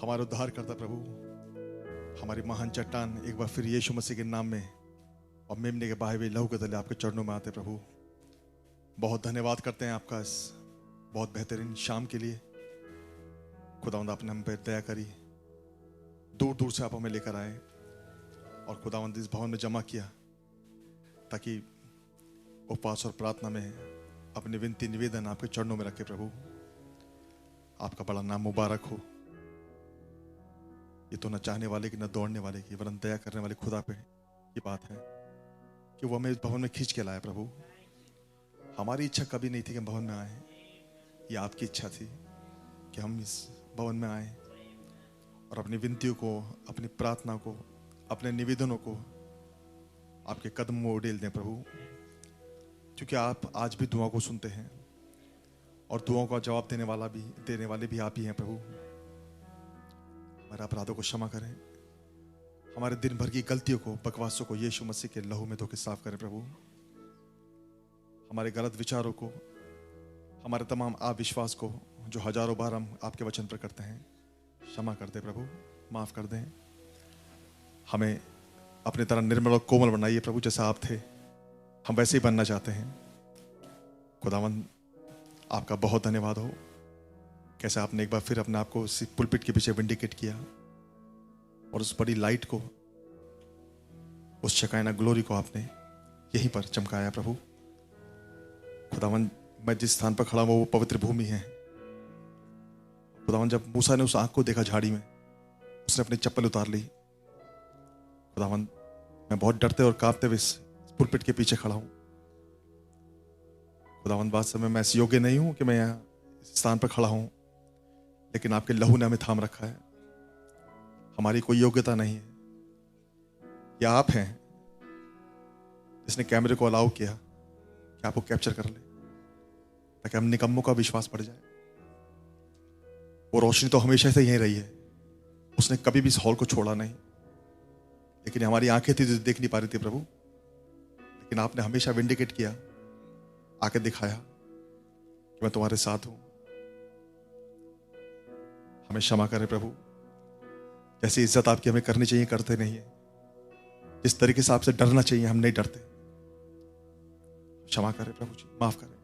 हमारे उद्धार करता प्रभु, हमारी महान चट्टान एक बार फिर यीशु मसीह के नाम में और मेमने के बहाए हुए लहू के तले आपके चरणों में आते प्रभु। बहुत धन्यवाद करते हैं आपका इस बहुत बेहतरीन शाम के लिए। खुदावंद आपने हम पे दया करी, दूर दूर से आप हमें लेकर आए और खुदावंद इस भवन में जमा किया ताकि उपवास और प्रार्थना में अपनी विनती निवेदन आपके चरणों में रखे प्रभु। आपका बड़ा नाम मुबारक हो। ये तो न चाहने वाले की न दौड़ने वाले की वरन दया करने वाले खुदा पे की बात है कि वो हमें इस भवन में खींच के लाया प्रभु। हमारी इच्छा कभी नहीं थी कि हम भवन में आए, ये आपकी इच्छा थी कि हम इस भवन में आए और अपनी विनतियों को, अपनी प्रार्थना को, अपने निवेदनों को आपके कदम में उड़ेल दें प्रभु, क्योंकि आप आज भी दुआ को सुनते हैं और दुआओं का जवाब देने वाले भी आप ही हैं प्रभु। हमारे अपराधों को क्षमा करें, हमारे दिन भर की गलतियों को, बकवासों को यीशु मसीह के लहू में धो के साफ करें प्रभु। हमारे गलत विचारों को, हमारे तमाम अविश्वास को जो हजारों बार हम आपके वचन पर करते हैं, क्षमा कर दे प्रभु, माफ कर दें। हमें अपनी तरह निर्मल और कोमल बनाइए प्रभु, जैसा आप थे हम वैसे ही बनना चाहते हैं। खुदावंद आपका बहुत धन्यवाद हो, कैसे आपने एक बार फिर अपने आप को उस पुलपिट के पीछे विंडिकेट किया और उस बड़ी लाइट को, उस शकायना ग्लोरी को आपने यहीं पर चमकाया प्रभु। खुदावंद मैं जिस स्थान पर खड़ा हूं वो पवित्र भूमि है। खुदावंद जब मूसा ने उस आंख को देखा झाड़ी में, उसने अपनी चप्पल उतार ली। खुदावंद मैं बहुत डरते और कांपते हुए इस पुलपिट के पीछे खड़ा हूं। खुदावंद वास्तव में मैं इस योग्य नहीं हूं कि मैं यहाँ इस स्थान पर खड़ा हूं, लेकिन आपके लहू ने हमें थाम रखा है। हमारी कोई योग्यता नहीं है, या आप हैं जिसने कैमरे को अलाउ किया कि आपको कैप्चर कर ले ताकि हम निकम्मों का विश्वास बढ़ जाए। वो रोशनी तो हमेशा से यहीं रही है, उसने कभी भी इस हॉल को छोड़ा नहीं, लेकिन हमारी आंखें थी जो देख नहीं पा रही थी प्रभु। लेकिन आपने हमेशा विंडिकेट किया, आके दिखाया कि मैं तुम्हारे साथ हूं। हमें क्षमा करें प्रभु, जैसी इज्जत आपकी हमें करनी चाहिए करते नहीं है, जिस तरीके से आपसे डरना चाहिए हम नहीं डरते। क्षमा करें प्रभु जी, माफ करें।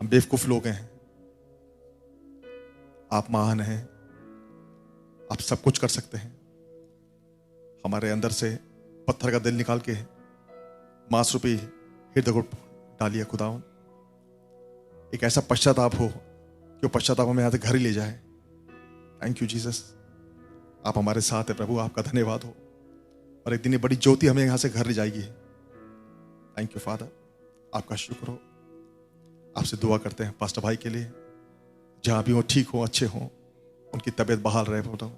हम बेवकूफ लोग हैं, आप महान हैं, आप सब कुछ कर सकते हैं। हमारे अंदर से पत्थर का दिल निकाल के मांस रूपी हृदय को डालिए खुदावन। एक ऐसा पश्चाताप हो कि वो पश्चाताप हमें यहाँ से घर ही ले जाए। थैंक यू जीसस, आप हमारे साथ हैं प्रभु, आपका धन्यवाद हो। और एक दिन ये बड़ी ज्योति हमें यहाँ से घर ले जाएगी। थैंक यू फादर, आपका शुक्र हो। आपसे दुआ करते हैं पास्टर भाई के लिए, जहाँ भी वो ठीक हो, अच्छे हो, उनकी तबीयत बहाल रहे प्रभु।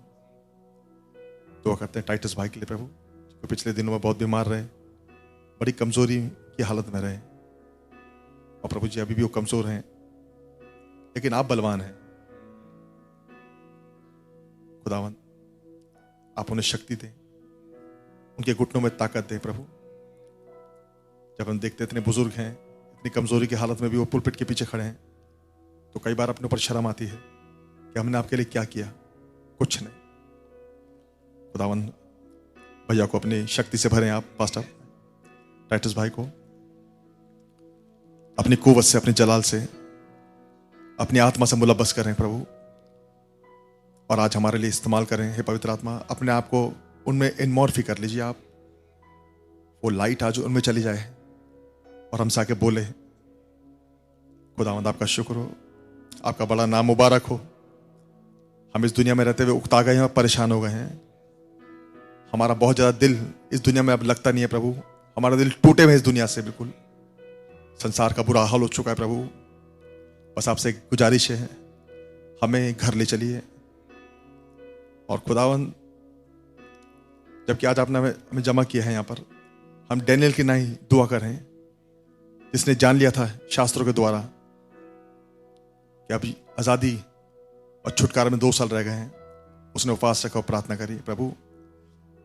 दुआ करते हैं टाइटस भाई के लिए प्रभु, जो पिछले दिनों में बहुत बीमार रहे, बड़ी कमजोरी की हालत में रहे। और प्रभु जी अभी भी वो कमजोर हैं, लेकिन आप बलवान हैं। खुदावन आप उन्हें शक्ति दें, उनके घुटनों में ताकत दें प्रभु। जब हम देखते इतने बुजुर्ग हैं, इतनी कमजोरी की हालत में भी वो पुलपिट के पीछे खड़े हैं, तो कई बार अपने ऊपर शर्म आती है कि हमने आपके लिए क्या किया। कुछ नहीं। खुदावन भैया को अपनी शक्ति से भरें आप, पास्टर टाइटस भाई को अपनी कुव्वत से, अपने जलाल से, अपनी आत्मा से मुलब्बस करें प्रभु। और आज हमारे लिए इस्तेमाल करें हे पवित्र आत्मा। अपने आप को उनमें इनमॉर्फी कर लीजिए आप। वो लाइट आज उनमें चली जाए और हमसे आके बोले। खुदावंद आपका शुक्र हो, आपका बड़ा नाम मुबारक हो। हम इस दुनिया में रहते हुए उकता गए हैं और परेशान हो गए हैं। हमारा बहुत ज्यादा दिल इस दुनिया में अब लगता नहीं है प्रभु। हमारा दिल टूटे हुए इस दुनिया से, बिल्कुल संसार का बुरा हाल हो चुका है प्रभु। बस आपसे एक गुजारिश है, हमें घर ले चलिए। और खुदावन जबकि आज आपने हमें जमा किया है यहाँ पर, हम डैनियल की नहीं दुआ करें, जिसने जान लिया था शास्त्रों के द्वारा कि अभी आजादी और छुटकारा में 2 साल रह गए हैं। उसने उपवास रखा और प्रार्थना करी। प्रभु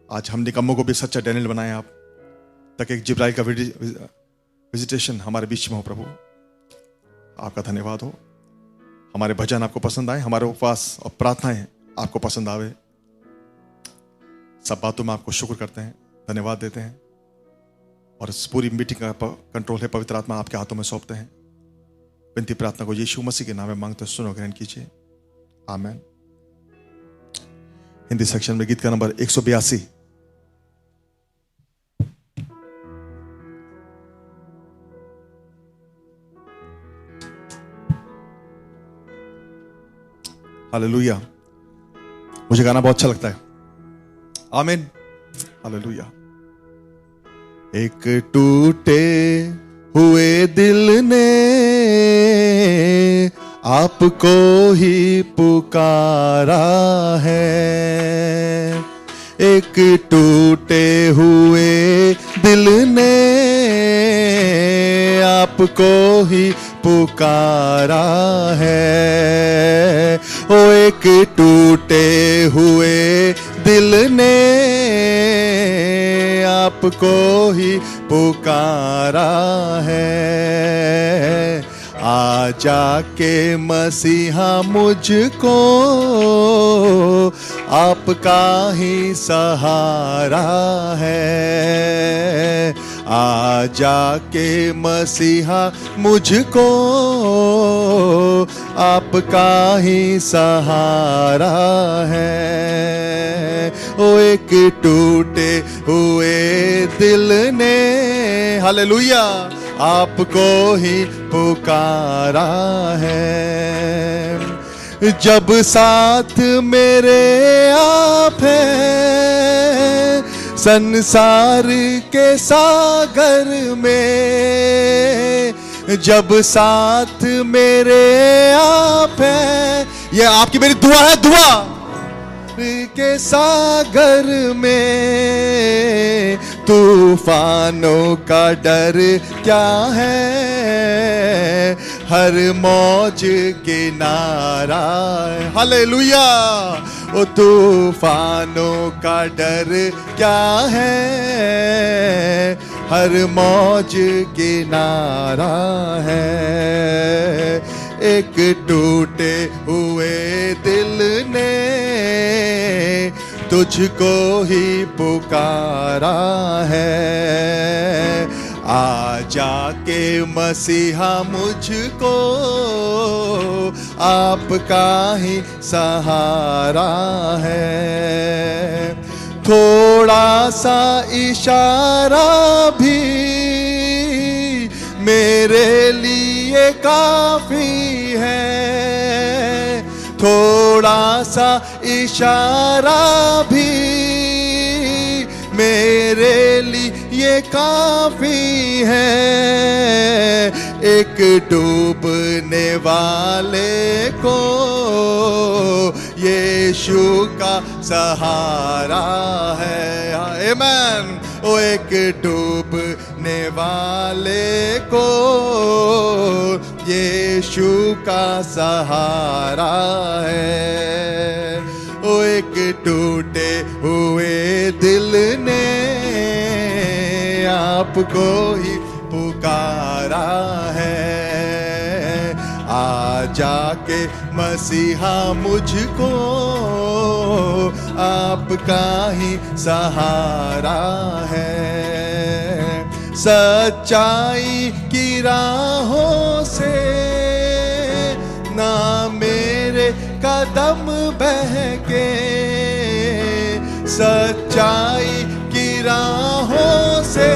आज हम निकम्मों को भी सच्चा डैनियल बनाए आप, ताकि एक जिब्राइल का विजिटेशन हमारे बीच में हो प्रभु। आपका धन्यवाद हो। हमारे भजन आपको पसंद आए, हमारे उपवास और प्रार्थनाएं आपको पसंद आवे। सब बातों में आपको शुक्र करते हैं, धन्यवाद देते हैं, और इस पूरी मीटिंग का कंट्रोल है पवित्र आत्मा आपके हाथों में सौंपते हैं। विनती प्रार्थना को यीशु मसीह के नाम में मांगते हैं, सुनो, ग्रहण कीजिए, आमेन। हिंदी सेक्शन में गीत का नंबर 182। हालेलुया। मुझे गाना बहुत अच्छा लगता है, आमीन, हालेलुया। एक टूटे हुए दिल ने आपको ही पुकारा है। एक टूटे हुए दिल ने आपको ही पुकारा है। ओ एक टूटे हुए दिल ने आपको ही पुकारा है। आ जाके मसीहा मुझको आपका ही सहारा है। आ जाके मसीहा मुझको आपका ही सहारा है। ओ एक टूटे हुए दिल ने, हालेलुया, आपको ही पुकारा है। जब साथ मेरे आप है संसार के सागर में, जब साथ मेरे आप है, ये आपकी मेरी दुआ है, दुआ के सागर में तूफानों का डर क्या है, हर मौज किनारा है। हालेलुया। ओ तूफानों का डर क्या है, हर मौज किनारा है। एक टूटे हुए दिल ने तुझको ही पुकारा है। आ जाके मसीहा मुझको आपका ही सहारा है। थोड़ा सा इशारा भी मेरे लिए काफी है। थोड़ा सा इशारा भी मेरे लिए काफी है। एक डूबने वाले को यीशु का सहारा है। आमीन। ओ एक डूबने वाले को यीशु का सहारा है। ओ एक टूटे हुए दिल ने आपको ही पुकारा है। आ जाके मसीहा मुझको आपका ही सहारा है। सच्चाई की राहों से ना मेरे कदम बहके, सच्चाई की राहों से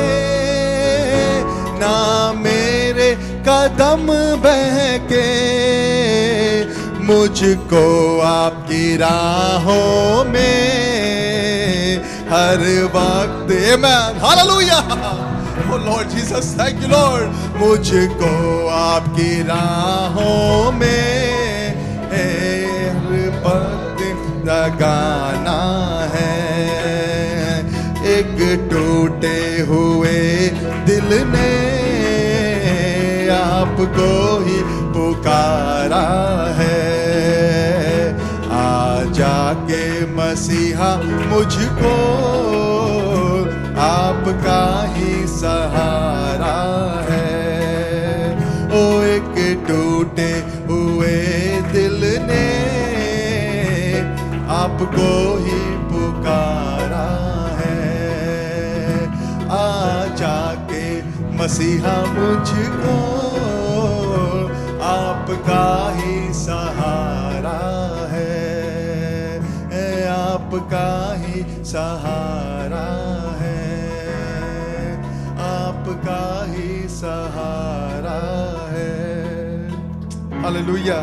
ना मेरे कदम बहके, मुझको आपकी राहों में हर वक्त, आमीन, hallelujah, O Lord Jesus, thank you Lord, मुझको आपकी राहों में हर वक्त लगाना है। एक टूटे हुए दिल ने आपको ही पुकारा है। आ जाके मसीहा मुझको आपका ही सहारा है। ओ एक टूटे हुए दिल ने आपको ही पुकारा है, आ जाके मसीहा मुझको आपका ही सहारा है, आपका ही सहारा है, आपका ही सहारा है। हालेलुया,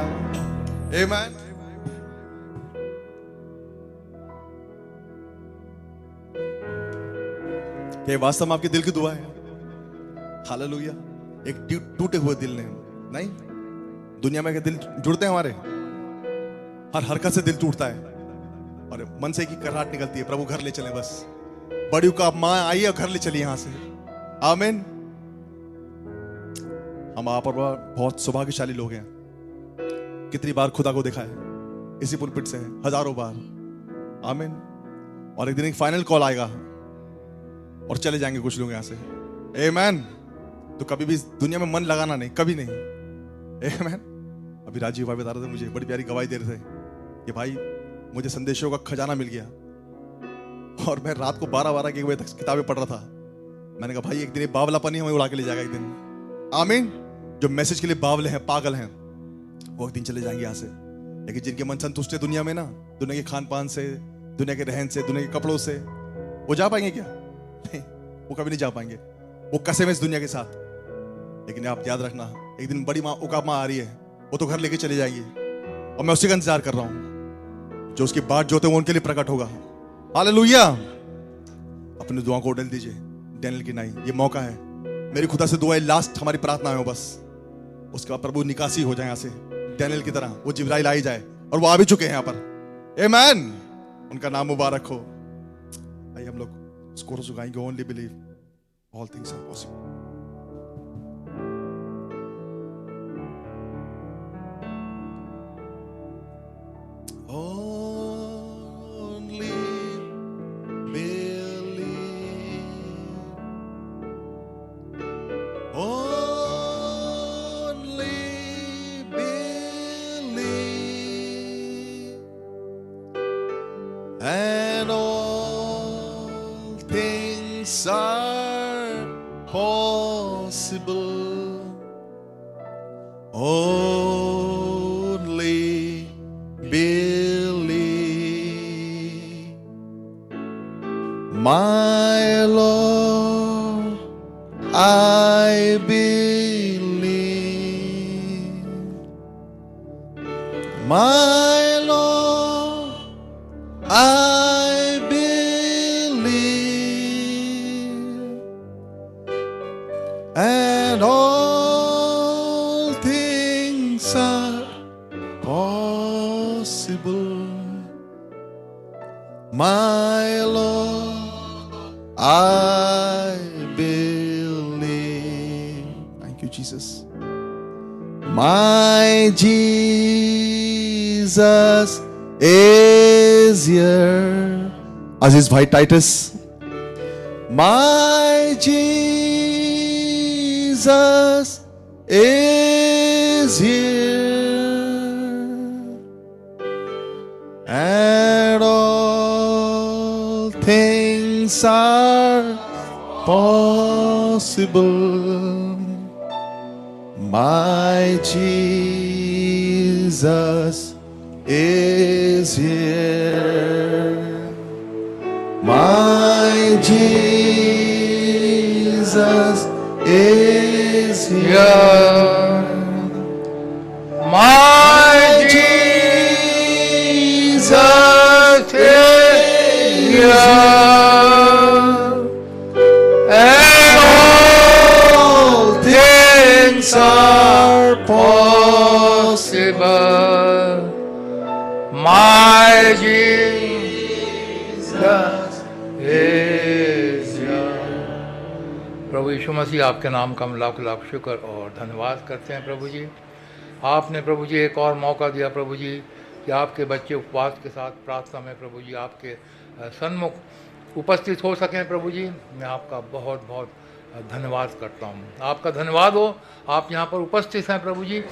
आमीन। क्या वास्तव में आपके दिल की दुआ है? हालेलुया। एक टूटे हुए दिल ने नहीं, दुनिया में के दिल जुड़ते हैं हमारे, हर हरकत से दिल टूटता है और मन से की कराहट निकलती है, प्रभु घर ले चले, बस बड़ी का माँ आई और घर ले चली यहां से। आमीन। हम आप और बहुत सौभाग्यशाली लोग हैं। कितनी बार खुदा को देखा है इसी पुलपिट से, हजारों बार। आमीन। और एक दिन एक फाइनल कॉल आएगा और चले जाएंगे कुछ लोग यहां से। आमीन। तो कभी भी दुनिया में मन लगाना नहीं, कभी नहीं। आमीन। अभी राजीव भाई बता रहे थे, मुझे बड़ी प्यारी गवाही दे रहे थे कि भाई मुझे संदेशों का खजाना मिल गया और मैं रात को 12-12 के बजे तक किताबें पढ़ रहा था। मैंने कहा भाई एक दिन बावलापन ही हमें उड़ा के ले जाएगा एक दिन। आमीन। जो मैसेज के लिए बावले हैं, पागल हैं, वो एक दिन चले जाएंगे यहाँ से। लेकिन जिनके मन संतुष्ट है दुनिया में ना, दुनिया के खान पान से, दुनिया के रहन से, दुनिया के कपड़ों से, वो जा पाएंगे क्या? नहीं, वो कभी नहीं जा पाएंगे। वो कसे में इस दुनिया के साथ। लेकिन आप याद रखना, एक दिन बड़ी माँ उकाब माँ आ रही है, वो तो घर लेके चली जाएगी और मैं उसी का इंतजार कर रहा हूं। जो उसकी बात जो होते हैं वो उनके लिए प्रकट होगा। हालेलुया। अपनी दुआ को डाल दीजिए डैनियल की नाई, ये मौका है। मेरी खुदा से दुआ, लास्ट हमारी प्रार्थना है बस। उसके बाद प्रभु निकासी हो जाए यहाँ से डैनियल की तरह, वो जिब्राइल आ ही जाए, और वो आ भी चुके हैं यहाँ पर। आमीन। उनका नाम मुबारक हो। आइए हम लोग स्कोर सुगाएंगे, only believe all things are possible. And all things are possible. Only believe, my Lord, I believe, my Lord, I believe, and all things are possible. My Lord, I believe. Thank you, Jesus. My Jesus is here. Aziz Bhai Titus. My Jesus is here, and all things are possible. My Jesus is here. My Jesus is here. My Jesus is here, and all things are possible. My Jesus is here. प्रभु यीशु मसीह, आपके नाम का हम लाख लाख शुक्र और धन्यवाद करते हैं प्रभु जी। आपने प्रभु जी एक और मौका दिया प्रभु जी कि आपके बच्चे उपवास के साथ प्रार्थना में प्रभु जी आपके सन्मुख उपस्थित हो सकें प्रभु जी। मैं आपका बहुत बहुत धन्यवाद करता हूँ। आपका धन्यवाद हो, आप यहाँ पर उपस्थित हैं प्रभु जी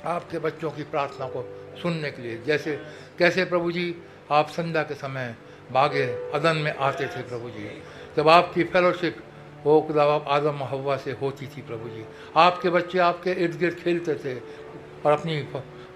आपके बच्चों की प्रार्थना को सुनने के लिए। जैसे कैसे प्रभु जी आप संध्या के समय बागे अदन में आते थे प्रभु जी, जब आपकी फेलोशिप वो खुदा आप आदम हव्वा से होती थी प्रभु जी, आपके बच्चे आपके इर्द गिर्द खेलते थे और अपनी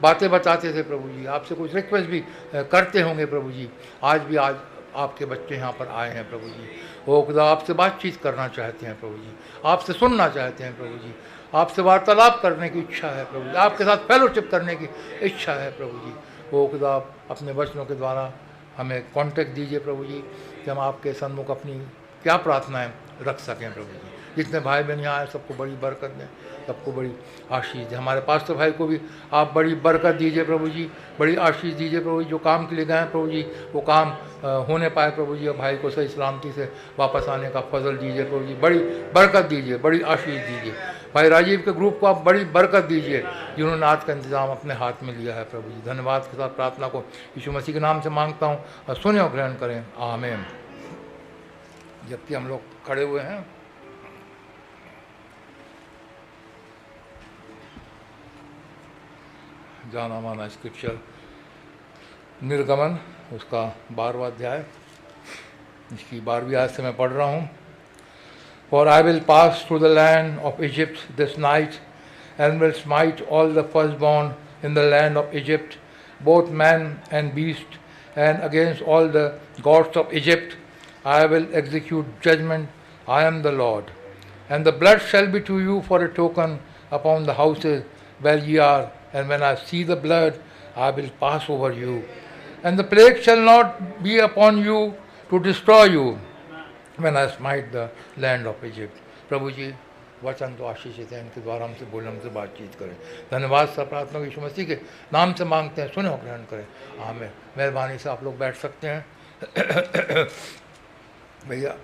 बातें बताते थे प्रभु जी, आपसे कुछ रिक्वेस्ट भी करते होंगे प्रभु जी। आज आपके बच्चे यहाँ पर आए हैं प्रभु जी, वो खुदा आपसे बातचीत करना चाहते हैं प्रभु जी, आपसे सुनना चाहते हैं प्रभु जी, आपसे वार्तालाप करने की इच्छा है प्रभु जी, आपके साथ फेलोशिप करने की इच्छा है प्रभु जी। वो खुदा आप अपने वचनों के द्वारा हमें कांटेक्ट दीजिए प्रभु जी, कि हम आपके सन्मुख अपनी क्या प्रार्थनाएं रख सकें प्रभु जी। जितने भाई बहन यहाँ आए सबको बड़ी बरकत दें, सबको बड़ी आशीष दें। हमारे पास्टर भाई को भी आप बड़ी बरकत दीजिए प्रभु जी, बड़ी आशीष दीजिए प्रभु जी। जो काम के लिए गए हैं प्रभु जी वो काम होने पाए प्रभु जी, और भाई को सही सलामती से वापस आने का फजल दीजिए प्रभु जी, बड़ी बरकत दीजिए, बड़ी आशीष दीजिए। भाई राजीव के ग्रुप को आप बड़ी बरकत दीजिए जिन्होंने आज का इंतज़ाम अपने हाथ में लिया है प्रभु जी। धन्यवाद के साथ प्रार्थना को यीशु मसीह के नाम से मांगता हूँ और सुने और ग्रहण करें, आमीन। जबकि हम लोग खड़े हुए हैं, जाना माना स्क्रिप्चर निर्गमन उसका 12वां अध्याय, इसकी 12वीं आयत से मैं पढ़ रहा हूँ। For I will pass through the land of Egypt this night, and will smite all the firstborn in the land of Egypt, both man and beast, and against all the gods of Egypt I will execute judgment. I am the Lord. And the blood shall be to you for a token upon the houses where ye are, and when I see the blood, I will pass over you. And the plague shall not be upon you to destroy you, when I smite the land of Egypt. प्रभु जी वचन तो आशीषित है, इनके द्वारा हमसे बोले, हमसे बातचीत करें। धन्यवाद सब प्रार्थना यीशु मसीह के नाम से मांगते हैं, सुने और ग्रहण करें, आमीन। मेहरबानी से आप लोग बैठ सकते हैं। भैया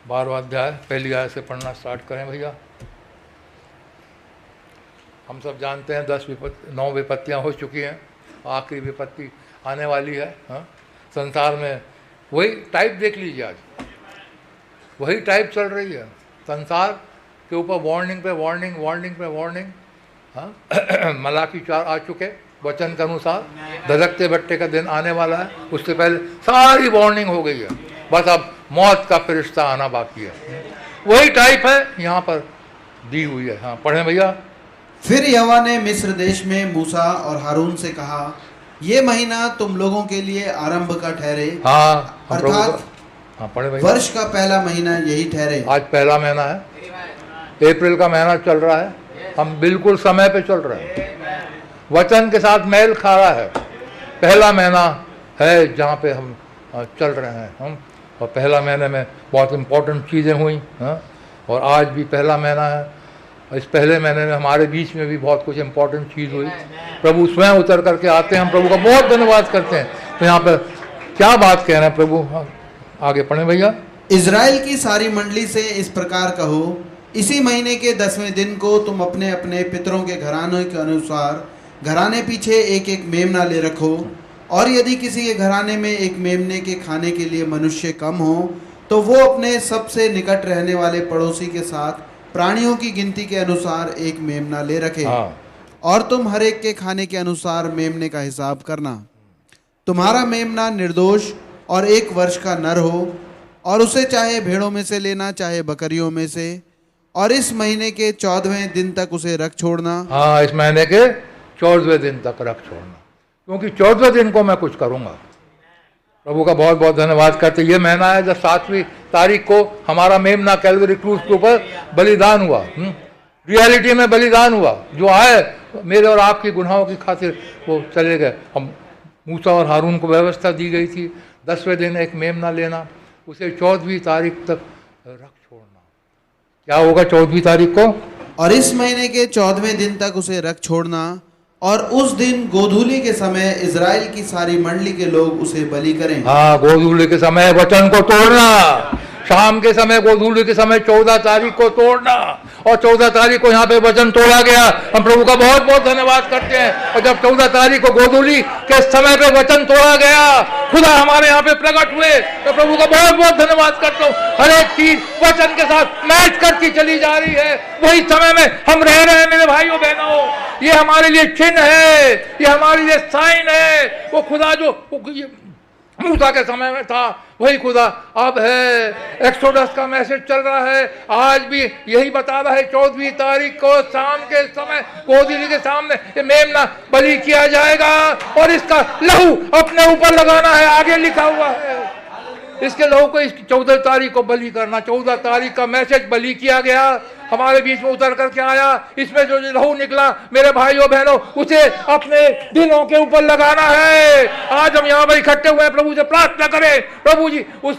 12वां अध्याय पहली आयत से पढ़ना स्टार्ट करें भैया। हम सब जानते हैं 9 विपत्तियाँ हो चुकी हैं, आखिरी विपत्ति आने वाली है। हाँ, संसार में वही टाइप देख लीजिए, आज वही टाइप चल रही है संसार के ऊपर, वार्निंग पे वार्निंग, वार्निंग पे वार्निंग। हाँ मलाकी 4 आ चुके वचन के अनुसार, धधकते भट्टे का दिन आने वाला है, उससे पहले सारी वार्निंग हो गई है, बस अब मौत का फरिश्ता आना बाकी है। वही टाइप है यहाँ पर दी हुई है। हाँ पढ़ें भैया। फिर यहोवा ने मिस्र देश में मूसा और हारून से कहा, ये महीना तुम लोगों के लिए आरंभ का ठहरे। हाँ अर्थात हाँ पढ़े भैया। वर्ष का पहला महीना यही ठहरे। आज पहला महीना है, अप्रैल का महीना चल रहा है, हम बिल्कुल समय पे चल रहे हैं, वचन के साथ मेल खा रहा है। पहला महीना है जहाँ पे हम चल रहे हैं हम, और पहला महीने में बहुत इम्पोर्टेंट चीज़ें हुई। हाँ, और आज भी पहला महीना है, इस पहले महीने में हमारे बीच में भी बहुत कुछ इम्पोर्टेंट चीज़ हुई। प्रभु स्वयं उतर करके आते हैं, हम प्रभु का बहुत धन्यवाद करते हैं। तो यहाँ पर क्या बात कह रहे हैं प्रभु, आगे पढ़े भैया। इज़राइल की सारी मंडली से इस प्रकार कहो, इसी महीने के 10वें दिन को तुम अपने अपने पितरों के घरानों के अनुसार घराने पीछे एक एक मेमना ले रखो। और यदि किसी के घराने में एक मेमने के खाने के लिए मनुष्य कम हो, तो वो अपने सबसे निकट रहने वाले पड़ोसी के साथ प्राणियों की गिनती के अनुसार एक मेमना ले रखे। और तुम हर एक के खाने के अनुसार मेमने का हिसाब करना। तुम्हारा मेमना निर्दोष और 1 वर्ष का नर हो, और उसे चाहे भेड़ों में से लेना चाहे बकरियों में से, और इस महीने के 14वें दिन तक उसे रख छोड़ना। हाँ, इस महीने के 14वें दिन तक रख छोड़ना, क्योंकि 14वें दिन को मैं कुछ करूँगा। प्रभु का बहुत बहुत धन्यवाद करते। ये महीना है जब 7वीं तारीख को हमारा मेमना कैलवरी क्रूज के ऊपर बलिदान हुआ। रियलिटी में बलिदान हुआ, जो आए मेरे और आपकी गुनाहों की खातिर वो चले गए। हम मूसा और हारून को व्यवस्था दी गई थी 10वें दिन एक मेमना लेना, उसे 14वीं तारीख तक रख छोड़ना। क्या होगा 14वीं तारीख को? और इस महीने के 14वें दिन तक उसे रख छोड़ना, और उस दिन गोधूली के समय इज़राइल की सारी मंडली के लोग उसे बलि करें। हाँ, गोधूली के समय वचन को तोड़ना, शाम के समय गोधूली के समय 14 तारीख को तोड़ना, और 14 तारीख को यहाँ पे वचन तोड़ा गया। हम प्रभु का बहुत बहुत धन्यवाद करते हैं। और जब 14 तारीख को गोधूली के समय पे वचन तोड़ा गया, खुदा हमारे यहाँ पे प्रकट हुए, तो प्रभु का बहुत बहुत धन्यवाद करता हूँ। हर एक चीज वचन के साथ मैच करती चली जा रही है। वही समय में हम रह रहे हैं मेरे भाइयों बहनों। ये हमारे लिए चिन्ह है, ये हमारे लिए साइन है। वो खुदा जो मूसा के समय में था वही खुदा अब है। एक्सोडस का मैसेज चल रहा है, आज भी यही बता रहा है। 14वीं तारीख को शाम के समय कोदिली के सामने ये मेमना बलि किया जाएगा और इसका लहू अपने ऊपर लगाना है, आगे लिखा हुआ है। इसके लहू को 14 तारीख को बलि करना। 14 तारीख का मैसेज बलि किया गया, हमारे बीच में उतर करके आया। इसमें जो लहू निकला मेरे भाइयों बहनों, उसे अपने दिलों के ऊपर लगाना है। आज हम यहाँ पर इकट्ठे हुए हैं, प्रभु से प्रार्थना करें, प्रभु जी उस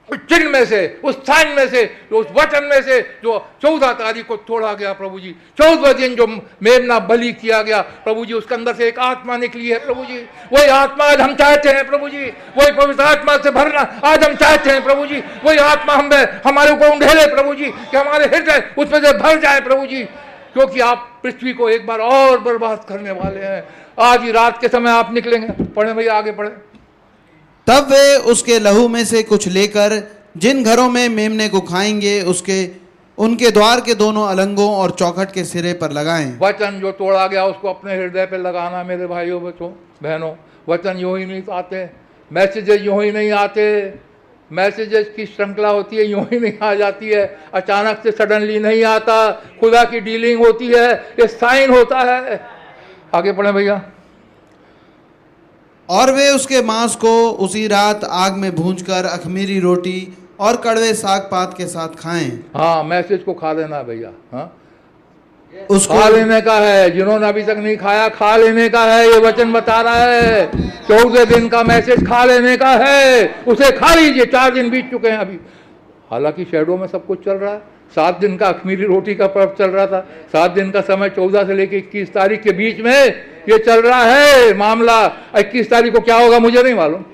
चिन्ह में से, उस साइन में से, उस वचन में से जो 14 तारीख को तोड़ा गया, प्रभु जी 14वें दिन जो मेमना बलि किया गया, प्रभु जी उसके अंदर से एक आत्मा निकली है। प्रभु जी वही आत्मा आज हम चाहते हैं, प्रभु जी वही पवित्र आत्मा से भरना आज हम चाहते हैं। प्रभु जी वही आत्मा हमारे ऊपर उंडेले, प्रभु जी कि हमारे हृदय उसमें से भर जाए, प्रभु जी, क्योंकि आप पृथ्वी को एक बार और बर्बाद करने वाले हैं। आज ही रात के समय आप निकलेंगे। पढ़े भैया, आगे पढ़े। तब वे उसके लहू में से कुछ लेकर जिन घरों में मेमने को खाएंगे उनके द्वार के दोनों अलंगों और चौखट के सिरे पर लगाएं। वचन जो तोड़ा गया उसको अपने हृदय पे लगाना मेरे भाइयों बच्चों बहनों। वचन यूं ही नहीं आते, मैसेजेस यूं ही नहीं आते, मैसेजेस की श्रृंखला होती है, यूं ही नहीं आ जाती है, अचानक से सडनली नहीं आता। खुदा की डीलिंग होती है, ये साइन होता है। आगे पढ़े भैया। और वे उसके मांस को उसी रात आग में भूंजकर अखमीरी रोटी और कड़वे साग पात के साथ खाएं। हाँ, मैसेज को खा लेना भैया। हाँ, उसको खा लेने का है। जिन्होंने अभी तक नहीं खाया खा लेने का है, ये वचन बता रहा है। 14 दिन का मैसेज खा लेने का है, उसे खा लीजिए। 4 दिन बीत चुके हैं अभी, हालांकि शैडो में सब कुछ चल रहा है। 7 दिन का अखमीरी रोटी का पर्व चल रहा था। 7 दिन का समय 14 से लेकर 21 तारीख के बीच में ये चल रहा है मामला। 21 तारीख को क्या होगा मुझे नहीं मालूम,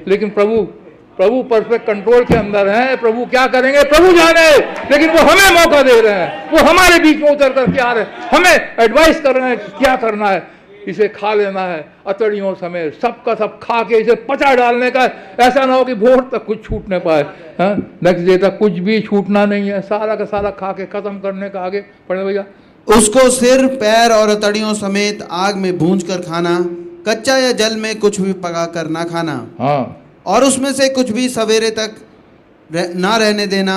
लेकिन प्रभु परफेक्ट कंट्रोल के अंदर है। प्रभु क्या करेंगे प्रभु जाने, लेकिन वो हमें मौका दे रहे हैं, वो हमारे बीच में उतर करके आ रहे हैं, हमें एडवाइस कर रहे हैं क्या करना है। इसे खा लेना है अतड़ियों समेत, सबका सब खा के इसे पचा डालने का है। ऐसा ना हो कि भोर तक कुछ छूट न पाए, नेक्स्ट डे तक कुछ भी छूटना नहीं है, सारा का सारा खा के खत्म करने का। आगे पढ़े भैया। उसको सिर पैर और अतड़ियों समेत आग में भूंजकर खाना, कच्चा या जल में कुछ भी पकाकर ना खाना। हाँ, और उसमें से कुछ भी सवेरे तक ना रहने देना,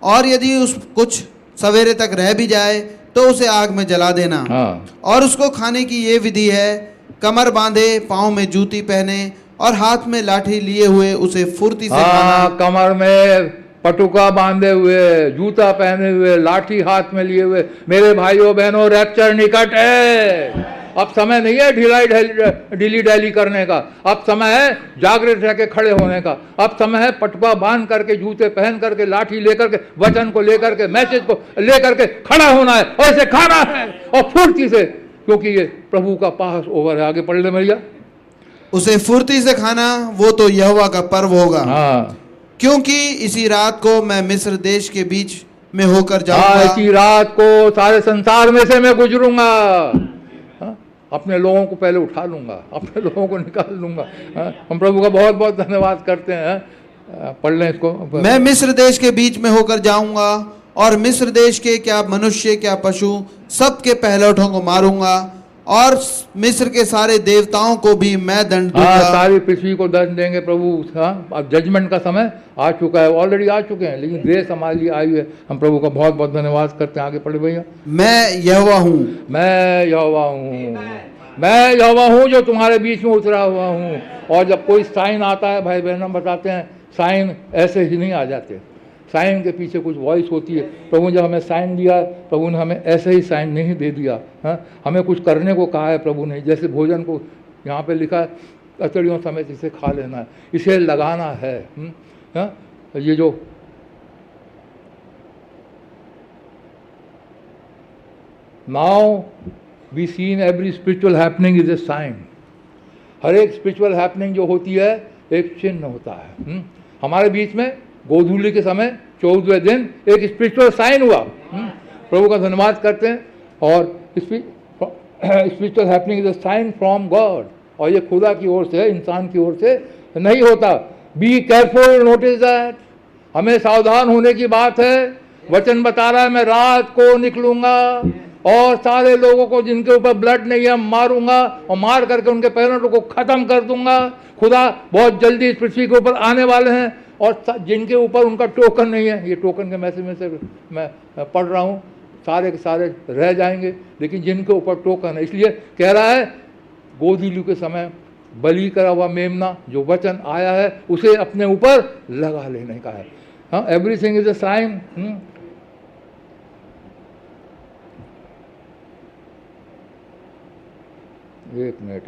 और यदि उस कुछ सवेरे तक रह भी जाए तो उसे आग में जला देना। हाँ। और उसको खाने की ये विधि है, कमर बांधे, पाँव में जूती पहने और हाथ में लाठी लिए हुए उसे फुर्ती से खाना। कमर में पटुका बांधे हुए, जूता पहने हुए, लाठी हाथ में लिए हुए। मेरे भाइयों बहनों, रैप्चर निकट है। अब समय नहीं है ढीली डैली करने का, अब समय है जागृत रह के खड़े होने का। अब समय है पटुका बांध करके, जूते पहन करके, लाठी लेकर के, वचन को लेकर के, मैसेज को लेकर के खड़ा होना है और इसे खाना है और फुर्ती से, क्योंकि ये प्रभु का पास ओवर है। आगे पढ़ ले भैया। उसे फुर्ती से खाना, वो तो यहोवा का पर्व होगा। हाँ, क्योंकि इसी रात को मैं मिस्र देश के बीच में होकर जाऊंगा। इसी रात को सारे संसार में से मैं गुजरूंगा। अपने लोगों को पहले उठा लूंगा, अपने लोगों को निकाल लूंगा। हम प्रभु का बहुत बहुत धन्यवाद करते हैं। पढ़ लें इसको। मैं मिस्र देश के बीच में होकर जाऊंगा और मिस्र देश के क्या मनुष्य क्या पशु सबके पहलौठों को मारूंगा, और मिस्र के सारे देवताओं को भी मैं दंड दूंगा। सारी पृथ्वी को दंड देंगे प्रभु। अब जजमेंट का समय आ चुका है, ऑलरेडी आ चुके हैं, लेकिन ग्रेस हमारे लिए आई है। हम प्रभु का बहुत बहुत धन्यवाद करते हैं। आगे पढ़े भैया। मैं यहोवा हूँ, मैं यहोवा हूँ, मैं यहोवा हूँ जो तुम्हारे बीच में उतरा हुआ हूँ। और जब कोई साइन आता है, भाई बहन हम बताते हैं, साइन ऐसे ही नहीं आ जाते, साइन के पीछे कुछ वॉइस होती है। प्रभु जब हमें साइन दिया, प्रभु ने हमें ऐसे ही साइन नहीं दे दिया। हमें कुछ करने को कहा है प्रभु ने। जैसे भोजन को यहाँ पे लिखा है, अतड़ियों समेत इसे खा लेना है, इसे लगाना है। ये जो now we seen every spiritual happening is a sign. हर एक स्पिरिचुअल हैपनिंग जो होती है एक चिन्ह होता है। हमारे बीच में गोधूली के समय 14वें दिन एक स्पिरिचुअल साइन हुआ। प्रभु का धन्यवाद करते हैं। और spiritual happening is a sign from God, और ये खुदा की ओर से, इंसान की ओर से नहीं होता। Be careful, notice that. हमें सावधान होने की बात है। वचन बता रहा है मैं रात को निकलूंगा, और सारे लोगों को जिनके ऊपर ब्लड नहीं है मारूंगा और मार करके उनके पेरेंट्स को ख़त्म कर दूंगा। खुदा बहुत जल्दी इस पृथ्वी के ऊपर आने वाले हैं और जिनके ऊपर उनका टोकन नहीं है, ये टोकन के मैसेज में से मैं पढ़ रहा हूँ, सारे के सारे रह जाएंगे, लेकिन जिनके ऊपर टोकन है, इसलिए कह रहा है गोदीलू के समय बलि करा हुआ मेमना जो वचन आया है उसे अपने ऊपर लगा लेने का है। हाँ, एवरीथिंग इज अ साइन। एक मिनट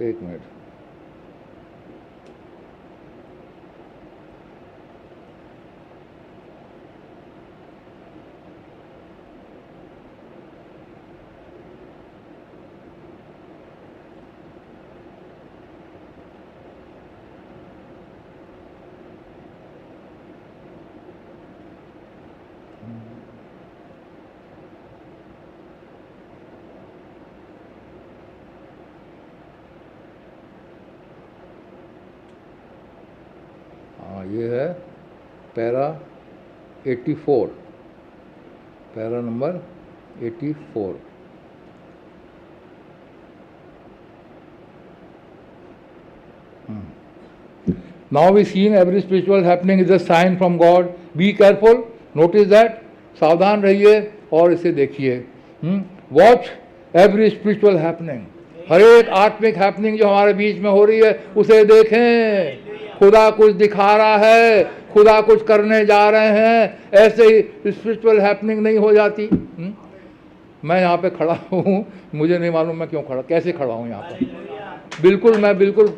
ये है para 84, para number 84। Now we see in every spiritual happening is a sign from God. Be careful, notice that, सावधान रहिए और इसे देखिए। Watch every spiritual happening, हर एक आत्मिक हैपनिंग जो हमारे बीच में हो रही है उसे देखें। खुदा कुछ दिखा रहा है, खुदा कुछ करने जा रहे हैं, ऐसे ही स्पिरिचुअल हैपनिंग नहीं हो जाती। मैं यहाँ पे खड़ा हूँ, मुझे नहीं मालूम मैं कैसे खड़ा हूँ यहाँ पर। मैं बिल्कुल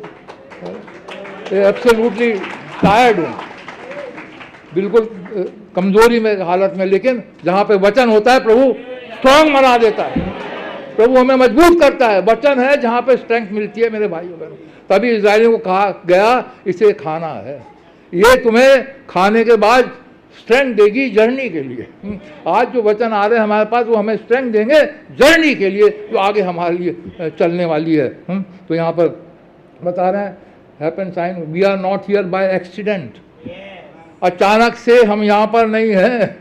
एब्सोल्युटली टायर्ड हूँ, बिल्कुल कमजोरी में हालत में, लेकिन जहाँ पे वचन होता है प्रभु स्ट्रांग बना देता है, प्रभु हमें मजबूत करता है। वचन है जहाँ पे स्ट्रेंथ मिलती है मेरे भाइयों बहनों। तभी इस्राएलियों को कहा गया इसे खाना है, ये तुम्हें खाने के बाद स्ट्रेंथ देगी जर्नी के लिए। आज जो वचन आ रहे हैं हमारे पास वो हमें स्ट्रेंथ देंगे जर्नी के लिए जो आगे हमारे लिए चलने वाली है। तो यहाँ पर बता रहे हैं happen sign, we are not here by accident. अचानक से हम यहाँ पर नहीं हैं,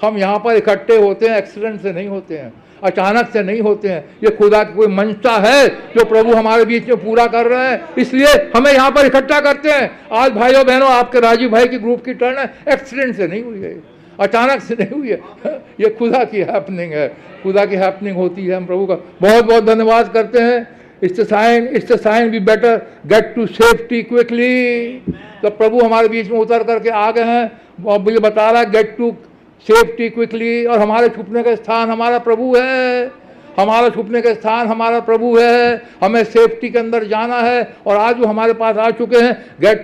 हम यहाँ पर इकट्ठे होते हैं, एक्सीडेंट से नहीं होते हैं, अचानक से नहीं होते हैं। ये खुदा की कोई मंशा है जो प्रभु हमारे बीच में पूरा कर रहे हैं, इसलिए हमें यहाँ पर इकट्ठा करते हैं। आज भाइयों बहनों आपके राजीव भाई की ग्रुप की टर्न है, एक्सीडेंट से नहीं हुई है, अचानक से नहीं हुई है, ये खुदा की हैपनिंग है, खुदा की हैपनिंग होती है। हम प्रभु का बहुत बहुत धन्यवाद करते हैं। It's a sign we better get to safety quickly. तो प्रभु हमारे बीच में उतर करके आ गए हैं, अब ये बता रहा है गेट टू सेफ्टी क्विकली। और हमारे छुपने का स्थान हमारा प्रभु है, हमारा छुपने का स्थान हमारा प्रभु है, हमें सेफ्टी के अंदर जाना है। और आज वो हमारे पास आ चुके हैं, गेट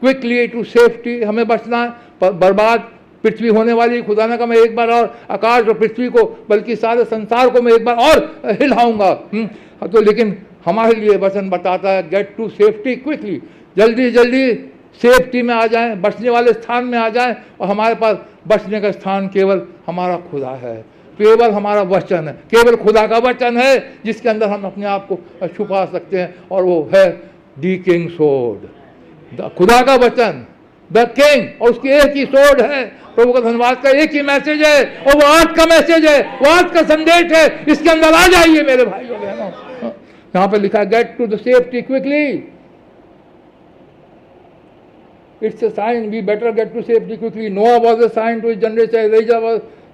क्विकली टू सेफ्टी, हमें बचना है। बर्बाद पृथ्वी होने वाली, खुदा ने कहा मैं एक बार और आकाश और पृथ्वी को बल्कि सारे संसार को मैं एक बार और हिलाऊंगा। तो लेकिन हमारे लिए वचन बताता है गेट टू सेफ्टी क्विकली, जल्दी जल्दी सेफ्टी में आ जाएं, बचने वाले स्थान में आ जाएं। और हमारे पास बचने का स्थान केवल हमारा खुदा है, केवल हमारा वचन है, केवल खुदा का वचन है जिसके अंदर हम अपने आप को छुपा सकते हैं। और वो है दी किंग सोर्ड, खुदा का वचन, द किंग, और उसकी एक ही सोर्ड है। प्रभु का धन्यवाद का एक ही मैसेज है और वो आज का मैसेज है, वो आज का संदेश है। इसके अंदर आ जाइए मेरे भाइयों बहनों। यहाँ पे लिखा है get to the safety quickly, it's a sign we better get to safety quickly. Noah was a sign to his generation, Elijah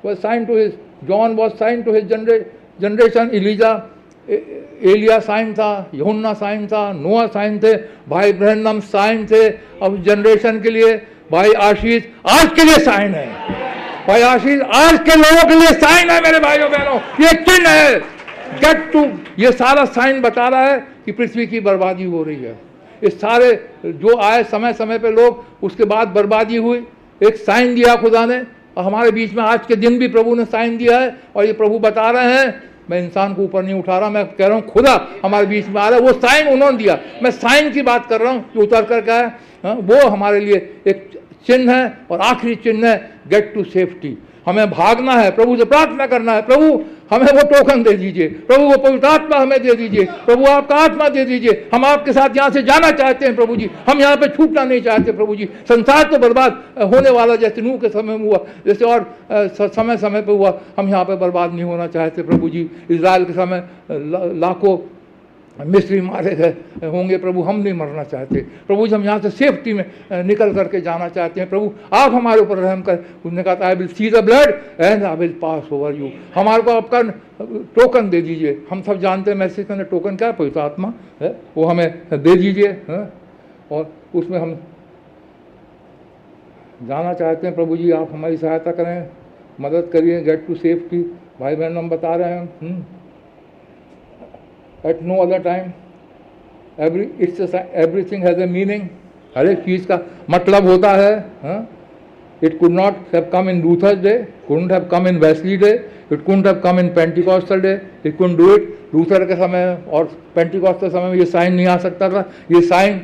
was sign to his, John was sign to his generation, Elijah एलिया sign था, यूहन्ना sign था, नोआ sign थे, भाई ब्रहणम sign थे। अब generation के लिए भाई आशीष आज के लिए साइन है, भाई आशीष आज के लोगों के लिए साइन है मेरे भाइयों बहनों, ये चिन्ह है। गेट टू, ये सारा साइन बता रहा है कि पृथ्वी की बर्बादी हो रही है। इस सारे जो आए समय समय पे लोग, उसके बाद बर्बादी हुई, एक साइन दिया खुदा ने। और हमारे बीच में आज के दिन भी प्रभु ने साइन दिया है। और ये प्रभु बता रहे हैं, मैं इंसान को ऊपर नहीं उठा रहा, मैं कह रहा हूँ खुदा हमारे बीच में आ रहा है, वो साइन उन्होंने दिया। मैं साइन की बात कर रहा हूँ जो उतर कर है, वो हमारे लिए एक चिन्ह है और आखिरी चिन्ह है गेट टू सेफ्टी। हमें भागना है, प्रभु से प्रार्थना करना है, प्रभु हमें वो टोकन दे दीजिए, प्रभु वो पवित्र आत्मा हमें दे दीजिए, प्रभु आपका आत्मा दे दीजिए। हम आपके साथ यहाँ से जाना चाहते हैं प्रभु जी, हम यहाँ पे छूटना नहीं चाहते प्रभु जी। संसार तो बर्बाद होने वाला जैसे नूह के समय में हुआ, जैसे और समय समय पे हुआ, हम यहाँ पे बर्बाद नहीं होना चाहते प्रभु जी। इजराइल के समय लाखों मिस्री मारे गए होंगे प्रभु, हम नहीं मरना चाहते प्रभु जी। हम यहाँ से सेफ्टी में निकल करके जाना चाहते हैं प्रभु, आप हमारे ऊपर रहम कर। उसने कहा I will see the blood and I will pass over you. हमारे को आपका टोकन दे दीजिए। हम सब जानते हैं मैसेज का टोकन क्या है, पवित्र आत्मा है, वो हमें दे दीजिए और उसमें हम जाना चाहते हैं प्रभु जी। आप हमारी सहायता करें, मदद करिए, गेट टू सेफ्टी। भाई बहन हम बता रहे हैं at no other time, everything has a meaning। हर एक चीज़ का मतलब होता है। It could not have come in Luther's day, couldn't have come in Wesley day, it couldn't have come in Pentecostal day, it couldn't do it। Luther के समय और Pentecostal समय में ये साइन नहीं आ सकता था, ये साइन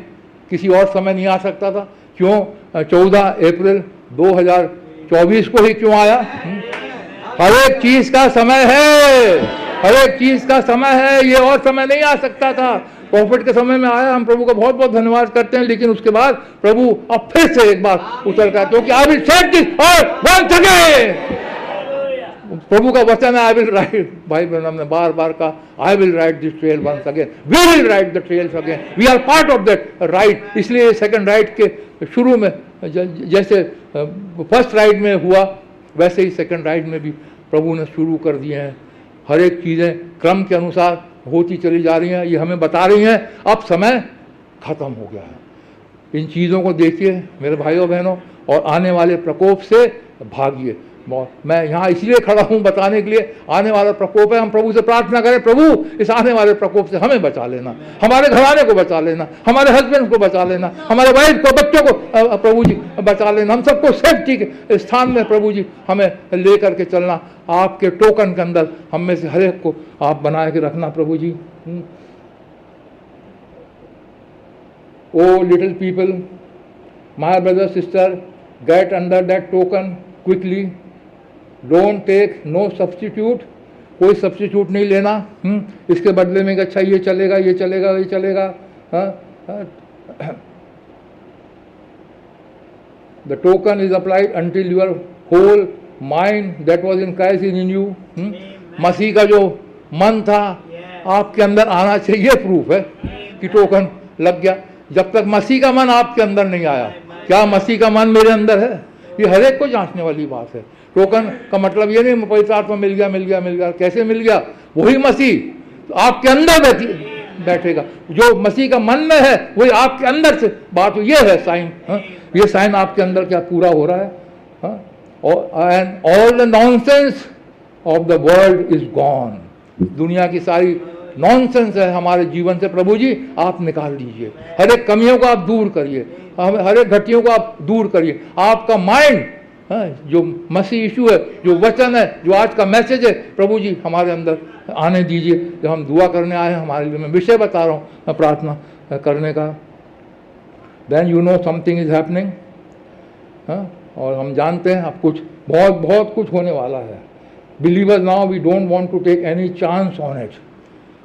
किसी और समय नहीं आ सकता था। क्यों 14 अप्रैल 2024 को ही क्यों आया? हर एक चीज़ का समय है, हर एक चीज का समय है, ये और समय नहीं आ सकता था। प्रॉफिट के समय में आया, हम प्रभु का बहुत बहुत धन्यवाद करते हैं। लेकिन उसके बाद प्रभु अब फिर से एक बार उतर कर, क्योंकि आई विल सेट दिस और वंस अगेन, प्रभु का वचन है आई विल राइट। भाई बहन हमने बार बार कहा I will write this trail once again, we will write the trails again, we are part of that right. इसलिए सेकंड राइट के शुरू में जैसे फर्स्ट राइट में हुआ, वैसे ही सेकंड राइट में भी प्रभु ने शुरू कर दिए हैं। हर एक चीज़ें क्रम के अनुसार होती चली जा रही हैं, ये हमें बता रही हैं अब समय खत्म हो गया है। इन चीज़ों को देखिए मेरे भाइयों बहनों, और आने वाले प्रकोप से भागिए। मैं यहाँ इसलिए खड़ा हूँ बताने के लिए, आने वाला प्रकोप है। हम प्रभु से प्रार्थना करें, प्रभु इस आने वाले प्रकोप से हमें बचा लेना, हमारे घराने को बचा लेना, हमारे हस्बैंड को बचा लेना, हमारे वाइफ को, बच्चों को प्रभु जी बचा लेना। हम सबको सेफ्टी के स्थान में प्रभु जी हमें ले करके चलना। आपके टोकन के अंदर हम में से हर एक को आप बना के रखना प्रभु जी। O little people, my brother sister, get under that token quickly, don't take no substitute. कोई सब्स्टिट्यूट नहीं लेना इसके बदले में कि अच्छा ये चलेगा, ये चलेगा, ये चलेगा। The token is applied until your whole mind that was in Christ is in you. मसीह का जो मन था आपके अंदर आना चाहिए, प्रूफ है कि टोकन लग गया। जब तक मसीह का मन आपके अंदर नहीं आया, क्या मसीह का मन मेरे अंदर है? ये हर एक को जांचने वाली बात है। टोकन का मतलब ये नहीं पवित्र आत्मा मिल गया, मिल गया, मिल गया। कैसे मिल गया? वही मसीह आपके अंदर बैठेगा, जो मसीह का मन में है वही आपके अंदर से बात। ये है साइन, ये साइन आपके अंदर क्या पूरा हो रहा है। And all the nonsense of the world is gone. दुनिया की सारी नॉनसेंस है हमारे जीवन से प्रभु जी आप निकाल दीजिए। हर एक कमियों को आप दूर करिए, हर एक घटियों को आप दूर करिए। आपका माइंड जो मसीह यीशु है, जो वचन है, जो आज का मैसेज है, प्रभु जी हमारे अंदर आने दीजिए। जब हम दुआ करने आए हैं, हमारे लिए मैं विषय बता रहा हूँ प्रार्थना करने का। Then you know something is happening. और हम जानते हैं अब कुछ बहुत बहुत कुछ होने वाला है। Believers now we don't want to take any chance on it.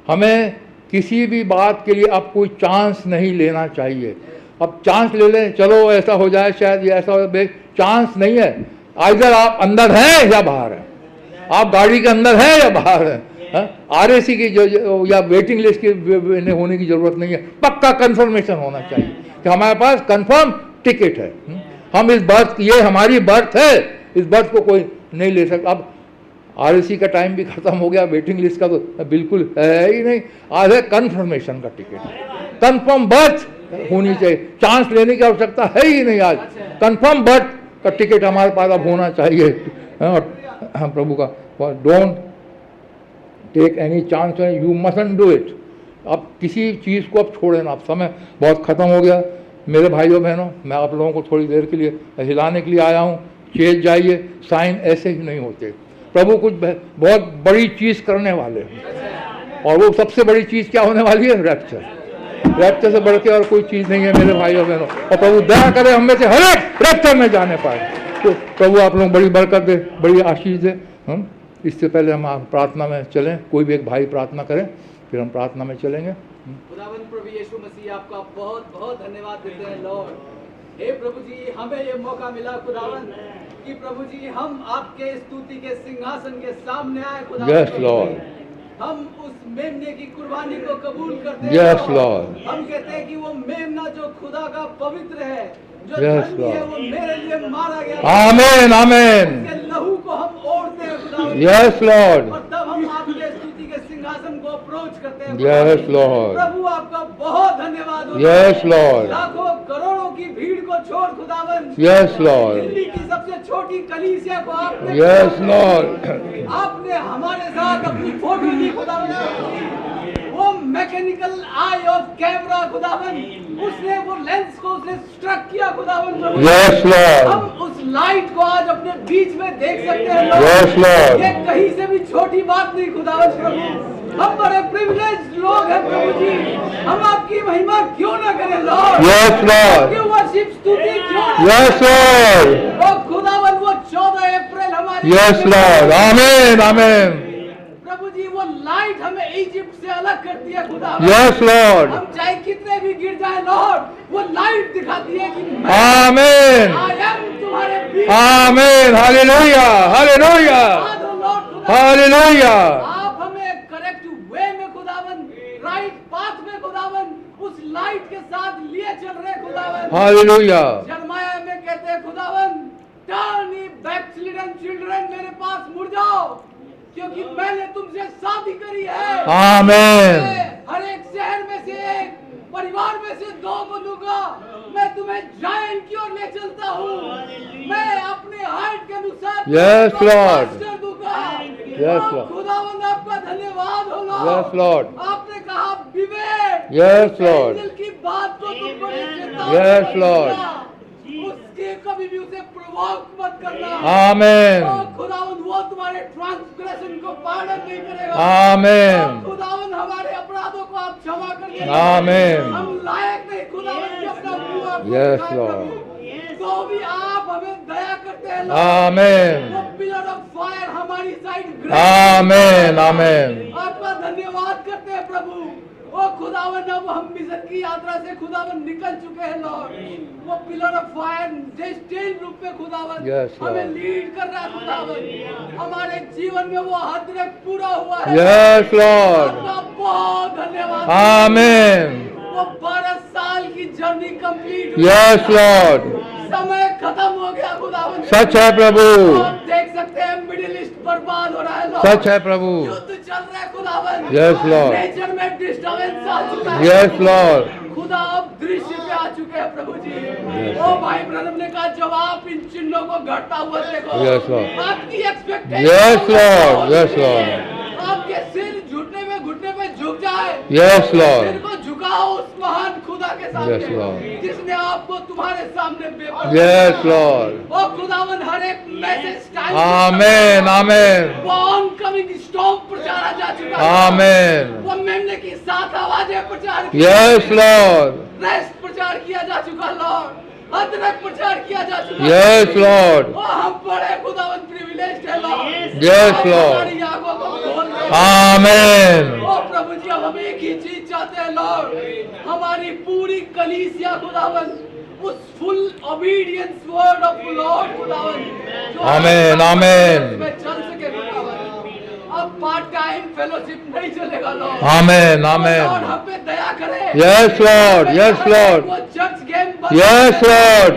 हमें किसी भी बात के लिए अब कोई चांस नहीं लेना चाहिए। अब चांस ले लें, चलो ऐसा हो जाए, शायद ये ऐसा हो जाए, चांस नहीं है। आइदर आप अंदर हैं या बाहर हैं, आप गाड़ी के अंदर हैं या बाहर हैं। आरएसी की जो या वेटिंग लिस्ट की होने की जरूरत नहीं है, पक्का कंफर्मेशन होना चाहिए कि हमारे पास कंफर्म टिकट है। हम इस बर्थ, ये हमारी बर्थ है, इस बर्थ को कोई नहीं ले सकता। अब आरएसी का टाइम भी खत्म हो गया, वेटिंग लिस्ट का तो बिल्कुल है ही नहीं। आज है कंफर्मेशन का टिकट, कंफर्म बर्थ होनी चाहिए। चांस लेने की आवश्यकता है ही नहीं। आज कंफर्म बर्थ का टिकट हमारे पास अब होना चाहिए। हम प्रभु का don't take any chance, you mustn't do it. अब किसी चीज़ को अब छोड़े ना, अब समय बहुत ख़त्म हो गया। मेरे भाइयों बहनों, मैं आप लोगों को थोड़ी देर के लिए हिलाने के लिए आया हूँ। चेत जाइए, साइन ऐसे ही नहीं होते। प्रभु कुछ बहुत बड़ी चीज़ करने वाले हैं, और वो सबसे बड़ी चीज़ क्या होने वाली है? रैप्चर। रैप्चर से बढ़ के और कोई चीज़ नहीं है मेरे भाइयों बहनों। और प्रभु दया करे हम में से हर एक रैप्चर में जाने पाए। तो प्रभु आप लोग बड़ी बरकत दे, बड़ी आशीष दे। हम इससे पहले हम प्रार्थना में चलें, कोई भी एक भाई प्रार्थना करें, फिर हम प्रार्थना में चलेंगे। खुदावंद प्रभु यीशु मसीह आपका बहुत बहुत धन्यवाद देते हैं लॉर्ड। हे प्रभु जी, हमें ये मौका मिला खुदावंद कि प्रभु जी हम आपके स्तुति के सिंहासन के सामने आए खुदावंद। यस लॉर्ड, हम उस मेमने की कुर्बानी को कबूल करते हैं। यस लॉर्ड, हम कहते हैं कि वो मेमना जो खुदा का पवित्र है, जो Yes, धर्मी है, Lord. वो मेरे लिए मारा गया। आमेन आमेन, उसके लहू को हम ओढ़ते हैं खुदावंद। यस लॉर्ड, और तब हम आपके स्तुति के सिंहासन को अप्रोच करते हैं। यस लॉर्ड, प्रभु आपका बहुत धन्यवाद हो। यस लॉर्ड, लाखों करोड़ों की भीड़ को छोड़ खुदावन, यस लॉर्ड, दिल्ली की सबसे छोटी कलीसिया को आपने यस लॉर्ड, आपने हमारे साथ अपनी फोटो ली खुदावन। वो मैकेनिकल आई ऑफ कैमरा खुदावन, उसने वो लेंस को उसने स्ट्रक किया खुदावन प्रभु। यस लॉर्ड, हम उस लाइट को आज अपने बीच में देख सकते हैं लोग। Yes, Lord. ये कहीं से भी छोटी बात नहीं खुदावन प्रभु। हम बड़े प्रिविलेज लोग हैं प्रभु जी। हम आपकी महिमा क्यों ना करें लॉर्ड? Yes, Lord. आपकी वर्शिप स्तुति क्यों ना यस लॉर्ड, और खुदावन वो 14 अप्रैल हमारे यस लॉर्ड, आमेन आमेन, प्रभु जी वो लाइट हमें इजिप्ट से अलग करती है खुदा। यस लॉर्ड, हम चाहे कितने भी गिर जाए लॉर्ड, वो लाइट दिखाती है कि मैं आमेन I am तुम्हारे बीच। आमेन, हालेलुया हालेलुया धन्यवाद हो लॉर्ड खुदा। हालेलुया, आप हमें करेक्ट वे में खुदावन, राइट पाथ में खुदावन, उस लाइट के साथ लिए चल रहे खुदावन। हालेलुया, यिर्मयाह में कहते हैं खुदावन, टर्न ye backslidden children, मेरे पास मुड़ जाओ क्योंकि मैंने तुमसे शादी करी है। आमेन, मैं हर एक शहर में से एक, परिवार में से 2 को दूंगा। मैं तुम्हें जायन की ओर ले चलता हूँ। मैं अपने हाइट के अनुसार Yes, तुमको Lord. मास्टर दूंगा। Yes, और Lord. खुदावंद आपका धन्यवाद हो लॉर्ड। Yes, Lord. आपने कहा विवेक, Yes, Lord. एंजल की बात को तुम बड़े चेतावनी Yes, से Lord. सुनना। उसके कभी भी उसे प्रोवोक मत करना। आमेन और खुदावंद वो तुम्हारे ट्रांसग्रेशन को पालन नहीं करेगा। आमेन, खुदावन हमारे अपराधों को आप क्षमा कर दीजिए। आमेन। हम लायक नहीं खुदावन कि अपना मुंह आपको Yes, दिखाएं Lord. प्रभु। तो भी आप हमें दया करते हैं लॉर्ड। आमेन, वो पिलर ऑफ फायर हमारी साइड आमेन आमेन, आपका धन्यवाद करते हैं प्रभु। ओ खुदावन अब हम मिशन की यात्रा से खुदावन निकल चुके हैं लॉर्ड। वो पिलर ऑफ फायर स्टेज रूप में खुदावन Yes, Lord. हमें लीड कर रहा है खुदावन। हमारे जीवन में वो हद तक पूरा हुआ है। यस लॉर्ड, आपका बहुत धन्यवाद। आमेन, वो 12 साल की जर्नी कंप्लीट हुई। यस लॉर्ड, समय खत्म हो गया खुदावन। सच है प्रभु, आप देख सकते हैं मिडिल ईस्ट बर्बाद हो रहा है लॉर्ड। सच है प्रभु, युद्ध चल रहा है खुदावन। Yes, Lord. नेचर में डिस्टर्बेंस आ चुका है। यस लॉर्ड, खुदा अब दृश्य पे आ चुके हैं प्रभु जी। ओ भाई ब्रदर ने कहा जब आप इन चिन्हों को घटता हुआ देखो, Yes, Lord. आपकी expectation yes Lord, yes Lord, आपके सिर घुटने पे झुक जाए। यस सिर लॉर्ड, को झुकाओ उस महान खुदा के सामने Yes, Lord. जिसने आपको तुम्हारे सामने बेपरवाह यस लॉर्ड, ओ खुदावन हर एक मैसेज टाइम आमेन आमेन, वो ऑनकमिंग स्टॉर्म प्रचारा जा चुका है। आमेन, वो मेमने की 7 आवाजें प्रचार की, यस लॉर्ड, रेस्ट प्रचार किया जा चुका लॉर्ड, अदरक प्रचार किया जा चुका। यस लॉर्ड, ओ हम बड़े खुदावन प्रिविलेज्ड है लॉर्ड। Yes, आप Lord. हमारी आंखों को खोल दे। आमेन, ओ प्रभु जी अब हम एक ही चीज चाहते हैं लॉर्ड, हमारी पूरी कलीसिया खुदावन उस full obedience word of Lord खुदावन जो आमेन, आमेन। में चल सके खुदावन। अब पार्ट टाइम फेलोशिप नहीं चलेगा लॉर्ड। आमेन लॉर्ड आमेन, हम पे दया करे। यस लॉर्ड, यस लॉर्ड, वो चर्च गेम बंद यस करे। लॉर्ड,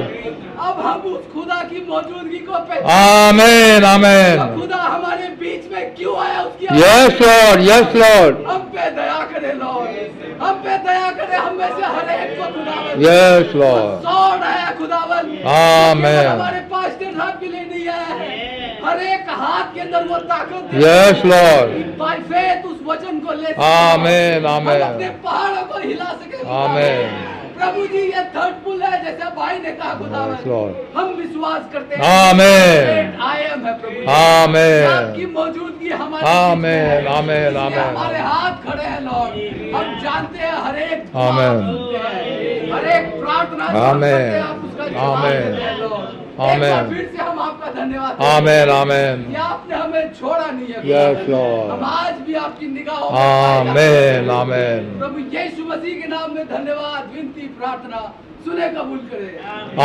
अब हम उस खुदा की मौजूदगी को पहचान, आमेन आमेन, खुदा हमारे बीच में क्यों आया उसकी यस लॉर्ड, यस लॉर्ड, हम पे दया करे लॉर्ड, हम पे दया करे। हम में से हर एक को खुदावन यस लॉर्ड, सौड़ है खुदावन। आमेन। केवल हमारे पास्टर साहब के लिए नहीं है, हर एक हाथ के अंदर वो ताकत है। यस लॉर्ड, बाय फेथ उस वचन को ले सके। आमेन, आमेन। हम अपने पहाड़ों को हिला सके खुदावन। आमेन। प्रभु जी ये थर्ड पुल है जैसे भाई ने कहा Yes, खुदावन। Lord. हम विश्वास करते हैं आमेन। आई एम है प्रभु जी। आमेन। आपकी मौजूदगी हमारे आमेन, बीच में है। आमेन, इसलिए आमेन। हमारे हाथ खड़े हैं लॉर्ड। हम जानते हैं हर एक दुआ आमेन। आप सुनते हैं, हर एक प्रार्थना जो हम आमेन। करते हैं, आप उसका जवाब आमेन। देते हैं लॉर्ड। एक आमेन। बार फिर से हम धन्यवाद आमेन आमेन। कि आपने हमें छोड़ा नहीं है। Yes Lord. हम आज भी आपकी निगाहों में आमेन आमेन। प्रभु यीशु मसीह के नाम में धन्यवाद, विनती, प्रार्थना सुने, कबूल करे।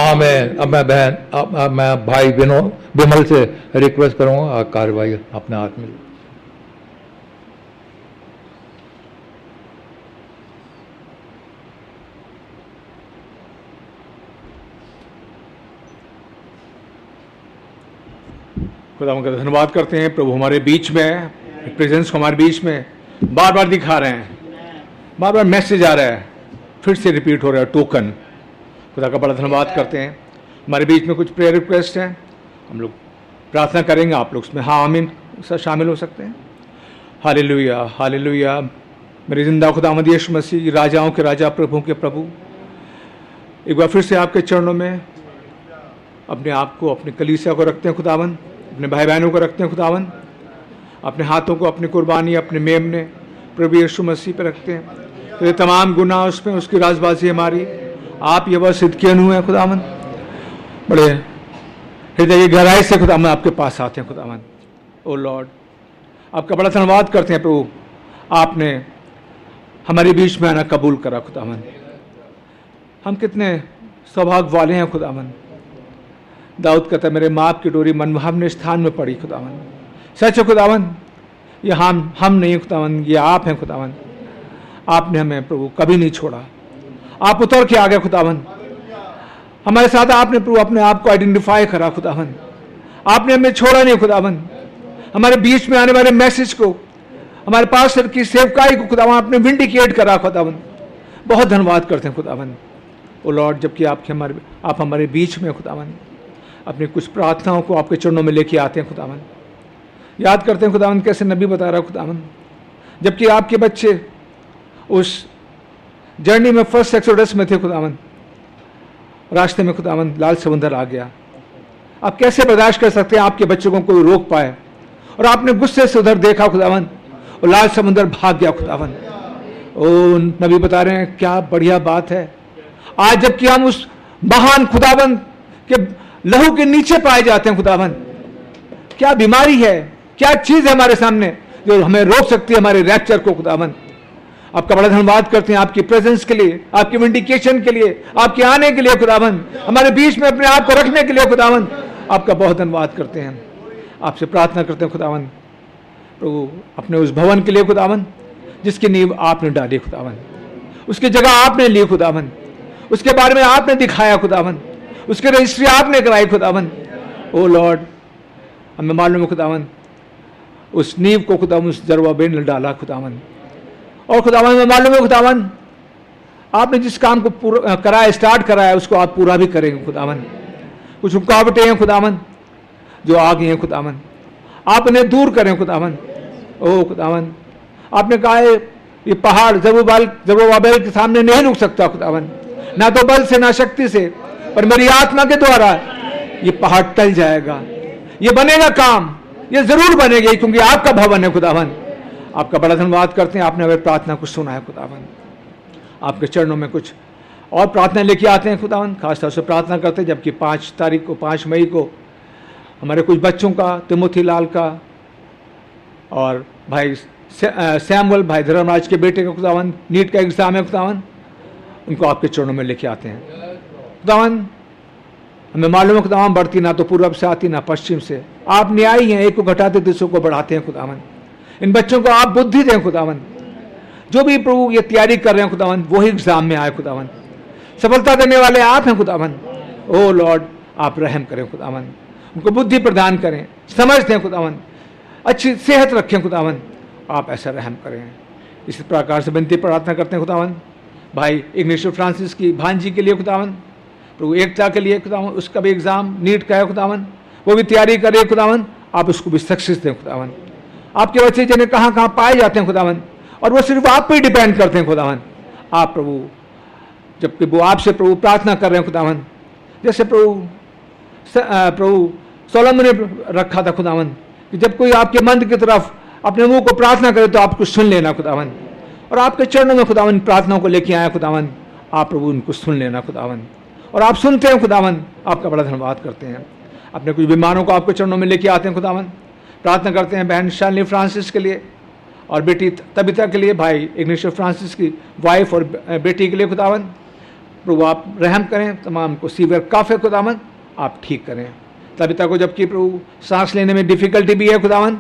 आमेन। अब मैं बहन अब मैं भाई विमल से रिक्वेस्ट करूंगा, कार्रवाई अपने हाथ में। खुदा का धन्यवाद करते हैं। प्रभु हमारे बीच में, प्रेजेंस को हमारे बीच में बार बार दिखा रहे हैं, बार बार मैसेज आ रहा है, फिर से रिपीट हो रहा है टोकन। खुदा का बड़ा धन्यवाद करते हैं। हमारे बीच में कुछ प्रेयर रिक्वेस्ट हैं, हम लोग प्रार्थना करेंगे, आप लोग उसमें हाँ आमीन से शामिल हो सकते हैं। Hallelujah hallelujah. मेरे जिंदा खुदावंद यीशु मसीह, राजाओं के राजा, प्रभुओं के प्रभु, एक बार फिर से आपके चरणों में अपने आप को, अपनी कलीसिया को रखते हैं खुदावन, अपने भाई बहनों को रखते हैं खुदावन, अपने हाथों को अपनी कुर्बानी, अपने मेमने प्रभु यीशु मसीह पर रखते हैं। तो ये तमाम गुनाह उसमें, उसकी राजबाजी हमारी, आप ये बस सिद्ध किए हुए हैं खुदावन। बड़े हृदय की गहराई से खुदावन आपके पास आते हैं खुदावन। ओ लॉर्ड, आपका बड़ा धन्यवाद करते हैं प्रभु, आपने हमारे बीच में आना कबूल करा खुदावन। हम कितने सौभाग्य वाले हैं खुदावन। दाऊद कहता है, मेरे माप की डोरी मनभावने स्थान में पड़ी खुदावन। सच है खुदावन, ये हम नहीं खुदावन, ये आप हैं खुदावन। आपने हमें प्रभु कभी नहीं छोड़ा, आप उतर के आ गए खुदावन हमारे साथ। आपने प्रभु अपने आप को आइडेंटिफाई करा खुदावन, आपने हमें छोड़ा नहीं खुदावन। हमारे बीच में आने वाले मैसेज को, हमारे पास की सेवकाई को खुदावन आपने विंडिकेट करा खुदावन। बहुत धन्यवाद करते हैं खुदावन। ओ लॉर्ड, जबकि आप हमारे बीच में खुदावन, अपनी कुछ प्रार्थनाओं को आपके चरणों में लेके आते हैं खुदावन। याद करते हैं खुदावन कैसे नबी बता रहा खुदावन, जबकि आपके बच्चे उस जर्नी में फर्स्ट एक्सोडस में थे खुदावन, रास्ते में खुदावन लाल समुंदर आ गया। आप कैसे बर्दाश्त कर सकते हैं आपके बच्चों को कोई रोक पाए, और आपने गुस्से से उधर देखा खुदावन और लाल समुंदर भाग गया खुदावन। ओ नबी बता रहे हैं, क्या बढ़िया बात है। आज जबकि हम उस महान खुदावन के लहू के नीचे पाए जाते हैं खुदावन, क्या बीमारी है, क्या चीज है हमारे सामने जो हमें रोक सकती है हमारे रैप्चर को खुदावन। आपका बड़ा धन्यवाद करते हैं आपकी प्रेजेंस के लिए, आपकी विंडिकेशन के लिए, आपके आने के लिए खुदावन, हमारे बीच में अपने आप को रखने के लिए खुदावन। आपका बहुत धन्यवाद करते हैं। आपसे प्रार्थना करते हैं खुदावन प्रभु, अपने उस भवन के लिए खुदावन जिसकी नींव आपने डाली खुदावन, उसकी जगह आपने ली खुदावन, उसके बारे में आपने दिखाया खुदावन, उसकी रजिस्ट्री आपने कराई खुदावन। ओ लॉर्ड, हमें मालूम है खुदावन उस नींव को खुदावन उस जरुब्बाबेल ने डाला खुदावन, और खुदावन में मालूम है खुदावन आपने जिस काम को पूरा कराया, स्टार्ट कराया, उसको आप पूरा भी करेंगे खुदावन। कुछ रुकावटें हैं खुदावन जो आ गई हैं खुदावन, आप उन्हें दूर करें खुदावन। ओ खुदावन, आपने कहा है ये पहाड़ जरुब्बाबेल के सामने नहीं रुक सकता खुदावन, ना तो बल से ना शक्ति से, पर मेरी आत्मा के द्वारा ये पहाड़ टल जाएगा, ये बनेगा काम, ये जरूर बनेगा, क्योंकि आपका भवन है खुदावन। आपका बड़ा धन्यवाद करते हैं, आपने हमारी प्रार्थना को सुना है खुदावन। आपके चरणों में कुछ और प्रार्थना लेके आते हैं खुदावन, खासतौर से प्रार्थना करते हैं जबकि 5 मई को हमारे कुछ बच्चों का, तिमोथी लाल का और भाई सैमुअल, भाई धर्मराज के बेटे का खुदावन नीट का एग्जाम है खुदावन, उनको आपके चरणों में लेके आते हैं खुदावन। हमें मालूम है खुदावन बढ़ती ना तो पूर्व से आती ना पश्चिम से, आप न्यायी हैं, एक को घटाते दूसरों को बढ़ाते हैं खुदावन। इन बच्चों को आप बुद्धि दें खुदावन, जो भी प्रभु ये तैयारी कर रहे हैं खुदावन वही एग्जाम में आए खुदावन, सफलता देने वाले आप हैं खुदावन। ओ लॉर्ड, आप रहम करें खुदावन, उनको बुद्धि प्रदान करें, समझ दें खुदावन, अच्छी सेहत रखें खुदावन, आप ऐसा रहम करें। इसी प्रकार से विनती प्रार्थना करते हैं खुदावन भाई इग्नेशियो फ्रांसिस की भांजी के लिए खुदावन, प्रभु एकता के लिए खुदावन, उसका भी एग्जाम नीट का है खुदावन, वो भी तैयारी करे खुदावन, आप उसको भी सक्सेस दें खुदावन। आपके बच्चे जिन्हें कहाँ कहाँ पाए जाते हैं खुदावन, और वो सिर्फ आप पे ही डिपेंड करते हैं खुदावन। आप प्रभु, जबकि वो आपसे प्रभु प्रार्थना कर रहे हैं खुदावन, जैसे प्रभु सोलोमन ने रखा था खुदावन कि जब कोई आपके मन की तरफ अपने मुंह को प्रार्थना करे तो आपको सुन लेना खुदावन, और आपके चरणों में खुदावन प्रार्थनाओं को लेके आया खुदावन, आप प्रभु उनको सुन लेना खुदावन, और आप सुनते हैं खुदावन। आपका बड़ा धन्यवाद करते हैं। अपने कुछ बीमारों को आपके चरणों में लेके आते हैं खुदावन। प्रार्थना करते हैं बहन शालिनी फ्रांसिस के लिए और बेटी तबिता के लिए, भाई इग्नेशियो फ्रांसिस की वाइफ और बेटी के लिए खुदावन। प्रभु आप रहम करें, तमाम को सीवियर कफ है खुदावन, आप ठीक करें। तबिता को जबकि प्रभु सांस लेने में डिफिकल्टी भी है खुदावन,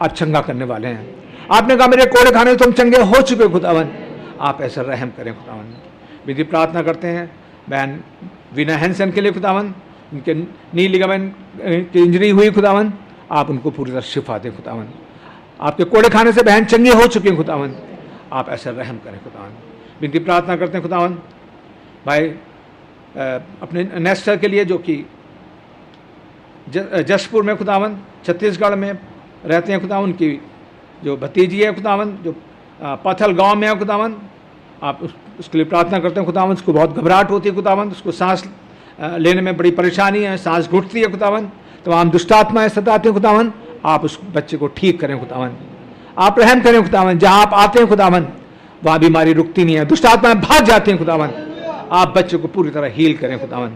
आप चंगा करने वाले हैं। आपने कहा मेरे कोड़े खाने तुम चंगे हो चुके खुदावन, आप ऐसा रहम करें खुदावन। विधि प्रार्थना करते हैं बहन वीना हैंसन के लिए खुदावन, उनके नी लिगामेंट की इंजरी हुई खुदावन, आप उनको पूरी तरह शिफा दें खुदावन। आपके कोड़े खाने से बहन चंगी हो चुकी हैं खुदावन, आप ऐसा रहम करें खुदावन। विनती प्रार्थना करते हैं खुदावन भाई अपने नेस्टर के लिए जो कि जसपुर में खुदावन छत्तीसगढ़ में रहते हैं खुदावन, उनकी जो भतीजी है खुदावन जो पथल गांव में है खुदावन, आप उसके लिए प्रार्थना करते हैं खुदावन। उसको बहुत घबराहट होती है खुदावन, उसको सांस लेने में बड़ी परेशानी है, सांस घुटती है खुदावन, तमाम दुष्टात्माएं सताती हैं खुदावन, आप उस बच्चे को ठीक करें खुदावन। आप रहम करें खुदावन, जहाँ आप आते हैं खुदावन वहाँ बीमारी रुकती नहीं है, दुष्टात्माएं भाग जाती हैं खुदावन, आप बच्चे को पूरी तरह हील करें खुदावन।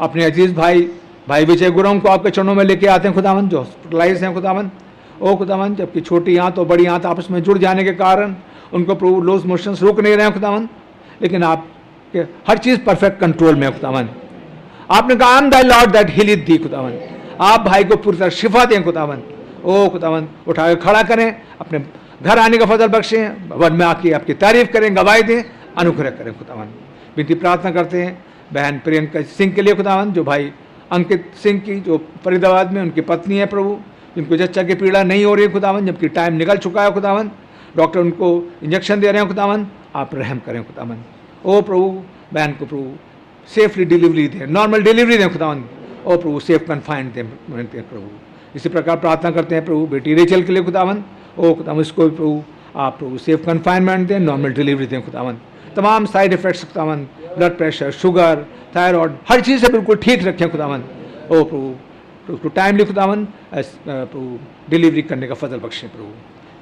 अपने अजीज भाई विजय गुरु को आपके चरणों में लेके आते हैं खुदावन, जो हॉस्पिटलाइज हैं खुदावन। ओ खुदावन, जबकि छोटी आंत और बड़ी आंत आपस में जुड़ जाने के कारण उनको प्रभु लूज मोशंस रुक नहीं रहे हैं खुदावन, लेकिन आपके हर चीज़ परफेक्ट कंट्रोल में है खुदावन। आपने कहा I am the Lord that healeth thee खुदावन, आप भाई को पूरी तरह शिफा दें खुदावन। ओ खुदावन, उठा के खड़ा करें, अपने घर आने का फजल बख्शें, भवन में आके आपकी तारीफ करें, गवाही दें, अनुग्रह करें खुदावन। विनती प्रार्थना करते हैं बहन प्रियंका सिंह के लिए खुदावन, जो भाई अंकित सिंह की जो फरीदाबाद में उनकी पत्नी है प्रभु, जिनको जच्चा की पीड़ा नहीं हो रही है खुदावन, जबकि टाइम निकल चुका है खुदावन, डॉक्टर उनको इंजेक्शन दे रहे हैं खुदावन, आप रहम करें खुदावन। ओ प्रभु, बहन को प्रभु सेफली डिलीवरी दें, नॉर्मल डिलीवरी दें खुदावन। ओ प्रभु सेफ कन्फाइंड दें प्रभु। इसी प्रकार प्रार्थना करते हैं प्रभु बेटी रेचल के लिए खुदावन। ओ खुदावन, इसको भी प्रभु आप प्रभु सेफ कन्फाइनमेंट दें, नॉर्मल डिलीवरी दें खुदावन। तमाम साइड इफेक्ट्स खुदावन, ब्लड प्रेशर, शुगर, थायराइड, हर चीज़ से बिल्कुल ठीक रखें खुदावन। ओ प्रभु, उसको टाइमली खुदावन प्रभु डिलीवरी करने का फजल बख्शें प्रभु।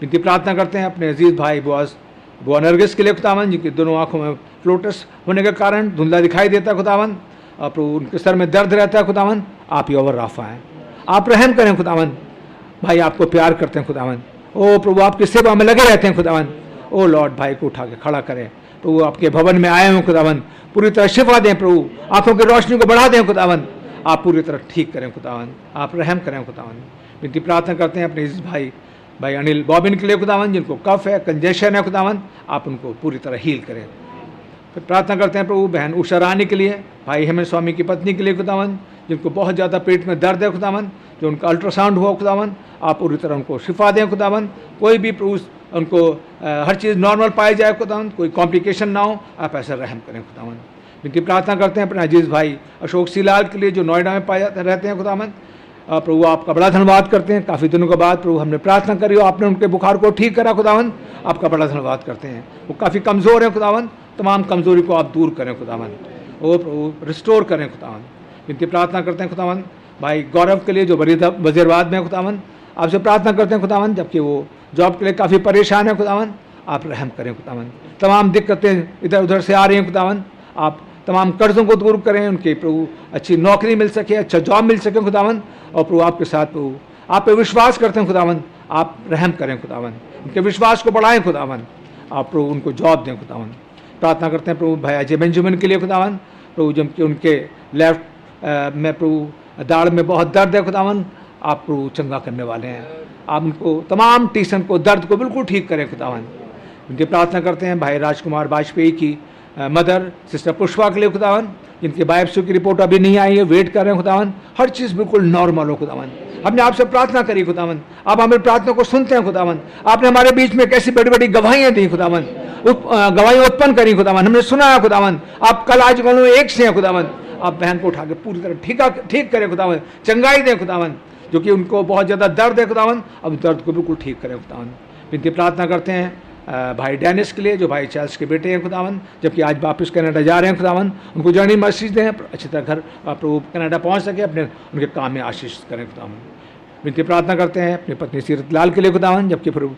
विनती प्रार्थना करते हैं अपने अजीज भाई बुआ नरगिस के लिए खुदावन, जिनकी दोनों आंखों में फ्लोटस होने के कारण धुंधला दिखाई देता है खुदावन, और प्रभु उनके सर में दर्द रहता है खुदावन, आप ही ओवर राफा हैं, आप रहम करें खुदावन। भाई आपको प्यार करते हैं खुदावन। ओ प्रभु, आपकी सेवा में लगे रहते हैं खुदावन। ओ लॉर्ड, भाई को उठा के खड़ा करें प्रभु, आपके भवन में आए हुए खुदावन, पूरी तरह शिफा दें प्रभु, आंखों की रोशनी को बढ़ा दें खुदावन, आप पूरी तरह ठीक करें खुदावन, आप रहम करें खुदावन। विनती प्रार्थना करते हैं अपने इस भाई अनिल बॉबिन के लिए खुदावन, जिनको कफ है, कंजेशन है खुदावन, आप उनको पूरी तरह हील करें। फिर प्रार्थना करते हैं प्रभु बहन उषा रानी के लिए, भाई हेमंत स्वामी की पत्नी के लिए खुदावन, जिनको बहुत ज़्यादा पेट में दर्द है खुदावन, जो उनका अल्ट्रासाउंड हुआ खुदावन, आप पूरी तरह उनको शिफा दें खुदावन। कोई भी प्रभु उनको हर चीज़ नॉर्मल पाई जाए खुदावन, कोई कॉम्प्लिकेशन ना हो, आप ऐसा रहम करें खुदावन। विनती प्रार्थना करते हैं अपने अजीज़ भाई अशोक सिलाल के लिए, जो नोएडा में पाए रहते हैं खुदावन। प्रभु आपका बड़ा धन्यवाद करते हैं, काफ़ी दिनों के बाद प्रभु हमने प्रार्थना करी हो, आपने उनके बुखार को ठीक करा खुदावन, आपका बड़ा धन्यवाद करते हैं। वो काफ़ी कमज़ोर हैं खुदावन, तमाम कमज़ोरी को आप दूर करें खुदावन, वो प्रभु रिस्टोर करें खुदावन। विनती प्रार्थना करते हैं खुदावन भाई गौरव के लिए, जो वजीराबाद में खुदावन, आपसे प्रार्थना करते हैं खुदावन, जबकि वो जॉब के लिए काफ़ी परेशान है खुदावन, आप रहम करें खुदावन। तमाम दिक्कतें इधर उधर से आ रही हैं खुदावन, आप तमाम कर्ज़ों को दूर करें, उनके प्रभु अच्छी नौकरी मिल सके, अच्छा जॉब मिल सके खुदावन, और प्रभु आपके साथ प्रभु आप पे विश्वास करते हैं खुदावन, आप रहम करें खुदावन, उनके विश्वास को बढ़ाएं खुदावन, आप प्रभु उनको जॉब दें खुदावन। प्रार्थना करते हैं प्रभु भाई अजय बेंजामिन के लिए खुदावन, प्रभु जबकि उनके लेफ्ट में प्रभु दाढ़ में बहुत दर्द है खुदावन, आप प्रभु चंगा करने वाले हैं, आप उनको तमाम टीसन को दर्द को बिल्कुल ठीक करें खुदावन। उनकी प्रार्थना करते हैं भाई राजकुमार वाजपेयी की मदर सिस्टर पुष्पा के लिए खुदावन, जिनकी बायोप्सी की रिपोर्ट अभी नहीं आई है, वेट कर रहे हैं खुदावन, हर चीज़ बिल्कुल नॉर्मल हो खुदावन। हमने आपसे प्रार्थना करी खुदावन, आप हमारी प्रार्थना को सुनते हैं खुदावन, आपने हमारे बीच में कैसी बड़ी बड़ी गवाहियाँ दी खुदावन, गवाहियाँ उत्पन्न करी खुदावन, हमने सुना है खुदावन, आप कल आज कल एक से हैं खुदावन, आप बहन को उठा के पूरी तरह ठीक करें खुदावन, चंगाई दें खुदावन, जो कि उनको बहुत ज़्यादा दर्द है खुदावन, अब दर्द को बिल्कुल ठीक करें खुदावन। विनती प्रार्थना करते हैं भाई डेनिस के लिए, जो भाई चार्ल्स के बेटे हैं खुदावन, जबकि आज वापस कनाडा जा रहे हैं खुदावन, उनको जर्नी मैसेज दें, अच्छी तरह घर प्रभु कनाडा पहुंच सके, अपने उनके काम में आशीष करें खुदावन। विनती प्रार्थना करते हैं अपनी पत्नी सीरत लाल के लिए खुदावन, जबकि प्रभु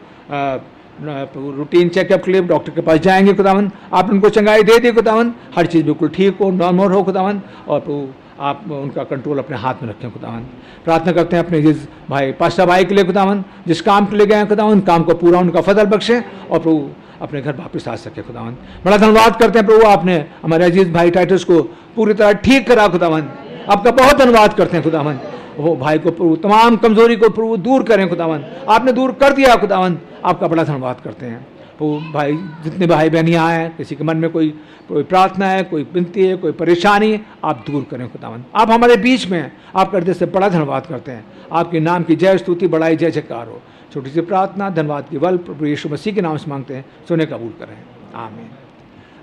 रूटीन चेकअप के लिए डॉक्टर के पास जाएंगे खुदावन, आप उनको चंगाई दे दी खुदावन, हर चीज़ बिल्कुल ठीक हो, नॉर्मल हो खुदावन, और प्रभु आप उनका कंट्रोल अपने हाथ में रखें खुदावन। प्रार्थना करते हैं अपने जिस भाई पास्टर भाई के लिए खुदावन, जिस काम के लिए गए हैं खुदावन, काम को पूरा उनका फजल बख्शे और प्रभु अपने घर वापस आ सके खुदावन। बड़ा धन्यवाद करते हैं प्रभु, आपने हमारे अजीज भाई टाइटस को पूरी तरह ठीक करा खुदावन। आपका बहुत धन्यवाद करते हैं खुदावन। वो भाई को प्रभु तमाम कमजोरी को प्रभु दूर करें खुदावन, आपने दूर कर दिया खुदावन, आपका बड़ा धन्यवाद करते हैं प्रभु। भाई जितने भाई बहन यहाँ हैं, किसी के मन में कोई प्रार्थना है, कोई विनती है, कोई परेशानी, आप दूर करें खुदावन। आप हमारे बीच में हैं, आप करते से बड़ा धन्यवाद करते हैं। आपके नाम की जय स्तुति बड़ाई जय जयकार हो। छोटी सी प्रार्थना धन्यवाद की बल प्रभु यीशु मसीह के नाम से मांगते हैं, सुने कबूल करें, आमीन।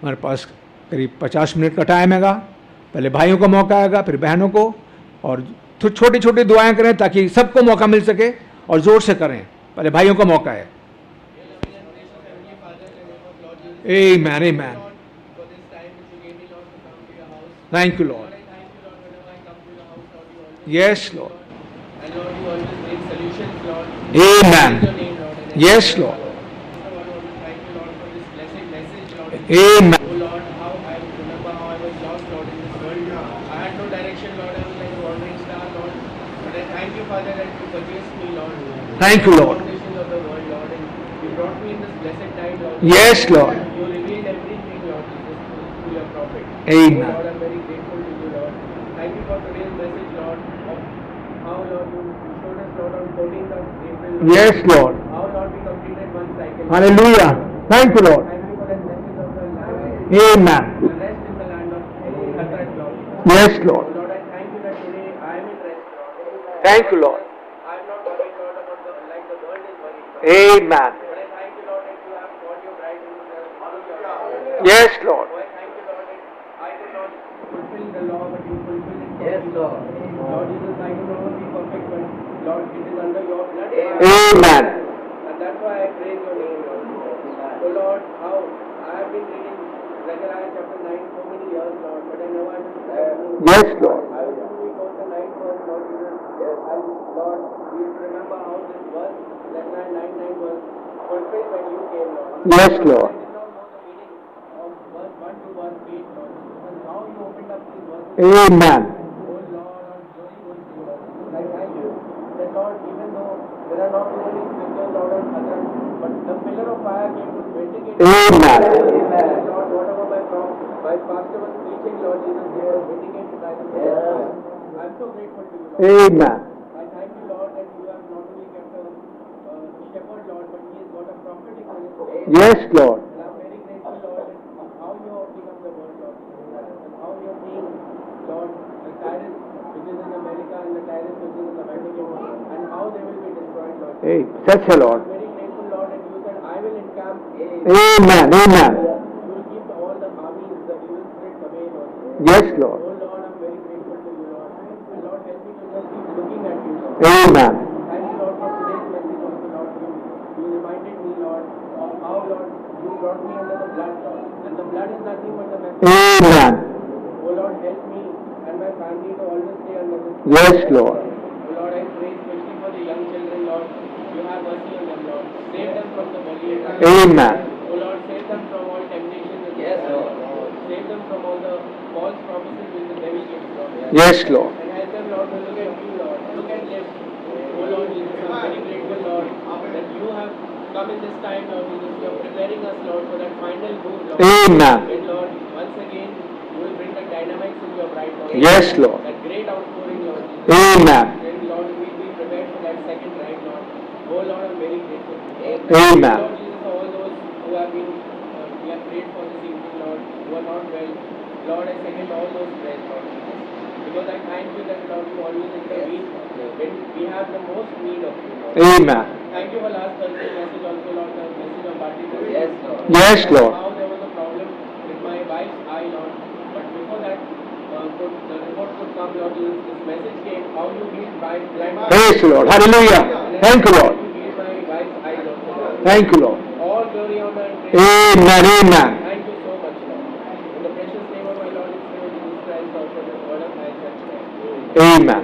हमारे पास करीब 50 मिनट का टाइम हैगा। पहले भाइयों को मौका आएगा, फिर बहनों को, और छोटी छोटी दुआएं करें ताकि सबको मौका मिल सके और जोर से करें। पहले भाइयों का मौका है। Amen, amen. Thank you, Lord. Yes, Lord. And Lord, you always bring solutions, Lord. Amen. Praise your name, Lord. And Yes, Lord. Thank you, Lord, for this blessed message, Lord. Amen. Oh Lord, how I remember how I was lost, Lord, in this world. I had no direction, Lord. I was like a wandering star, Lord. But I thank you, Father, that you purchased me, Lord. Thank you, Lord. Foundations of the world, Lord. And you brought me in this blessed time, Lord. Yes, Lord. You revealed everything, Lord, Jesus, through your prophet. Amen. Oh, Lord, I'm very grateful to you, Lord. Thank you for today's message, Lord, of how, Lord, you showed us, Lord, on 14th of April. Yes, Lord. How, Lord, we completed one cycle. Hallelujah. Thank you, Lord. Thank you for that message of the land. Amen. The rest in the land of Hazrat, Lord. Yes, Lord. Lord, I thank you that today I am in rest, Lord. Thank you, Lord. I am not worried, Lord, about like the world is worried, Lord. Amen. But I thank you, Lord, that you have got your bride in the follow your Yes, Lord. Oh, I thank you, Lord, that I did not fulfill the law, but you fulfill it. Yes, Lord. Lord Jesus, I will not be perfect, but Lord, it is under your blood. Amen. And that's why I praise your name, Lord. So, Lord, how I have been reading Zechariah chapter 9 so many years, Lord, but I never understood. Yes, Lord. I will only quote the 9th verse, Lord Jesus. And Lord, we remember how this verse, Zechariah 9:9 was fulfilled when you came, Lord. Yes, Lord. I did not know the meaning of verse 1 to verse 8, Lord. And how you opened up these verses. Amen. Oh Lord, our glory goes to you, Lord. I thank you that, Lord, even though there are not too many scriptures, Lord, on Hazrat, but the pillar of fire came to vindicate. Amen. Lord, whatever my pastor was preaching, Lord Jesus, they were vindicated by the pillar of fire. I'm so grateful to you, Lord. Amen. I thank you, Lord, that you have not only kept a shepherd, Lord, but he has got a prophetic ministry. Yes, Lord. And I'm very grateful, Lord, that how you are opening up the world, Lord, and how you are seeing, Lord, the tyrants which is in America and the tyrants which is in the Vatican, and how they will be destroyed, Lord. Hey, such a Lord. I'm very grateful, Lord, that you said, I will encamp. Amen. Amen. You will keep all the armies, the evil spirits away, Lord. Yes, Lord. Oh, Lord, I'm very grateful to you, Lord. And Lord, help me to just keep looking at you, Lord. Amen. Thank you, Lord, for today's message also, Lord. You reminded me, Lord, of how, Lord, you brought me under the blood, Lord. And the blood is nothing but the message. Amen. Oh, Lord, help me and my family to always stay under this. Yes, Lord. Oh, Lord, I pray especially for the young children, Lord. You have mercy on them, Lord. Save them from the belly. Amen. Oh, Lord, save them from all temptations. And Yes, Lord. Save them from all the false promises which the devil gives, Lord. Yes, Lord. And help them, Lord, to look at you, Lord. Look and live. Oh, Lord Jesus, I'm very grateful, Lord, that you have come in this time, Lord Jesus. You are preparing us, Lord, for that final move, Lord. Amen. And, Lord, once again, you will bring the dynamics in your bride, Lord. Yes, Lord. That great outpouring, Lord Jesus. Amen. And, Lord, we be prepared for that second ride, Lord. Oh, Lord, I'm very grateful. Amen. Lord Jesus, for all those who have been, we have prayed for this evening, Lord, who are not well. Lord, I second all those prayers, Lord Jesus. Because I thank you that, Lord, you always intervene when we have the most need of you, Lord. Amen. Thank you for last Thursday message also, Lord, the message of Bharti. Yes, Lord. Yes, Lord. How there was a problem with my wife's eye, Lord. But before that, the report could come, Lord Jesus. This message came, how you healed blind. Praise the Lord. Hallelujah. Thank you, Lord. You healed my wife's eyes also, Lord. Thank you, Lord. All glory, honor, and praise. Amen. Amen. Thank you so much, Lord. In the precious name of my Lord and Savior Jesus Christ, also this word of my church. Amen.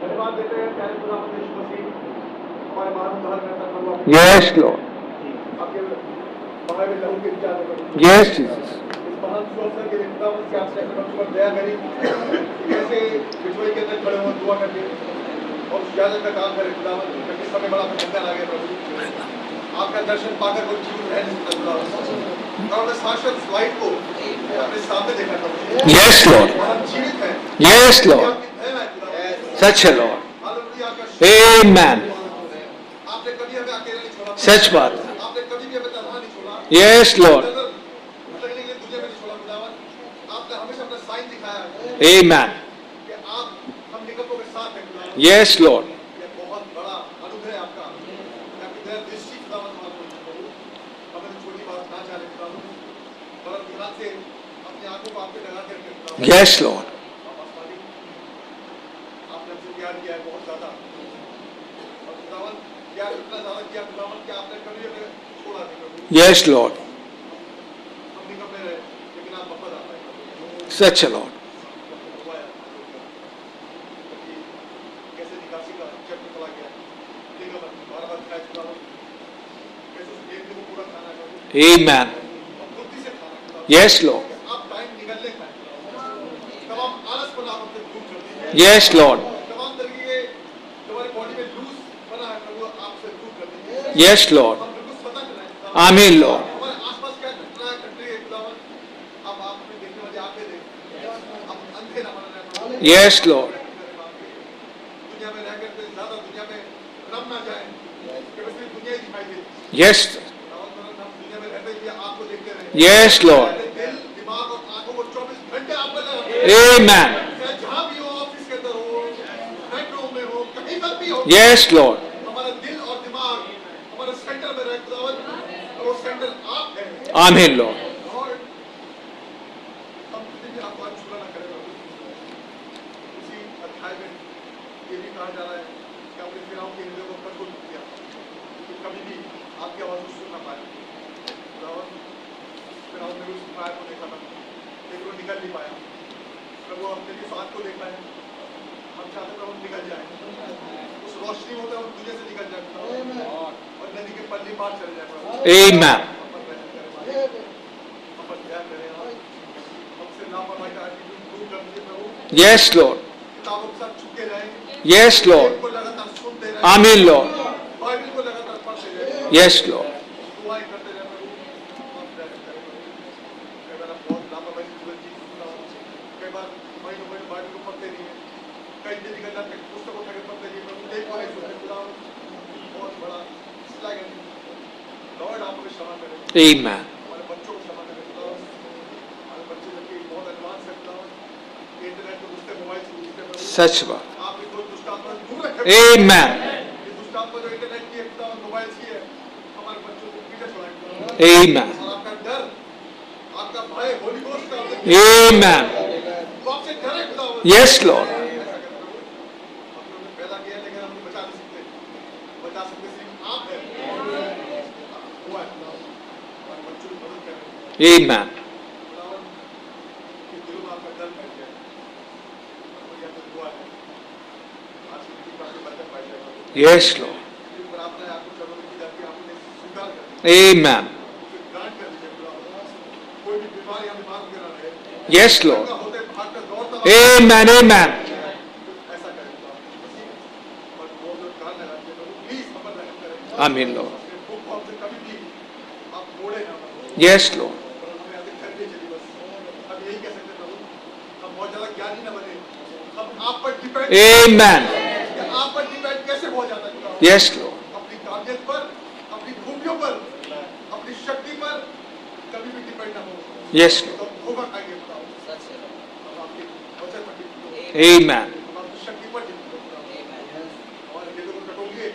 धन्यवाद देते हैं प्यारे खुदा यीशु मसीह हमारे महान उद्धारकर्ता प्रभु आपके Yes, Lord. आपके महान लहू के विचार में Yes, Jesus. इस महान यीशु अवसर के लिए खुदावन से आपसे अपने पर दया करी कैसे बिजली के अंदर खड़े हो दुआ करके और उस इजाजत का काम करें खुदावन क्योंकि समय बड़ा भयंकर आ गया प्रभु आपका दर्शन पाकर कोई जीवित रह नहीं सकता खुदावन और मैं शाश्वत लाइट को अपने सामने देखा प्रभु Yes, Lord. और हम जीवित हैं Yes, Lord. आपकी दया है खुदावन सच है Lord. हालेलुया आपका Amen. आपने कभी हमें अकेले नहीं छोड़ा सच बात है. आपने कभी भी हमें तन्हा नहीं छोड़ा Yes, Lord. लगने के लिए दुनिया में नहीं छोड़ा खुदावन आपने हमेशा अपना साइन दिखाया है Amen. कि आप हम निकटों के साथ हैं खुदावन Yes, Lord. ये बहुत बड़ा अनुग्रह है आपका कि आपकी दया दृष्टि खुदावन हमारे ऊपर हो हमें तो छोटी बात ना जाने खुदावन पर ध्यान से अपनी आंखों को आपके लगा के रखें खुदावन Yes, Lord. आपने हमसे प्यार किया है बहुत ज्यादा और खुदावन प्यार इतना ज्यादा किया खुदावन कि आपने कभी हमें छोड़ा नहीं प्रभु Yes, Lord. हम निकम्मे रहे लेकिन आप वापस आ पाए सच है Lord. कैसे निकासी का चक्र चला गया लेकिन बार-बार खाया खुदावन कैसे उस गेम को पूरा खाना है प्रभु Amen. और बुद्धि से खाना खुदावन Yes, Lord. आप टाइम निकलने खाएं तमाम आलस पर आप अपने दूर कर दीजिए Yes, Lord. तमाम तरीके के तुम्हारी बॉडी में लूज बना है प्रभु आपसे दूर कर दीजिए Yes, Lord. हम बिल्कुल सतर्क रहें खुदावन। Amen, Lord. हमारे आसपास क्या घटना है घट रही है खुदावन अब आप हमें देखने वाली आंखें दें अब अंधे ना बन रहे हैं Yes, Lord. दुनिया में रह करके ज्यादा दुनिया में रम ना जाए कि बस सिर्फ दुनिया ही दिखाई देती Yes. हम दुनिया में रहते हुए आपको देखते रहे Yes, Lord. दिल दिमाग और आंखों को 24 घंटे आप पर लगा Amen. चाहे जहाँ भी हो ऑफिस के अंदर हो बेडरूम में हो कहीं पर भी हो Yes, Lord. हमारा दिल और दिमाग हमारे सेंटर में रहे खुदावन और वो सेंटर आप हैं Amen, Lord. और हम किसी भी आपको छुरा ना करें प्रभु उसी अध्याय में ये भी कहा जा रहा है कि आपने फिरौन के हृदय को कठोर किया कि कभी भी आपकी आवाज को सुन ना पाए खुदावन फिरौन ने उस फायर को देखा था लेकिन वो निकल नहीं पाया प्रभु हमने इस आग को देखा है हम चाहते हैं प्रभु निकल जाए उस रोशनी होता है वो दुनिया से निकल जाए और नदी के पल्ली पार चले जाए प्रभु Amen. हम पर दया करें हमसे लापरवाही का एटीट्यूड दूर कर दीजिए प्रभु Yes, Lord. किताबों के साथ छुपे रहें Yes, Lord. को लगातार सुनते रहें Amen, Lord. बाइबल को लगातार पढ़ते रहें Yes, Lord. दुआएं करते रहें प्रभु हम दया करें प्रभु कई बार आप बहुत लापरवाही से जीवन जी सकता हूं कई बार महीनों महीनों बाइबल को पढ़ते नहीं है कई दिन निकल जाते पुस्तक उठा के पढ़ते नहीं प्रभु देख पाए सुनते खुदा बहुत बड़ा स्लैग लॉर्ड आप हमें क्षमा करें Amen. हमारे बच्चों को क्षमा करें खुदा हमारे बच्चे जो कि बहुत एडवांस है खुदा इंटरनेट को घुसते मोबाइल से घुसते प्रभु सच बात. आप इनको दुष्ट आत्मा से दूर रखें Amen. ये दुष्ट आत्मा जो इंटरनेट की है खुदा मोबाइल की है हमारे बच्चों को पीछे छुड़ाएं खुदा Amen. और आपका डर आपका भय होली गोस्ट का हमसे Amen. वो आपसे डरे खुदा Yes, Lord. ऐसा करें प्रभु हम लोगों ने पैदा किया लेकिन हम बचा नहीं सकते बचा सकते सिर्फ आप हैं हुआ है खुदा हमारे बच्चों की मदद करें Amen. खुदावन के दिलों में आपका डर बैठ गया और यह तो दुआ है आज की मीटिंग में आपकी बरकत पाई जाए Yes, Lord. फिर प्रार्थना है आपको चलो की जाती है आपने स्वीकार कर Amen. उसे ग्रांट कर दीजिए खुदावन कोई भी बीमारी हम बीमार होकर ना रहे Yes, Lord. होते भागते दौड़ता Amen. Amen. ऐसा करें खुदावन और वो जो कान लगाते हैं प्रभु प्लीज हम पर रहम करें Amen, Lord. अपने भूख को हमसे कभी भी आप मोड़े ना प्रभु Yes, Lord. और हमें आगे करनी चली बस हम यही कह सकते हैं प्रभु हम बहुत ज्यादा ज्ञानी ना बने हम आप पर डिपेंड Amen. आप पर डिपेंड कैसे हो जाता है खुदा Yes, Lord. अपनी काबिलियत पर अपनी खूबियों पर अपनी शक्ति पर कभी भी डिपेंड ना हो Yes, Lord. तो धोखा खाएंगे खुदा हम आपके वचन पर डिपेंड हो Amen. हम आपकी शक्ति पर डिपेंड हो खुदा हमारे दिलों को कटोगे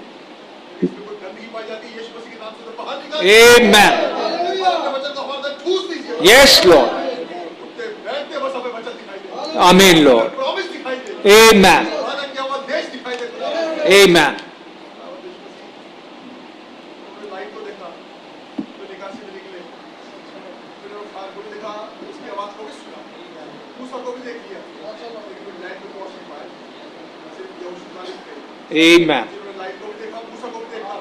इसमें कोई गंदगी पाई जाती है यीशु मसीह के नाम से तो बाहर निकाल Amen. अपने वचन को हमारे अंदर ठूस दीजिए Yes, Lord. उठते बैठते बस हमें वचन दिखाई दे Amen, Lord. प्रॉमिस दिखाई दे Amen. वादा किया हुआ देश दिखाई दे खुदा Amen. लाइट को देखा तो निकासी में निकले फिर वो कार को भी देखा उसकी आवाज को भी सुना मूसा को भी देख लिया लेकिन फिर लाइट को पहुंच नहीं पाए सिर्फ यहोशू थे Amen. जिन्होंने लाइट को भी देखा मूसा को भी देखा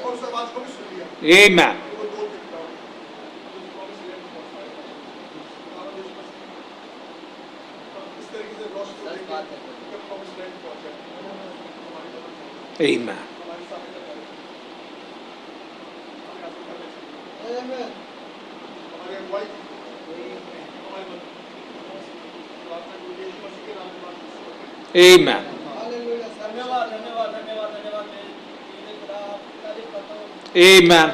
और उस आवाज को भी सुन लिया Amen. वो दो दिखता है से रोशनी लेके जब प्रॉमिस लैंड पहुंचे हमारी मदद करें, Amen. हमारी सहायता करें। हमें ऐसा करना चाहिए। हमारे अगुवाई की हमारी मदद प्रार्थना को यीशु मसीह के नाम में मांगते हैं। Amen. धन्यवाद धन्यवाद धन्यवाद धन्यवाद मैं ये खुदा आपकी तारीफ करता हूँ। Amen.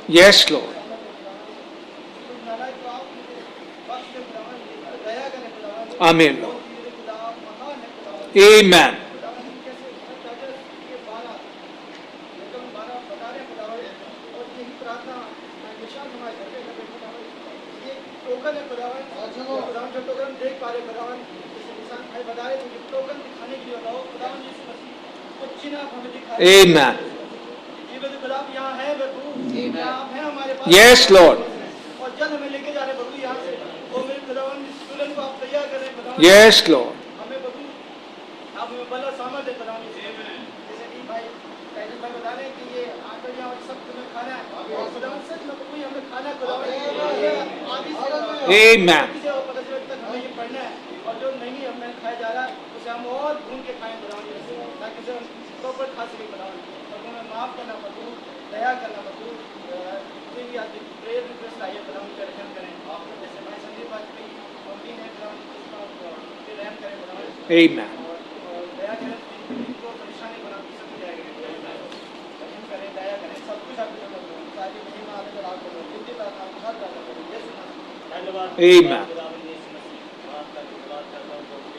Yes, Lord. Amen, Lord. Amen. Amen. Yes, Lord. और जल हमें लेके जा रहे प्रभु यहाँ से और मेरे खुदावन स्टूडेंट को आप तैयार करें खुदावन Yes, Lord. हमें प्रभु आप हमें बल और सामर्थ्य खुदावन जैसे कि भाई टाइटल भाई बता रहे हैं कि ये आंकड़ियाँ और सब तुम्हें खाना है और खुदावन सच में प्रभु हमें खाना है खुदावन आदि से Amen. और पता चले तक हमें ये पढ़ना है और जो नहीं हमें खाया जा रहा उसे हम और भून के खाएं खुदावन ताकि उसे हम प्रॉपर खा सके खुदावन और हमें माफ करना प्रभु दया करना प्रभु कोई भी आदमी प्रेयर रिक्वेस्ट आइए खुदावन का रहम करें जैसे भाई संदीप वाजपेयी मम्मी ने खुदावन इसका रहम करें खुदावन Amen. और दया करें इनको परेशानी बना सब जाएगा रहम करें दया करें सब कुछ आपको सारी महिमा आगे चला करो जितनी प्रार्थना हर प्रार्थना करो यीशु मसीह धन्यवाद Amen. खुदावन यीशु मसीह आपका धन्यवाद करता हूं प्रभु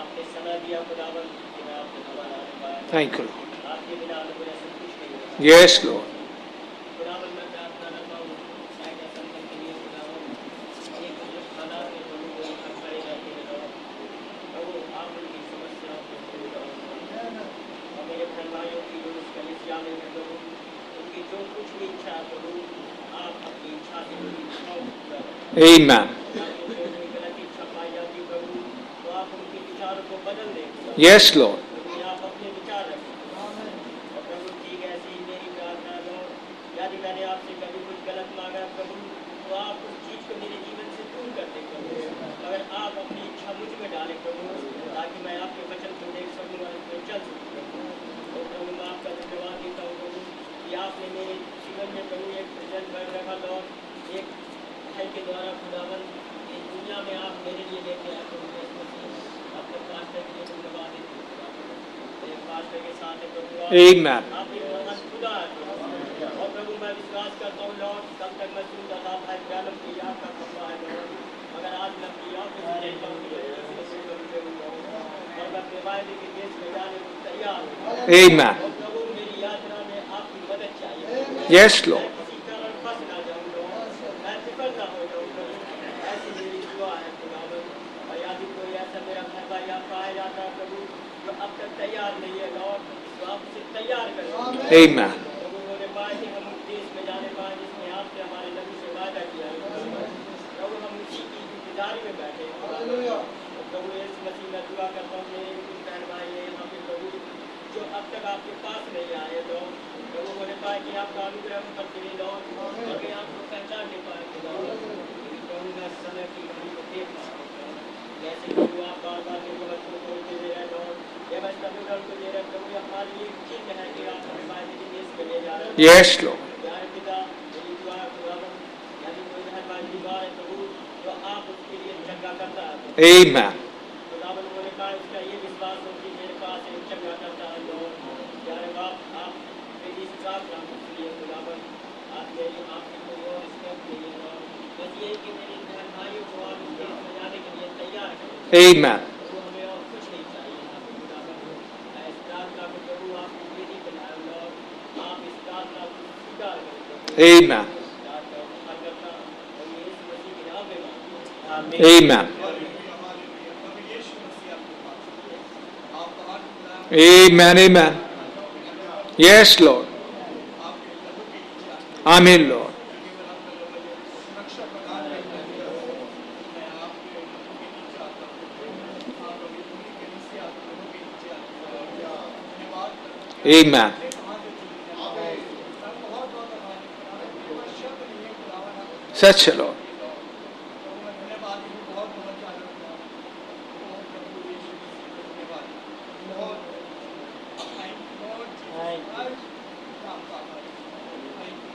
आपने समय दिया खुदावन कि मैं आपके द्वारा आने पाया Thank you, Lord. आपके बिना हमें कोई सब कुछ नहीं होगा Yes, Lord. खुदावन मैं प्रार्थना करता हूं शायद ऐसा के लिए खुदावन एक जो खाना के प्रभु को खड़े रहते हैं प्रभु आप उनकी समस्याओं को दूर करो और मेरे भाई भाइयों की जो इस कलीसिया में है प्रभु उनकी जो कुछ भी इच्छा है प्रभु आप अपनी इच्छा से उनकी इच्छाओं को पूरा करो Amen. जो उनकी गलत इच्छा पाई जाती प्रभु तो आप उनके विचारों को बदल दें Yes, Lord. क्योंकि आप अपने विचार रखें और प्रभु ठीक है ऐसी मेरी प्रार्थना लो यदि मैंने आपसे कभी कुछ गलत मांगा है प्रभु तो आप उस चीज़ को मेरे जीवन से दूर कर दें प्रभु अगर आप अपनी इच्छा मुझ में डालें प्रभु ताकि मैं आपके वचन को देख सकूँ और इसमें चल सकूँ तो प्रभु मैं आपका धन्यवाद देता हूँ प्रभु कि आपने मेरे जीवन में प्रभु एक प्रेजेंट कर रखा और एक भाई के द्वारा खुदावन इस दुनिया में आप मेरे लिए लेके आए प्रभु यीशु मसीह आपके पास्टर के लिए धन्यवाद देते हैं मेरे पास्टर के साथ है प्रभु Amen. आप एक महान खुदा है और प्रभु मैं विश्वास करता हूँ लॉर्ड तब तक मैं सुनता था भाई ब्रैनम की याद का खंभा है लॉर्ड अगर आज मैं अपनी याद में से नहीं पाऊँगी और मैं अपने वायदे के देश में जाने को तैयार हूँ Amen. और प्रभु मेरी यात्रा में आपकी मदद चाहिए Yes, Lord. किसी कारण फंस ना जाऊँ लॉर्ड मैं विफल ना हो जाऊँ प्रभु ऐसी मेरी दुआ है खुदावन और यदि कोई ऐसा मेरा भाई भाई आप पाया जाता है प्रभु जो अब तक तैयार नहीं है लॉर्ड तो आप उसे तैयार करें Amen. प्रभु उन्होंने पाया कि हम उस देश में जाने पाए जिसमें आपने हमारे नबी से वादा किया है प्रभु हम उसी की इंतजारी में बैठे हैं प्रभु यीशु मसीह मैं दुआ करता हूँ मेरे कुछ बहन भाई हैं यहाँ पे प्रभु जो अब तक आपके पास नहीं आए लोग प्रभु उन्होंने पाया कि आपका अनुग्रह उन पर गिरे लोग और वे आपको पहचान नहीं पाए प्रभु मैं समय की घड़ी को देख रहा हूँ जैसे कि वो आप बार बार मेरे बच्चों को दे रहे हैं लोग ये बस तमिलनाडु को दे रहे हैं प्रभु हमारे लिए चिन्ह है कि आप हमें वायदे के देश में ले जा रहे हैं Yes, Lord. प्यारे पिता मेरी दुआ है खुदावन यदि कोई धर्म बीमार है प्रभु तो आप उसके लिए चंगा करता है Amen. खुदावन उन्होंने कहा उसका ये विश्वास हो कि मेरे पास एक चंगा करता है लॉर्ड प्यारे बाप आप मेरी इस प्रार्थना को सुनिए खुदावन आप मेरी आपकी कोई और स्टेप नहीं है लॉर्ड बस ये कि मेरे बहन भाइयों को आप इस देश में जाने के लिए तैयार करें Amen. प्रभु हमें और कुछ नहीं चाहिए खुदावन मैं इस प्रार्थना को प्रभु आपकी बेटी बनाया लॉर्ड आप इस प्रार्थना को स्वीकार करें Amen. Amen. Amen. Amen. Yes, Lord. Amen, Lord. Amen. सच है लॉर्ड। धन्यवाद, बहुत बहुत ज्यादा धन्यवाद। प्रभु यीशु मसीह, धन्यवाद, बहुत थैंक यू लॉर्ड जीसस। आपका आभार। Thank you.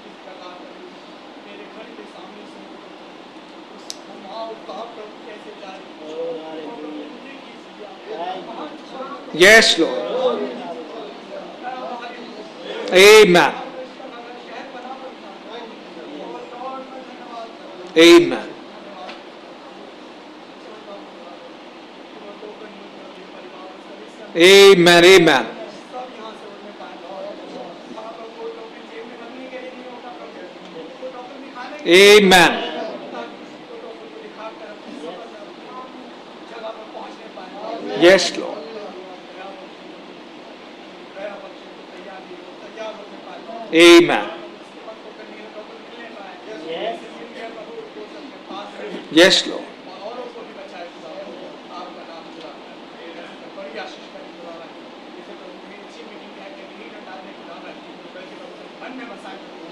इस प्रकार मेरे घर के सामने से हम आओ कहा प्रभु कैसे जाए। Yes, Lord. Amen. Amen. Amen. Amen. Amen. Yes, Lord. Amen. Yes, Lord.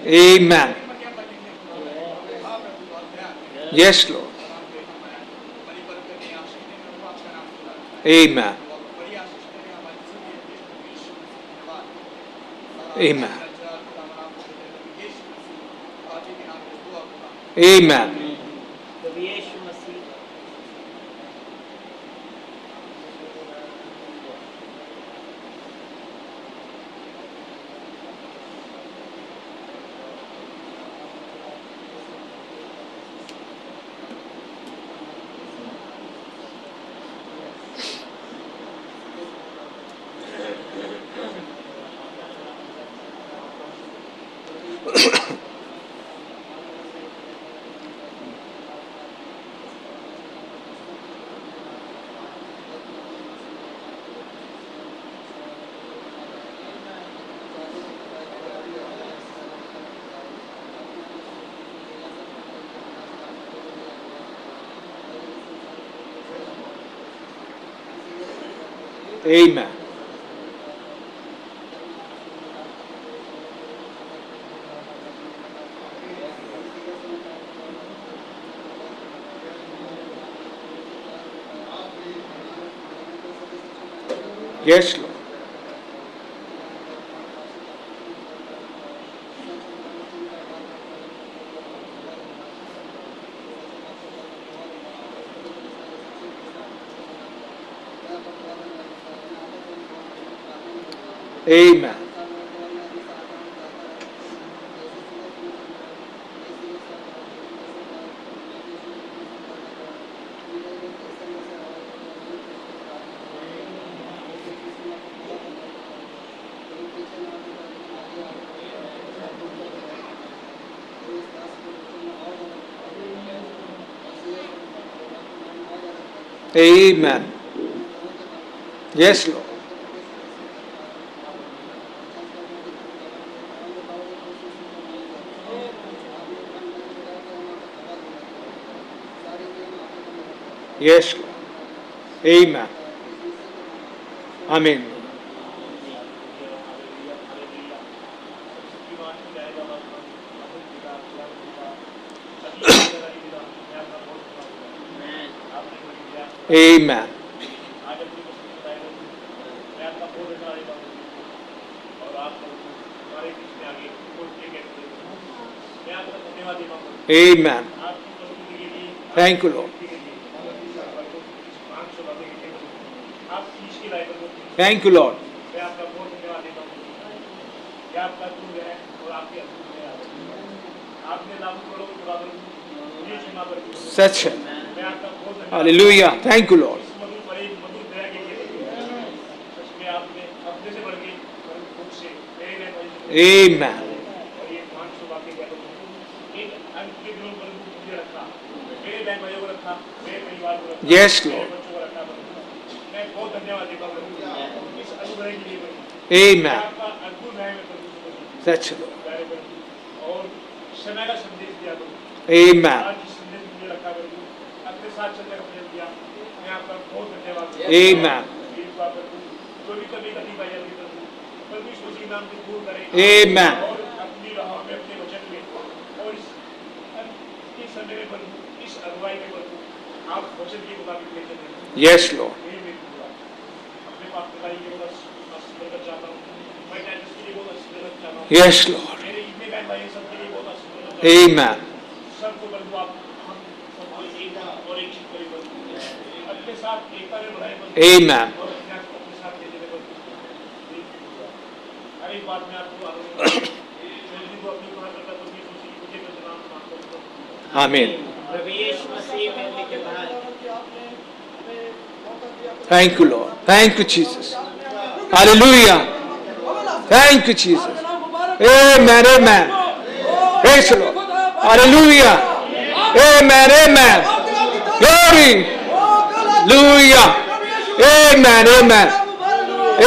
Amen. Yes, Lord. Amen. Amen. Amen. Amen. Yes, Lord. Amen. Amen. Yes, Lord. Yes, Lord. Amen. Amen. Amen. Amen. Thank you, Lord. Thank you, Lord. Such है. Hallelujah. Thank you, Lord. Amen. Yes, Lord. Amen. Such है. Amen. Amen. Amen. आप वचन के मुताबिक लेके चलें। Yes, Lord. यही मेरी दुआ है। अपने बाप पिता के लिए बहुत अच्छी बरकत चाहता हूँ। मैं कैंपस के लिए बहुत अच्छी बरकत चाहता हूँ। Yes, Lord. मेरे इतने बहन भाई सबके लिए बहुत अच्छी बरकत चाहता हूँ। Amen. सबको बंधु आप हम सबको एक और एक चीज करें बंधु। अपने साथ एकता में बढ़ाए बंधु। Amen. और अपने साथ ले चले बंधु। हर एक बात में आपको आनंद को अपनी बात करता तो भी खुशी मुझे मैं नाम मानता हूँ। Amen. प्रभु यीशु मसीह में लिखे भाई Thank you, Lord. Thank you, Jesus. Hallelujah. Thank you, Jesus. Amen. Amen. Praise the Lord. Hallelujah. Amen. Amen. Glory. Hallelujah. Amen. Amen.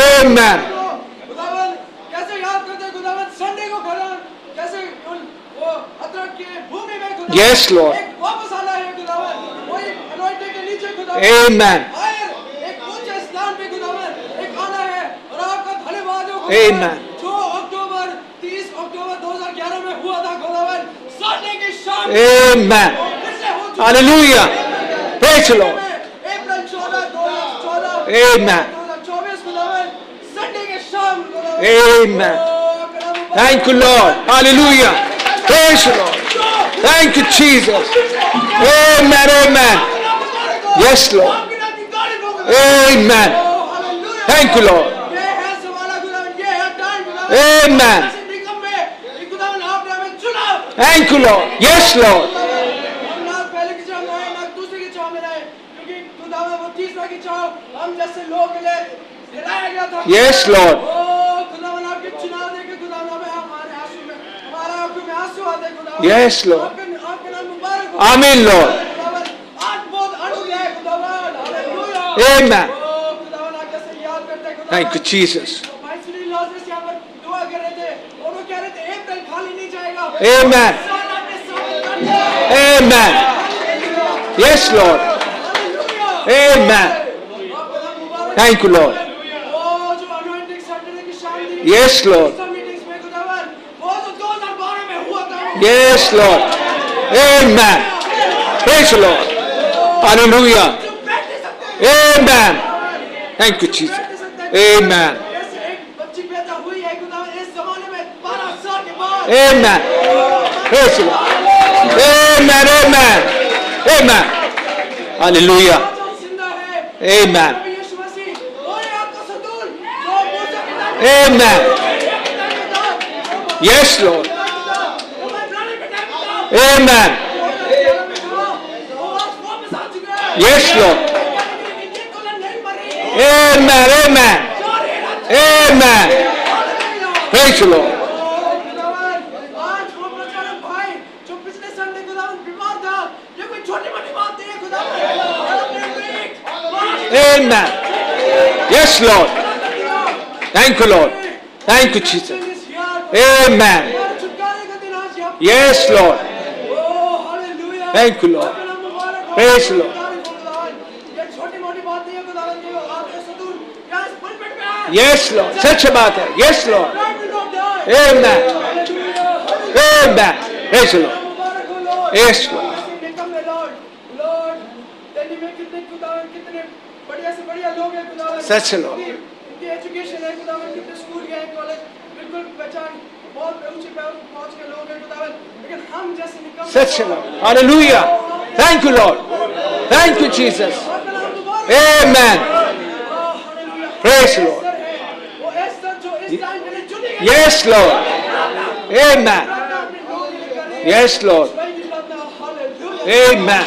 Amen. खुदावन कैसे याद करते हैं खुदावन संडे को खुदावन कैसे वो अदरक के भूमि में खुदावन Yes, Lord. एक वापस आना है खुदावन वही अनॉइंटिंग के नीचे खुदावन Amen. फायर एक ऊंचे स्थान पे खुदावन एक आना है और आपका धन्यवाद हो Amen. जो अक्टूबर 30 अक्टूबर 2011 में हुआ था खुदावन संडे की शाम Amen. फिर से हो चुका Hallelujah. Praise the Lord. April 14 2014 Amen. 2024 खुदावन संडे के शाम खुदावन Amen. Thank you, Lord. Hallelujah. Praise the Lord. Thank you, Jesus. Amen. Amen. Yes, Lord. Amen. Thank you, Lord. Amen. Thank you, Lord. Yes, Lord. पहले की चाह में ना दूसरे की चाह में रहे क्योंकि खुदावन वो तीसरा की चाह हम जैसे लोग के लिए हिलाया गया था Yes, Lord. खुदावन आपके चुनाव देके खुदावन हमें हमारे आंसू में हमारे आंखों में आंसू आते खुदावन Yes, Lord. आपके नाम मुबारक हो Amen, Lord. खुदावन आज बहुत अनुग्रह है खुदावन हालेलुया Amen. खुदावन आप जैसे याद करते हैं खुदावन Thank you, Jesus. भाई सुनील लॉजरस यहाँ पर दुआ कर रहे थे और वो कह रहे थे एक दिन खाली नहीं जाएगा Amen. साल आपने साबित कर दिया Amen. Yes, Lord. Amen. Thank you, Lord. Yes, Lord. Yes, Lord. Amen. Praise the Lord. Hallelujah. Amen. Thank you, Jesus. Amen. Amen. Praise the Lord. Amen. Amen. Amen. Hallelujah. Amen. Amen. Yes, Lord. Amen. Yes, Lord. Amen. Amen. Amen. Praise the Lord. Amen. Yes, Lord. Thank you, Lord. Thank you, Jesus. Amen. Yes, Lord. Thank you, Lord. Praise the Lord. Yes, Lord. सच बात है. Yes, Lord. Amen. Amen. Praise the Lord. Yes, Lord. Such Lord. Education है खुदावन कितने school गए college बिल्कुल पहचान बहुत ऊंचे पहुंच के लोग हैं खुदावन लेकिन हम जैसे निकम सच Lord. Hallelujah. Thank you, Lord. Thank you, Jesus. Amen. Praise the Lord. Yes, Lord. Amen. Yes, Lord. Amen.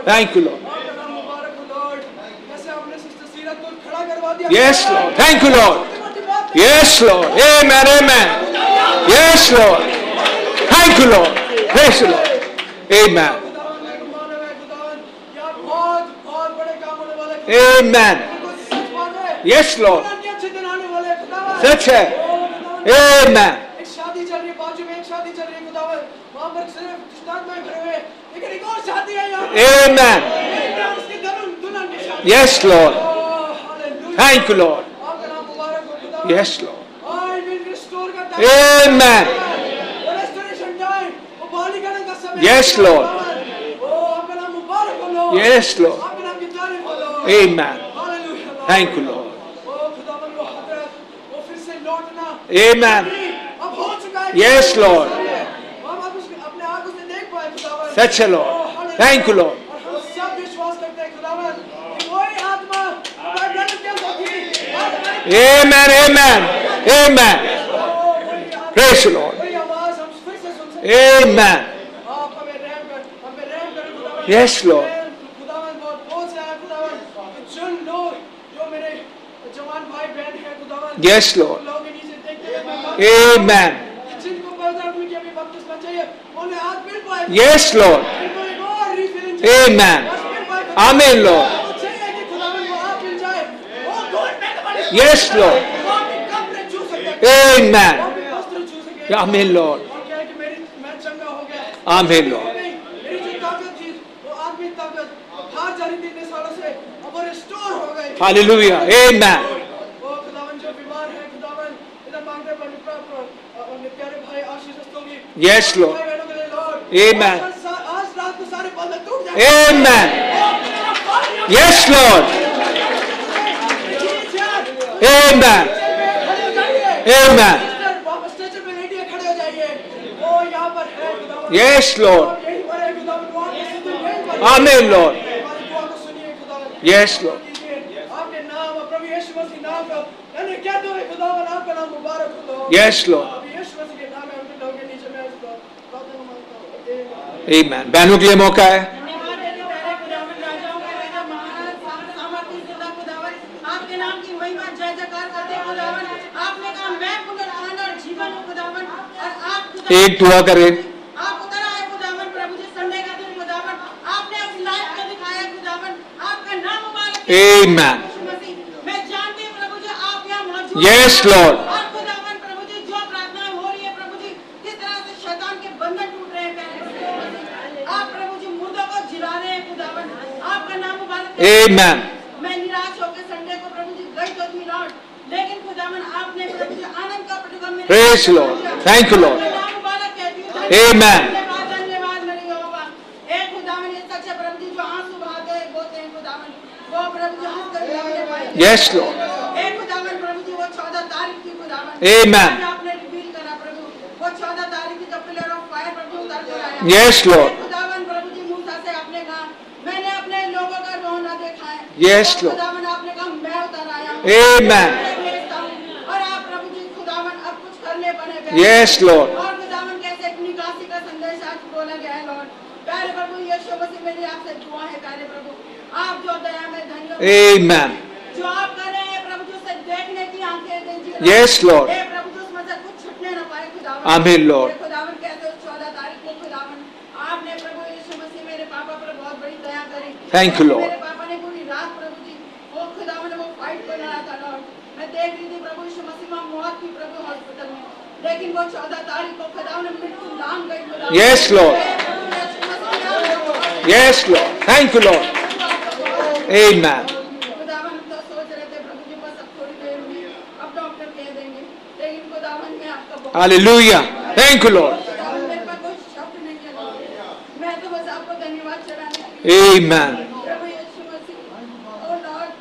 Thank you, Lord. Yes, Lord. Thank you, Lord. Yes, Lord. Amen. Amen. Yes, Lord. Thank you, Lord. Praise the Lord. Amen. Amen. Yes, Lord. सच है. Amen. एक शादी चल रही है बाजू में एक शादी चल रही है खुदावन वहां पर सिर्फ दृष्टांतमय भरे हुए लेकिन एक और शादी है यहाँ Amen. उसकी दुल्हन की शादी Yes, Lord. Hallelujah Thank you, Lord. आपका नाम मुबारक हो खुदावन Yes, Lord. I will restore करता Amen. रेस्टोरेशन टाइम वो बहाली करने का समय Yes, Lord. ओ आपका नाम मुबारक हो लॉर्ड Lord. Yes, Lord. आपके नाम की तारीफ हो, Lord. Amen. Hallelujah, Lord. Thank you, Lord. ओ खुदावन वो हजरत, वो फिर से लौटना Amen. अब हो चुका है। Yes, Lord. हम अब अपने आंखों से देख पाए खुदावन। Such a Lord. O, hallelujah. Thank you, Lord. और हम सब विश्वास करते हैं खुदावन कि वही आत्मा हमारे के अंदर थी, आज हमारे Amen. Amen. Amen. वही आत्मा, Praise the Lord. वही आवाज हम फिर से सुन सकते हैं। Amen. आप हमें रहम कर, हमें रहम कर खुदावन। Yes, Lord. खुदावन बहुत बोझ है खुदावन कि जिन लोग जो मेरे जवान भाई बहन हैं खुदावन। Yes, Lord. उन लोगों के नीचे देखते हुए मैं मांगता हूं Amen. कि जिनको पवित्र आत्मा की अभी बपतिस्मा चाहिए उन्हें आज मिल पाए। Yes, Lord. उनको एक और refilling चाहिए। Amen. बस मिल पाए खुदावन। Amen, Lord. वो चाहिए कि खुदावन वो आप मिल जाए। वो घुट में तुम्हारे Yes, Lord. वो अपने कपड़े छू सके। Amen. वो अपने वस्त्र छू सके। Amen, Lord. और क्या है कि मैं चंगा हो गया। Amen, Lord. मेरी जो ताकत थी वो आत्मिक ताकत हार जा रही थी इतने सालों से अब वो रिस्टोर हो गई। Hallelujah. Amen. वो खुदावन जो बीमार है खुदावन इधर मांगते हैं अपने प्यारे भाई आशीष होगी। Yes, Lord. भाई बहनों के लिए Lord। Amen. आज रात को सारे बंधन टूट जाए। Amen. Yes, Lord. Amen. Amen. वापस स्ट्रेचर पे लेटिए खड़े हो जाइए। वो यहाँ पर है खुदावन। Yes, Lord. और यहीं पर है खुदावन। दुआ की सुनते यहीं पर है। Amen, Lord. हमारी दुआ को सुनिए खुदावन। Yes, Lord. आपके नाम और प्रभु यीशु मसीह नाम का यानी कहते हुए खुदावन आपका नाम मुबारक हो Lord। Yes, Lord. प्रभु यीशु मसीह के नाम में उनके लोगों के नीचे मैं इस प्रार्थना मांगता हूँ। Amen. बहनों के लिए मौका है। धन्यवाद है तेरे प्यारे खुदावन, राजाओं का राजा, महाराज, सामर्थी खुदा खुदावन, आपके नाम की महिमा जय जयकार करते हैं खुदावन। आपने कहा मैं पुनरुत्थान और जीवन हूँ खुदावन, और आप खुदावन एक दुआ करें। आप उतर आए खुदावन प्रभु जी संडे का दिन खुदावन, आपने अपनी लाइफ को दिखाया खुदावन, आपका नाम मुबारक है। Amen. यीशु मसीह, मैं जानती हूँ प्रभु जी आप यहाँ मौजूद Yes, हैं। Lord. और खुदावन प्रभु जी जो प्रार्थनाएं हो रही है प्रभु जी, किस तरह से शैतान के बंधन टूट रहे हैं प्यारे यीशु मसीह। आप प्रभु जी मुर्दों को जिला रहे हैं खुदावन, आपका नाम मुबारक है। Amen. मैं निराश होकर संडे को प्रभु जी गई तो थी लॉर्ड, लेकिन खुदावन आपने प्रभु जी आनंद का प्रतिगम मेरे Praise the Lord. Thank you, Lord. आपका नाम मुबारक कहती हूँ। Amen. धन्यवाद धन्यवाद मेरे यहोवा। एक खुदावन ये सच्चे प्रभु जी जो आंसू बहाते हैं बोते हैं खुदावन, वो प्रभु जी हंसकर अपने भाई Yes, Lord. एक खुदावन प्रभु जी वो 14 तारीख की खुदावन Amen. आज आपने रिवील करा प्रभु, वो 14 तारीख की जब पिलर ऑफ फायर प्रभु उतर कर आया। Yes, Lord. खुदावन प्रभु जी मूसा से आपने कहा मैंने अपने लोगों का रोना देखा है। Yes, और Lord. खुदावन आपने कहा मैं उतर आया हूँ। Amen. मैं भेजता हूँ। और आप प्रभु जी खुदावन अब कुछ करने बने गए। Yes, Lord. और खुदावन कैसे एक निकासी का संदेश आज बोला गया है लॉर्ड। प्यारे प्रभु यीशु मसीह मेरी आपसे दुआ है प्यारे प्रभु, आप जो दया में धन्य हो। Amen. जो आप कर रहे हैं प्रभु जी उसे देखने की आंखें दीजिए। Yes, Lord. हे प्रभु जी उसमें से कुछ छूटने न पाए खुदावन। Amen, Lord. हे खुदावन कहते हो 14 तारीख को खुदावन आपने प्रभु यीशु मसीह मेरे पापा पर बहुत बड़ी दया करी। Thank you, Lord. मेरे पापा ने पूरी रात प्रभु जी वो खुदावन वो फाइट कर रहा था लॉर्ड। मैं देख रही थी प्रभु यीशु मसीह में मौत की प्रभु हॉस्पिटल में, लेकिन वो 14 तारीख को खुदावन मृत्यु लांग गई खुदावन। Yes, Lord. Hey Prabhu Yeshu Masih Yes, Lord. Thank you, Lord. Amen. खुदावन तो सोच रहे थे प्रभु जी बस अब थोड़ी देर में अब डॉक्टर कह देंगे, लेकिन खुदावन में आपका बहुत Hallelujah. Thank you, Lord. खुदावन मेरे पास कोई शब्द नहीं है लॉर्ड। मैं तो बस आपको धन्यवाद चढ़ाने आई हूँ। Amen. प्रभु यीशु मसीह ओ लॉर्ड,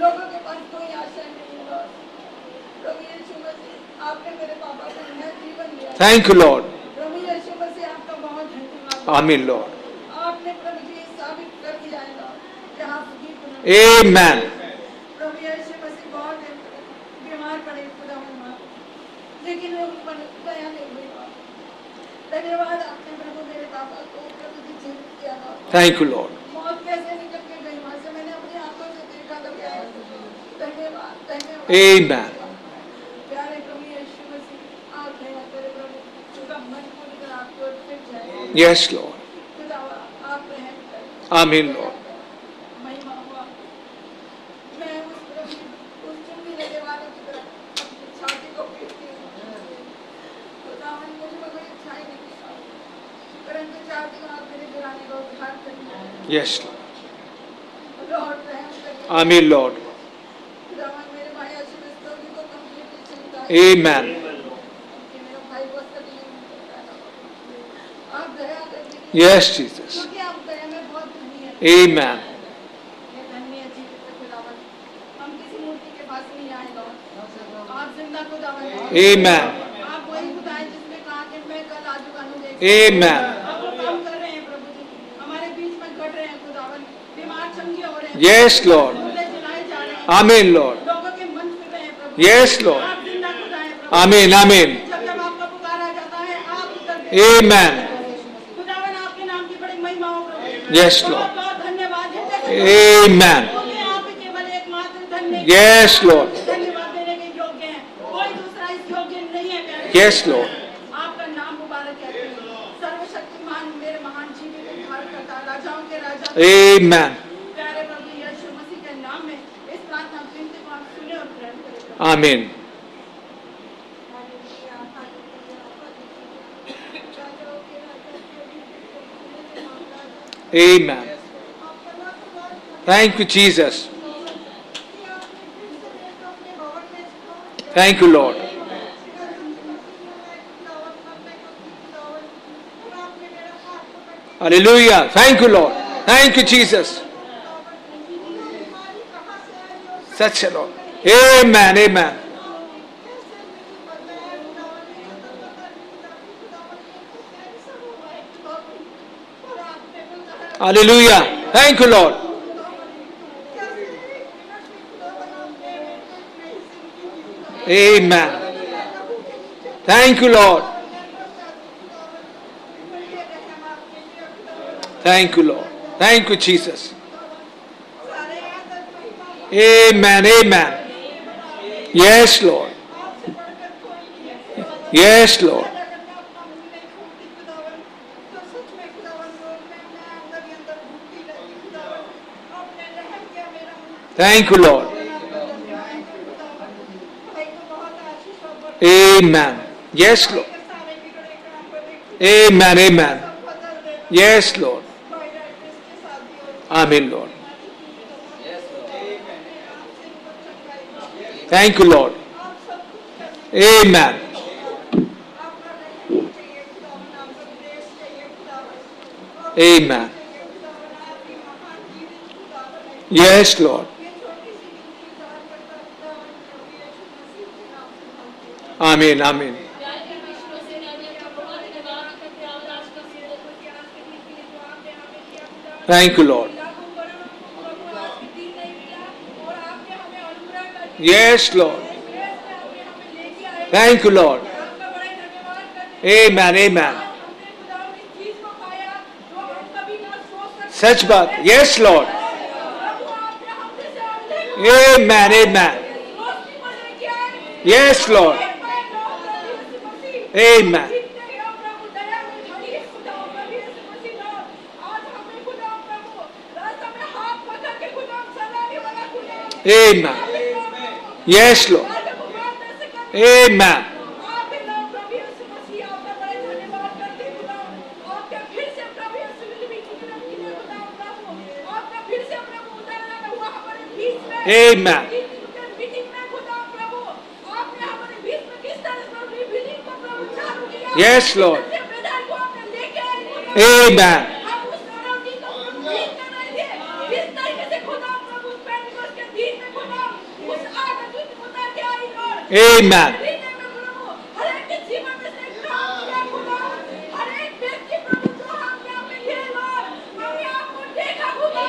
लोगों के पास कोई आशा नहीं है लॉर्ड। प्रभु यीशु मसीह आपने मेरे पापा को नया जीवन दिया। Thank you, Lord. प्रभु यीशु मसीह आपका बहुत धन्यवाद। Amen, Lord. आपने प्रभु जी साबित कर दिया है लॉर्ड कि आप ही पुनः Amen. प्रभु यीशु मसीह बहुत बीमार पड़े खुदावन मां, लेकिन वो उन पर दया नहीं हुई लॉर्ड। धन्यवाद आपने प्रभु मेरे पापा को प्रभु जी जीवित किया लॉर्ड। Thank you, Lord. मौत कैसे निकल के गई वहां से मैंने अपनी आंखों से देखा तो क्या है। धन्यवाद धन्यवाद। Amen. प्यारे प्रभु यीशु मसीह आप हैं तेरे प्रभु, उनका मन पूरी तरह आपकी ओर फिर जाए। Yes, Lord. खुदावा आप रहम करें। Amen, Lord. महिमा हुआ। मैं उस प्रभु उस चुंबी लेने वाले की तरह अपनी छाती को पीटती हूँ। खुदावन मुझे में कोई इच्छाएं नहीं थी, परंतु चाहती हूँ आप मेरे गिराने का उद्धार करिए। Yes, Lord. लॉर्ड रहम करिए। Amen, Lord. खुदावन मेरे भाई आशीष स्तोगी को कंप्लीटली चिंता है। Amen. कि मेरा भाई बहुत तकलीफ में चल रहा है। आप दया कर दीजिए। Yes, Jesus. क्योंकि आप दया में बहुत धनी है। Amen. ये धन्य जीवित खुदावन, हम किसी मूर्ति के पास नहीं आए लॉर्ड, आप जिंदा खुदावन हैं। Amen. आप वही खुदा हैं जिसने कहा कि मैं कल आज अनुदेश Amen. आप वो काम कर रहे हैं प्रभु जी, हमारे बीच में घट रहे हैं खुदावन, बीमार चंगे हो रहे हैं, Yes, Lord. मुर्दे जलाए जा रहे हैं, Amen, Lord. लोगों के मन फिर रहे हैं प्रभु। Yes, Lord. आप जिंदा खुदा हैं प्रभु। Amen. Amen. जब जब आपका पुकारा जाता है आप उत्तर देते हैं। Amen. खुदावन आपके नाम की बड़ी महिमा हो प्रभु। Yes, Lord. बहुत बहुत धन्यवाद है। Amen. क्योंकि आप ही केवल एकमात्र धन्य Yes, Lord. धन्यवाद देने के योग्य हैं, कोई दूसरा इस योग्य नहीं है प्यारे। Yes, Lord. आपका नाम मुबारक है, सर्वशक्तिमान मेरे महान जीवित उद्धार करता राजाओं के राजा। Amen. प्यारे प्रभु यीशु मसीह के नाम में इस प्रार्थना विनती को आप सुने और ग्रहण करें। Amen. Amen. Thank you, Jesus. Thank you, Lord. Hallelujah. Thank you, Lord. Thank you, Jesus. Such a Lord. Amen. Amen. Hallelujah. Thank you, Lord. Amen. Thank you, Lord. Thank you, Lord. Thank you, Jesus. Amen. Amen. Yes, Lord. Yes, Lord. Thank you, Lord. Amen. Yes, Lord. Amen. Amen. Yes, Lord. Amen, Lord. Thank you, Lord. Amen. Amen. Yes, Lord. Amen. Amen. Thank you, Lord. Yes, Lord. Thank you, Lord. Amen. Amen. Such baat. Yes, Lord. Amen. Amen. Yes, Lord. Amen. Amen. Yes, Lord. Amen. Amen. Yes, Lord. Amen. Amen.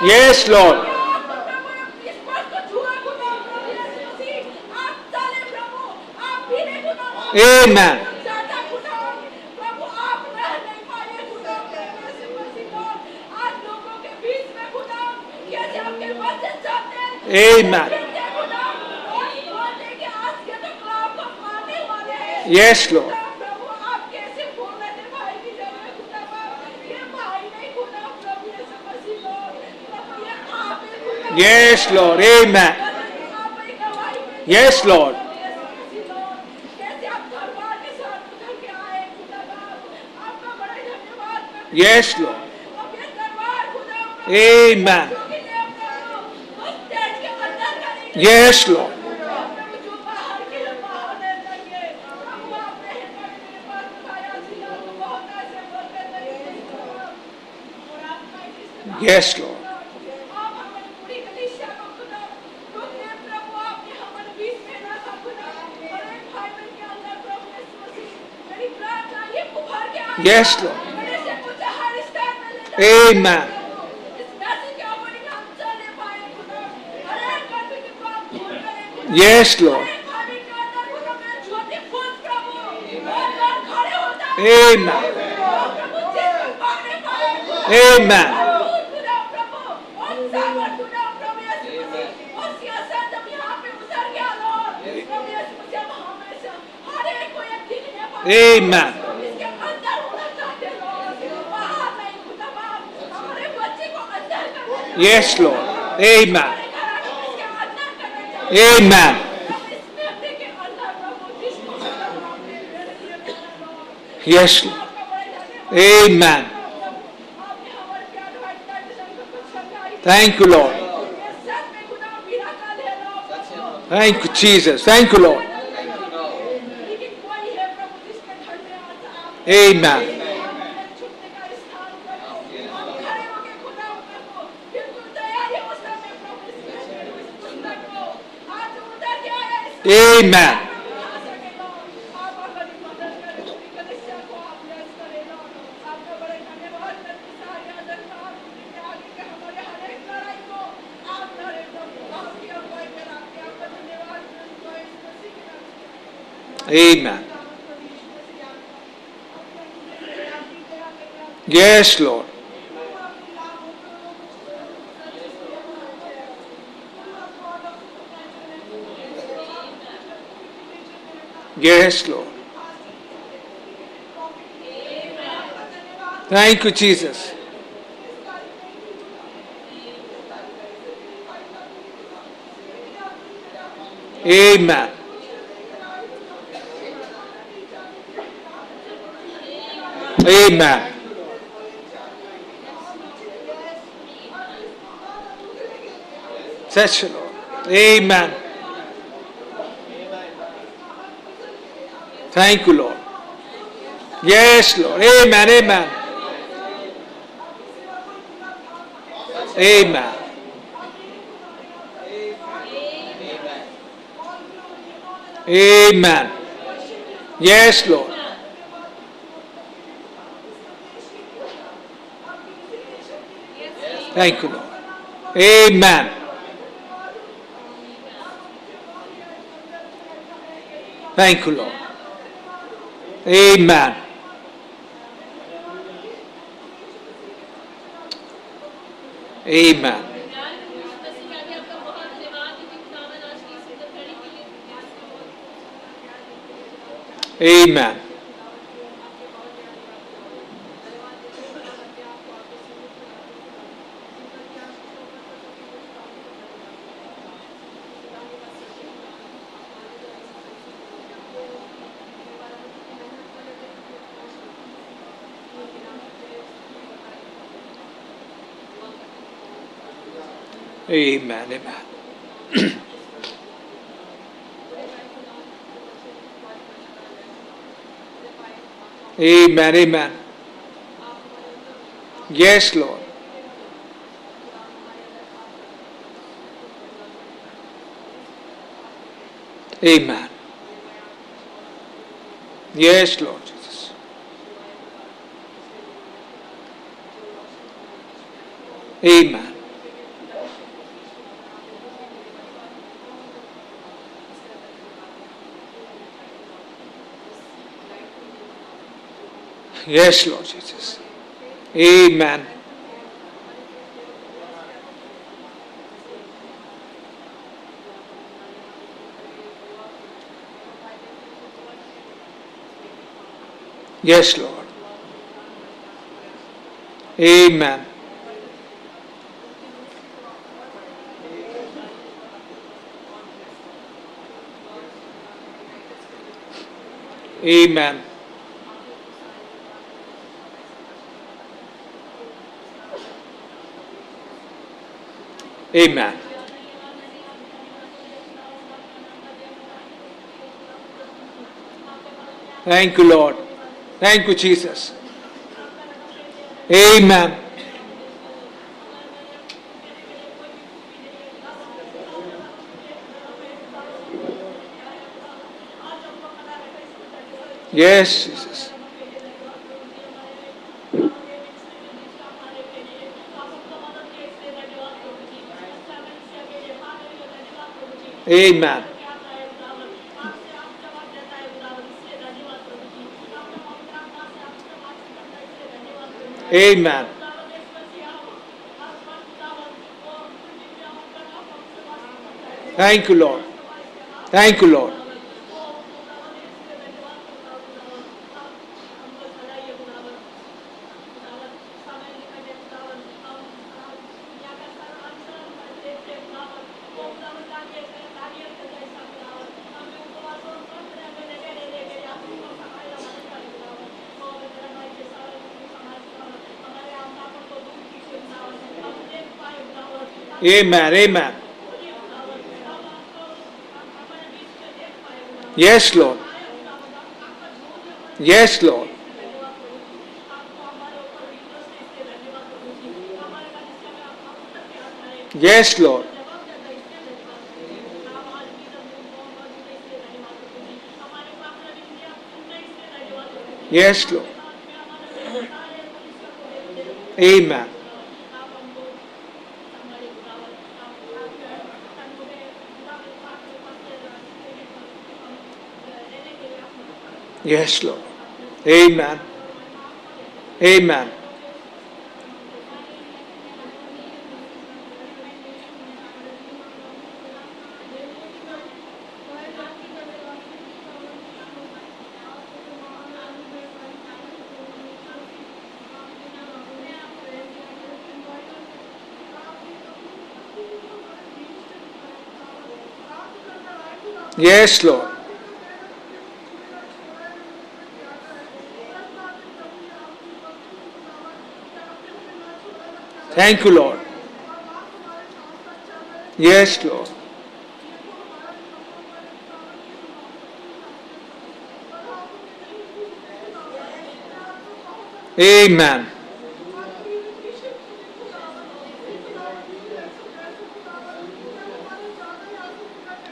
Yes, Lord. Amen. Amen. Yes, Lord. Yes, Lord. Amen. Yes, Lord. Yes, Lord. Amen. Yes, Lord. Yes, Lord. Yes, Lord. Amen. Yes, Lord. Amen. Amen. Amen. Yes, Lord. Amen. Amen. Yes, Lord. Amen. Thank you, Lord. Thank you, Jesus. Thank you, Lord. Amen. Amen. Amen. Yes, Lord. Yes, Lord. Thank you, Jesus. Amen. Amen. Such a Lord. Amen. Thank you, Lord. Yes, Lord. Amen. Amen. Amen. Amen. Yes, Lord. Thank you, Lord. Amen. Thank you, Lord. Amen. Amen. Amen. Amen. Amen. Amen. Amen. Yes, Lord. Amen. Yes, Lord Jesus. Amen. Yes, Lord Jesus. Amen. Yes, Lord. Amen. Amen. Amen. Thank you, Lord. Thank you, Jesus. Amen. Yes, Jesus. Amen. Amen. Thank you, Lord. Thank you, Lord. Amen. Amen. Yes, Lord. Yes, Lord. Yes, Lord. Yes, Lord. Amen. Yes, Lord. Amen. Amen. Yes, Lord. Thank you, Lord. Yes, Lord. Amen.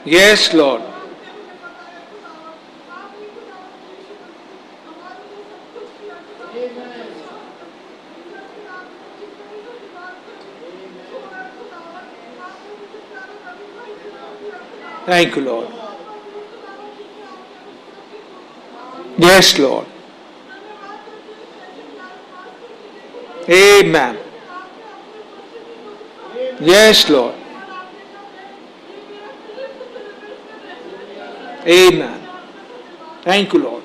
Yes, Lord. Thank you, Lord. Yes, Lord. Amen. Yes, Lord. Amen. Thank you, Lord.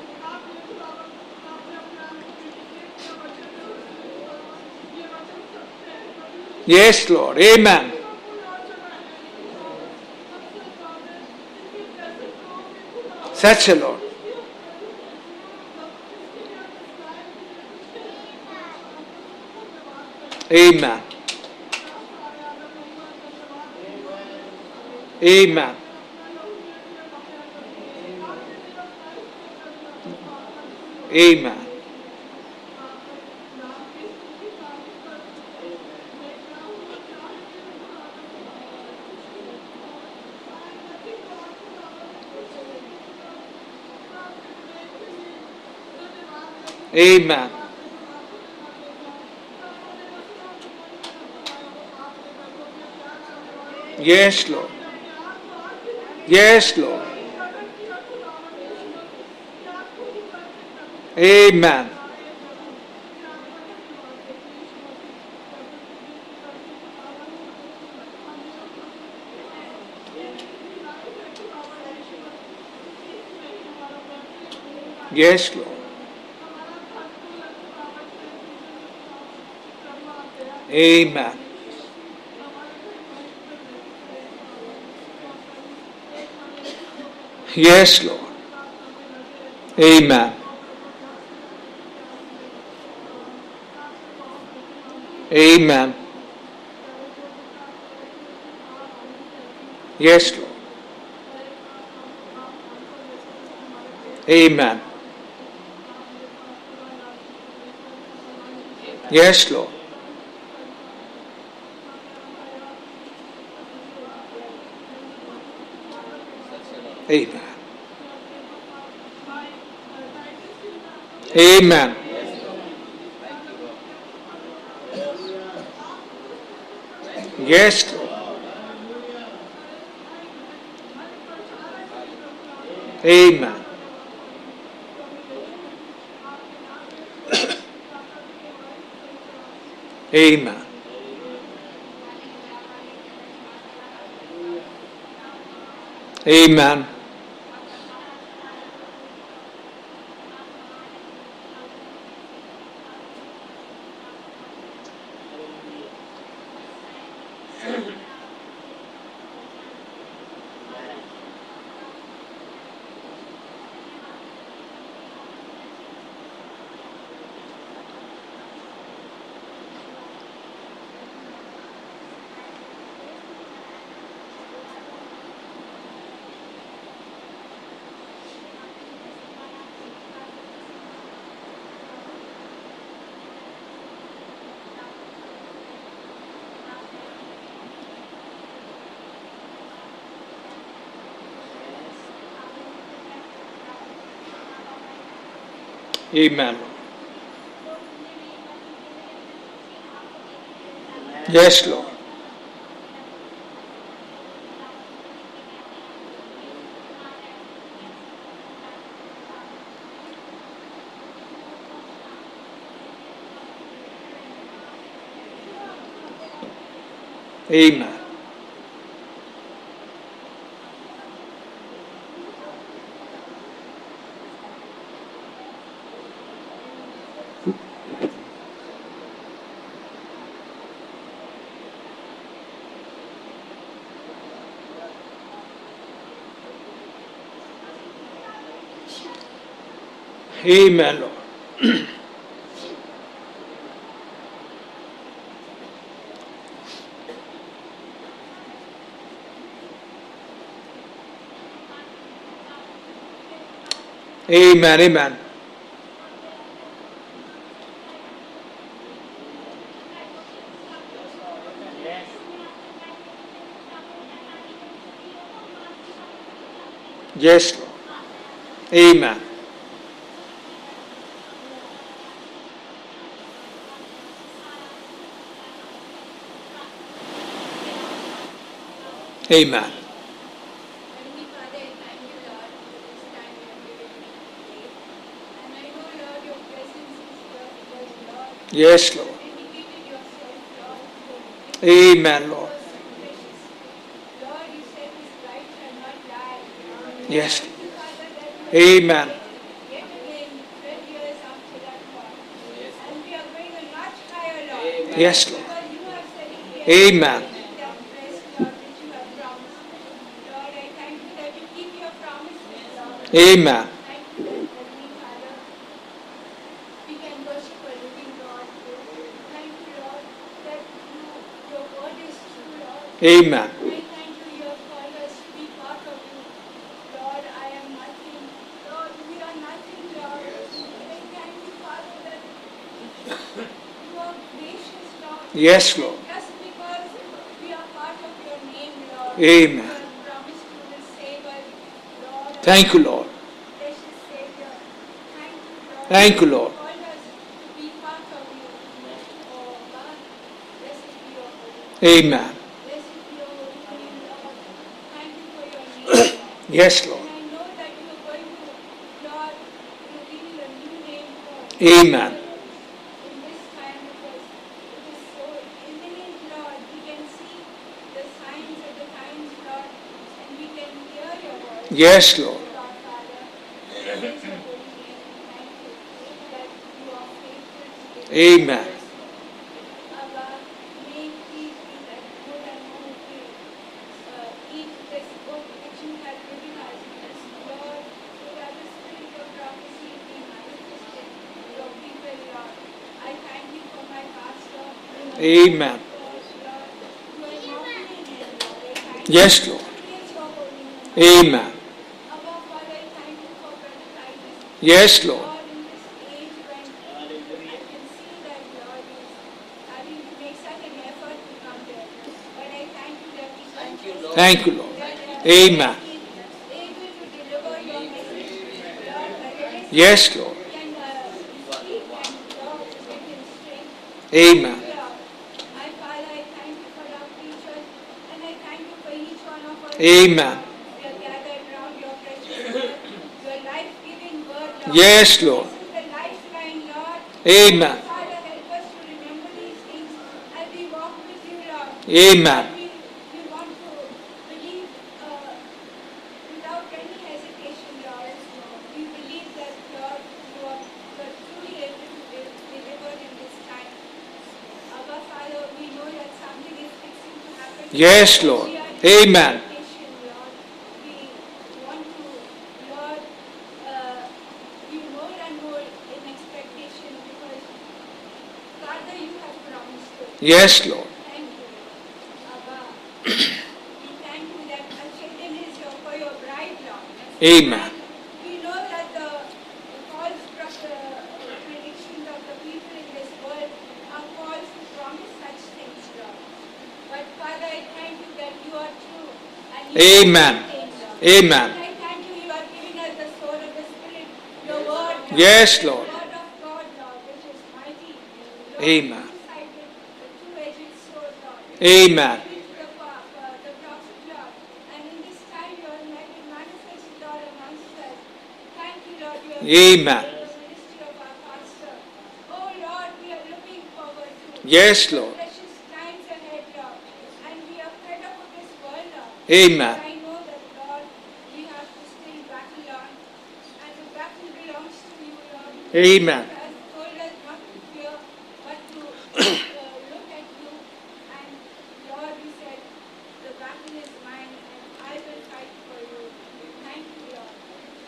Yes, Lord. Amen. Such a Lord. Amen. Amen. Amen. Amen. Yes, Lord. Yes, Lord. Amen. Yes, Lord. Amen. Yes, Lord. Amen. Amen. Yes, Lord. Amen. Yes, Lord. Amen. Amen. Yes, Lord. Amen. Amen. Amen. Amen. Yes, Lord. Amen. Amen, Lord. Amen. Amen. Yes, Lord. Amen. Amen. Heavenly Father, I thank you, Lord, for this time you have given me today. And I know, Lord, your presence is here because, Lord, Yes, you Lord. have indicated yourself, Lord, for Amen, Lord. us precious. Lord, you said this life shall not die. Yes. Thank you, Father, that you have Amen. yet again 12 years after that thought. And we are going a notch higher, Lord. Yes, Lord. Because you have said it here. Amen. That rest, Lord, which you have promised. Lord, I thank you that you keep your promises, Lord. Amen. Thank you that, Heavenly Father, we can worship a living God. Thank you, Lord, that your word is true, Lord. Amen. I thank you, you have called us to be part of you. Lord, I am nothing. Lord, we are nothing, Lord. I thank you, Father, that you are gracious, Lord. Yes, Lord. Just because we are part of your name, Lord. Amen. You have promised you will save us, Lord. Thank you, Lord. Precious Savior. Thank you, Lord. Thank you, Lord. You called us to be part of you. Oh, God. Blessed be your holy name. Amen. Blessed be your holy name, Lord. Thank you for your name, Lord. Yes, Lord. And I know that you are going to, Lord, reveal a new name for Amen. in this time because it is so imminent, Lord. We can see the signs of the times, Lord, and we can hear your voice. Yes, Lord. Lord, Father, praise your holy name. Thank you that you are faithful to give. Amen. Abba, may please be that good and more we eat this book which you have given us. Yes, Lord, so that the spirit of prophecy be manifested to your people, Lord. I thank you for my pastor. Amen. Lord, you are walking in him, Lord. I thank Yes, you. Lord. Praise your holy name. Amen. Abba, Father, I thank you for Brother Titus. Yes, Lord. Lord, in this age when I can see that Lord is having to make such an effort to come there. But I thank you that he's Thank you, Lord. Amen. he's able to deliver your message. Lord, whether it is Yes, Lord. can speak and Lord give him strength. Amen. Lord, my Father, I thank you for our preachers and I thank you for each one of us. Amen. We are gathered around your precious word. Yes, Lord. The lifeline, Lord. Amen. Father, help us to remember these things as we walk with you, Lord. Amen. We want to believe without any hesitation, Lord. We believe that, Lord, you are truly able to deliver in this time. Abba, Father, we know that something is fixing to happen. Yes, Lord. We are Amen. in expectation, Lord. We want to, Lord, be more and more in expectation because, Father, you have promised us. Yes, Lord. Thank you, Abba. We thank you that Ashadin is for your bride, Lord. Amen. And we know that the false predictions of the people in this world are false to promise such things, Lord. But Father, I thank you that you are true. And you Amen. are things, Lord. Amen. And I thank you, you are giving us the sword of the Spirit, your word, Lord. Yes, Lord. The word of God, Lord, which is mighty. Lord, Amen. two-sided, the two-edged sword, Lord. Amen. The prophet, Lord. And in this time, Lord, let it manifest, Lord, amongst us. Thank you, Lord. You have Amen. given us the ministry of our pastor. Oh, Lord, we are looking forward to Yes, Lord. precious times ahead, Lord. And we are fed up with this world, Lord. Amen. But I know that, Lord, we have to still battle on. And the battle belongs to you, Lord. Amen. You have told us not to fear, but to look at you. And, Lord, you said, the battle is mine, and I will fight for you. Thank you, Lord.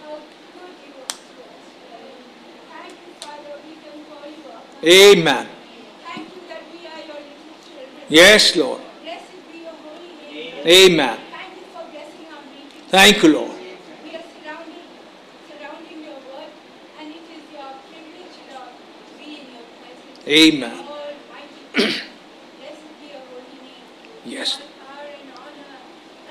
How good you are to us, Lord. Thank you, Father, we can call you up. Amen. Thank you that we are your little children. Yes, Lord. Blessed be your holy name, Lord. Amen. Thank you for blessing our meeting. Thank you, Lord. We are surrounding your word, and it is your privilege, Lord, to be in your presence. Amen. Almighty God, blessed be your holy name. Yes. All power and honor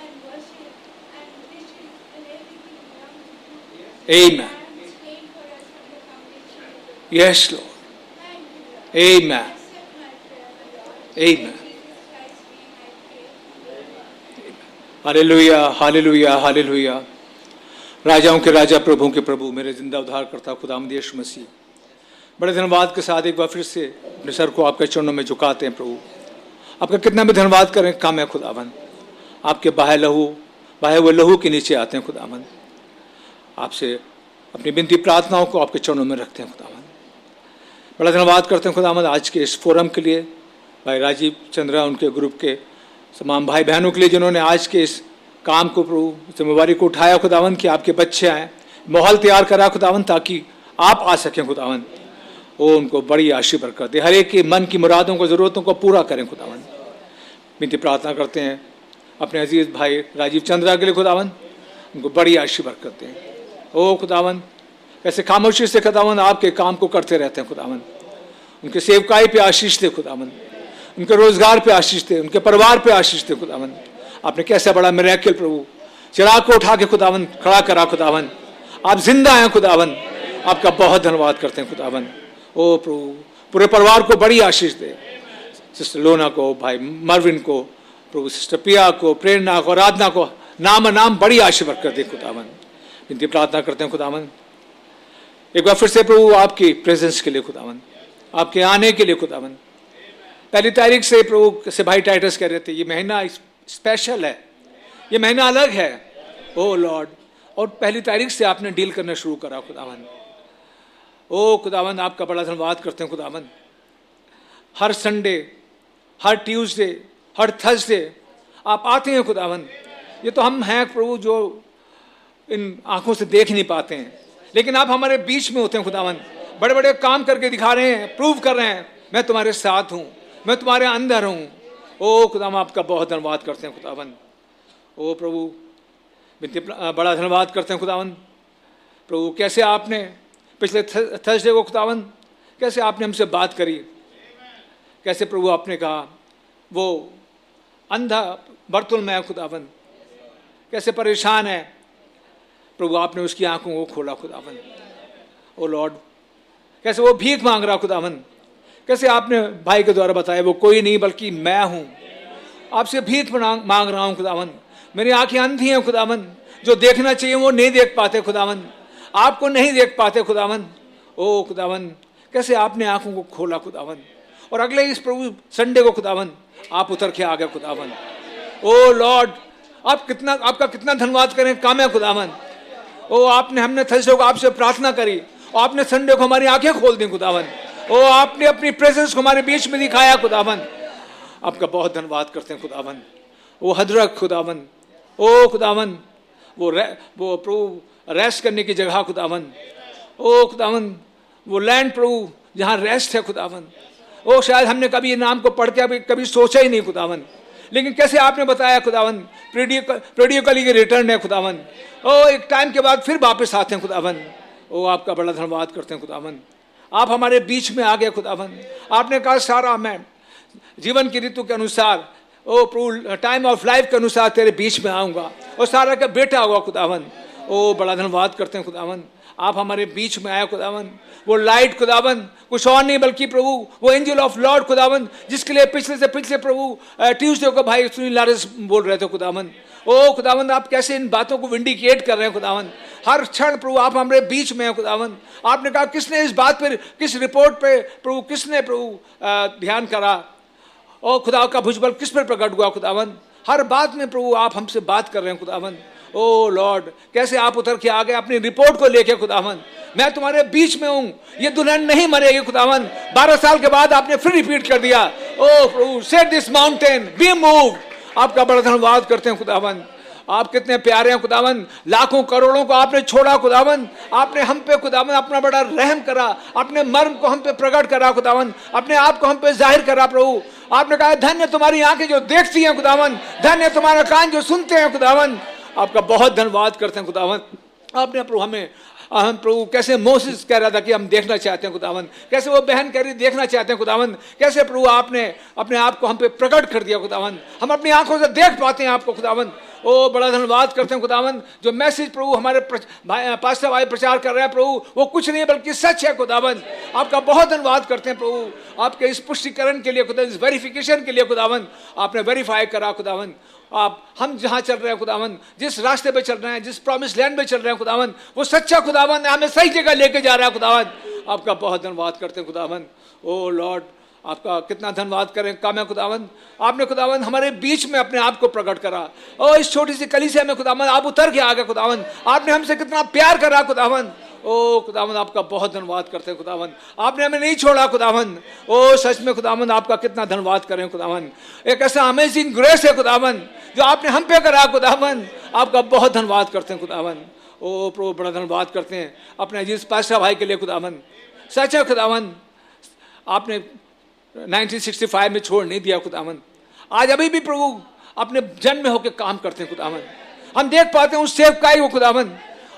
and worship and riches and everything belong to you. Amen. And slain for us from the foundation of the world. Yes, Lord. Thank you, Lord. Amen. Accept my prayer, my Lord. Amen. In Jesus Christ's name I pray. Hallelujah, hallelujah, hallelujah. राजाओं के राजा, प्रभुओं के प्रभु, मेरे जिंदा उद्धार करता खुदावंद यीशु मसीह, बड़े धन्यवाद के साथ एक बार फिर से अपने सर को आपके चरणों में झुकाते हैं प्रभु। आपका कितना भी धन्यवाद करें कम है खुदावंद। आपके बहे हुए लहू के नीचे आते हैं खुदावंद। आपसे अपनी विनती प्रार्थनाओं को आपके चरणों में रखते हैं खुदावंद। बड़ा धन्यवाद करते हैं खुदावंद आज के इस फोरम के लिए, भाई राजीव चंद्रा, उनके ग्रुप के तमाम भाई बहनों के लिए जिन्होंने आज के इस काम को प्रभु जिम्मेवारी को उठाया खुदावंद कि आपके बच्चे आए, माहौल तैयार करा खुदावंद ताकि आप आ सकें खुदावंद। वो उनको बड़ी आशीष बरकत दे, हर एक के मन की मुरादों को ज़रूरतों को पूरा करें खुदावंद। विनती प्रार्थना करते हैं अपने अजीज भाई राजीव चंद्रा के लिए खुदावंद, उनको बड़ी आशीष बरकत दें। ओ खुदावंद, ऐसे खामोशी से खुदावंद आपके काम को करते रहते हैं खुदावंद। उनके सेवकाई पे आशीष दे खुदावंद, उनके रोजगार पे आशीष दे, उनके परिवार पे आशीष दे खुदावंद। आपने कैसा बड़ा मिरेकल प्रभु चिराग को उठा के खुदावंद खड़ा करा खुदावंद। आप जिंदा हैं खुदावंद, आपका बहुत धन्यवाद करते हैं खुदावंद। ओ प्रभु पूरे परिवार को बड़ी आशीष दे, सिस्टर लोना को, भाई मरविन को, प्रभु सिस्टर पिया को, प्रेरणा को, आराधना को, नाम बड़ी आशीष बरकत दे खुदावंद। विनती प्रार्थना करते हैं खुदावंद एक बार फिर से प्रभु आपकी प्रेजेंस के लिए खुदावंद, आपके आने के लिए खुदावंद। पहली तारीख से प्रभु से भाई टाइटस कह रहे थे ये महीना स्पेशल है, ये महीना अलग है ओ लॉर्ड, और पहली तारीख से आपने डील करना शुरू करा खुदावंद। ओ खुदावंद आपका बड़ा धन्यवाद करते हैं खुदावंद। हर संडे, हर ट्यूसडे, हर थर्सडे आप आते हैं खुदावंद। ये तो हम हैं प्रभु जो इन आंखों से देख नहीं पाते हैं, लेकिन आप हमारे बीच में होते हैं खुदावंद। बड़े बड़े काम करके दिखा रहे हैं, प्रूव कर रहे हैं मैं तुम्हारे साथ हूँ, मैं तुम्हारे अंदर हूँ। ओ खुदावंद आपका बहुत धन्यवाद करते हैं खुदावंद। ओ प्रभु बड़ा धन्यवाद करते हैं खुदावंद। प्रभु कैसे आपने पिछले थर्सडे को खुदावंद कैसे आपने हमसे बात करी, कैसे प्रभु आपने कहा वो अंधा बर्तुल में है खुदावंद, कैसे परेशान है प्रभु, आपने उसकी आंखों को खोला खुदावंद। ओ लॉर्ड कैसे वो भीख मांग रहा खुदावंद, कैसे आपने भाई के द्वारा बताया वो कोई नहीं बल्कि मैं हूँ, आपसे भीख मांग रहा हूँ खुदावंद। मेरी आंखें अंधी हैं खुदावंद, जो देखना चाहिए वो नहीं देख पाते खुदावंद। आपको नहीं देख पाते खुदावन। ओ खुदावन, कैसे आपने आंखों को खोला खुदावन, और अगले इस प्रभु संडे को खुदावन आप उतर के आ गए खुदावन। ओ लॉर्ड, आपका कितना धन्यवाद करें, काम है खुदावन। ओ आपने, हमने थर्सडे को आपसे प्रार्थना करी और आपने संडे को हमारी आंखें खोल दी खुदावन। ओ आपने अपनी प्रेजेंस को हमारे बीच में दिखाया खुदावन। आपका बहुत धन्यवाद करते हैं खुदावन। वो हजरत खुदावन, ओ खुदावन, वो प्रभु रेस्ट करने की जगह खुदावन, ओ खुदावन, वो लैंड प्रभु जहाँ रेस्ट है खुदावन। ओ शायद हमने कभी ये नाम को पढ़ के कभी सोचा ही नहीं खुदावन, लेकिन कैसे आपने बताया खुदावन, प्रेडियोकली के रिटर्न है खुदावन। ओ एक टाइम के बाद फिर वापस आते हैं खुदावन। ओ आपका बड़ा धन्यवाद करते हैं खुदावन। आप हमारे बीच में आ गए खुदावन। आपने कहा सारा मैं जीवन की ऋतु के अनुसार, ओ प्रभु टाइम ऑफ लाइफ के अनुसार तेरे बीच में आऊँगा, और सारा का बेटा हुआ खुदावन। ओ बड़ा धन्यवाद करते हैं खुदावन। आप हमारे बीच में आए खुदावन। वो लाइट खुदावन कुछ और नहीं बल्कि प्रभु वो एंजल ऑफ लॉर्ड खुदावन, जिसके लिए पिछले प्रभु ट्यूसडे को भाई सुनील लारस बोल रहे थे खुदावन। ओ खुदावन, आप कैसे इन बातों को विंडिकेट कर रहे हैं खुदावन। हर क्षण प्रभु आप हमारे बीच में हैं खुदावन। आपने कहा किसने इस बात पर, किस रिपोर्ट पे प्रभु किसने प्रभु ध्यान करा, और खुदा का भुजबल किस पर प्रकट हुआ खुदावन। हर बात में प्रभु आप हमसे बात कर रहे हैं खुदावन। ओ लॉर्ड, कैसे आप उतर के आ गए अपनी रिपोर्ट को लेके खुदावन। मैं तुम्हारे बीच में हूँ, ये दुल्हन नहीं मरेगी खुदावन। 12 साल के बाद आपने फिर रिपीट कर दिया, ओ प्रभु set this mountain be move. आपका बड़ा धन्यवाद करते हैं खुदावन। आप कितने प्यारे हैं खुदावन। लाखों करोड़ों को आपने छोड़ा खुदावन। आपने हम पे खुदावन अपना बड़ा रहम करा, अपने मर्म को हम पे प्रकट करा खुदावन, अपने आप को हम पे जाहिर करा प्रभु। आपने कहा धन्य तुम्हारी आंखें जो देखती हैं खुदावन, धन्य तुम्हारा कान जो सुनते हैं खुदावन। आपका बहुत धन्यवाद करते हैं खुदावन। आपने प्रभु हम प्रभु कैसे मोसेस कह रहा था कि हम देखना चाहते हैं खुदावन, कैसे वो बहन कह रही देखना चाहते हैं खुदावन, कैसे प्रभु आपने अपने आप को हम पे प्रकट कर दिया खुदावन। हम अपनी आंखों से देख पाते हैं आपको खुदावन। ओ बड़ा धन्यवाद करते हैं खुदावन। जो मैसेज प्रभु हमारे पास्टर भाई प्रचार कर रहे हैं प्रभु, वो कुछ नहीं बल्कि सच है खुदावन। आपका बहुत धन्यवाद करते हैं प्रभु, आपके इस पुष्टिकरण के लिए खुदावन, इस वेरिफिकेशन के लिए खुदावन। आपने वेरीफाई करा खुदावन। आप हम जहाँ चल रहे हैं खुदावन, जिस रास्ते पे चल रहे हैं, जिस प्रॉमिस लैंड में चल रहे हैं खुदावन, वो सच्चा खुदावन हमें सही जगह लेके जा रहा है खुदावन। आपका बहुत धन्यवाद करते हैं खुदावन। ओ लॉर्ड, आपका कितना धन्यवाद करें, काम है खुदावन। आपने खुदावन हमारे बीच में अपने आप को प्रकट करा, और इस छोटी सी कलीसिया में खुदावन आप उतर के आ गए खुदावन। आपने हमसे कितना प्यार करा खुदावन। ओ खुदावन, आपका बहुत धन्यवाद करते हैं खुदावन। आपने हमें नहीं छोड़ा खुदावन। ओ सच में खुदावन, आपका कितना धन्यवाद करें खुदावन। एक ऐसा अमेजिंग ग्रेस है खुदावन जो आपने हम पे करा खुदावन। आपका बहुत धन्यवाद करते हैं खुदावन। ओ प्रभु, बड़ा धन्यवाद करते हैं अपने अजीज पास्टर भाई के लिए खुदावन। सच है खुदावन, आपने 1965 में छोड़ नहीं दिया खुदावन। आज अभी भी प्रभु अपने जन्म में होकर काम करते हैं खुदावन। हम देख पाते हैं उस सेवकाई को खुदावन,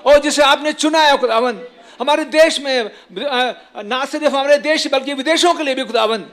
और जिसे आपने चुना है खुदावन हमारे देश में, ना सिर्फ हमारे देश बल्कि विदेशों के लिए भी खुदावन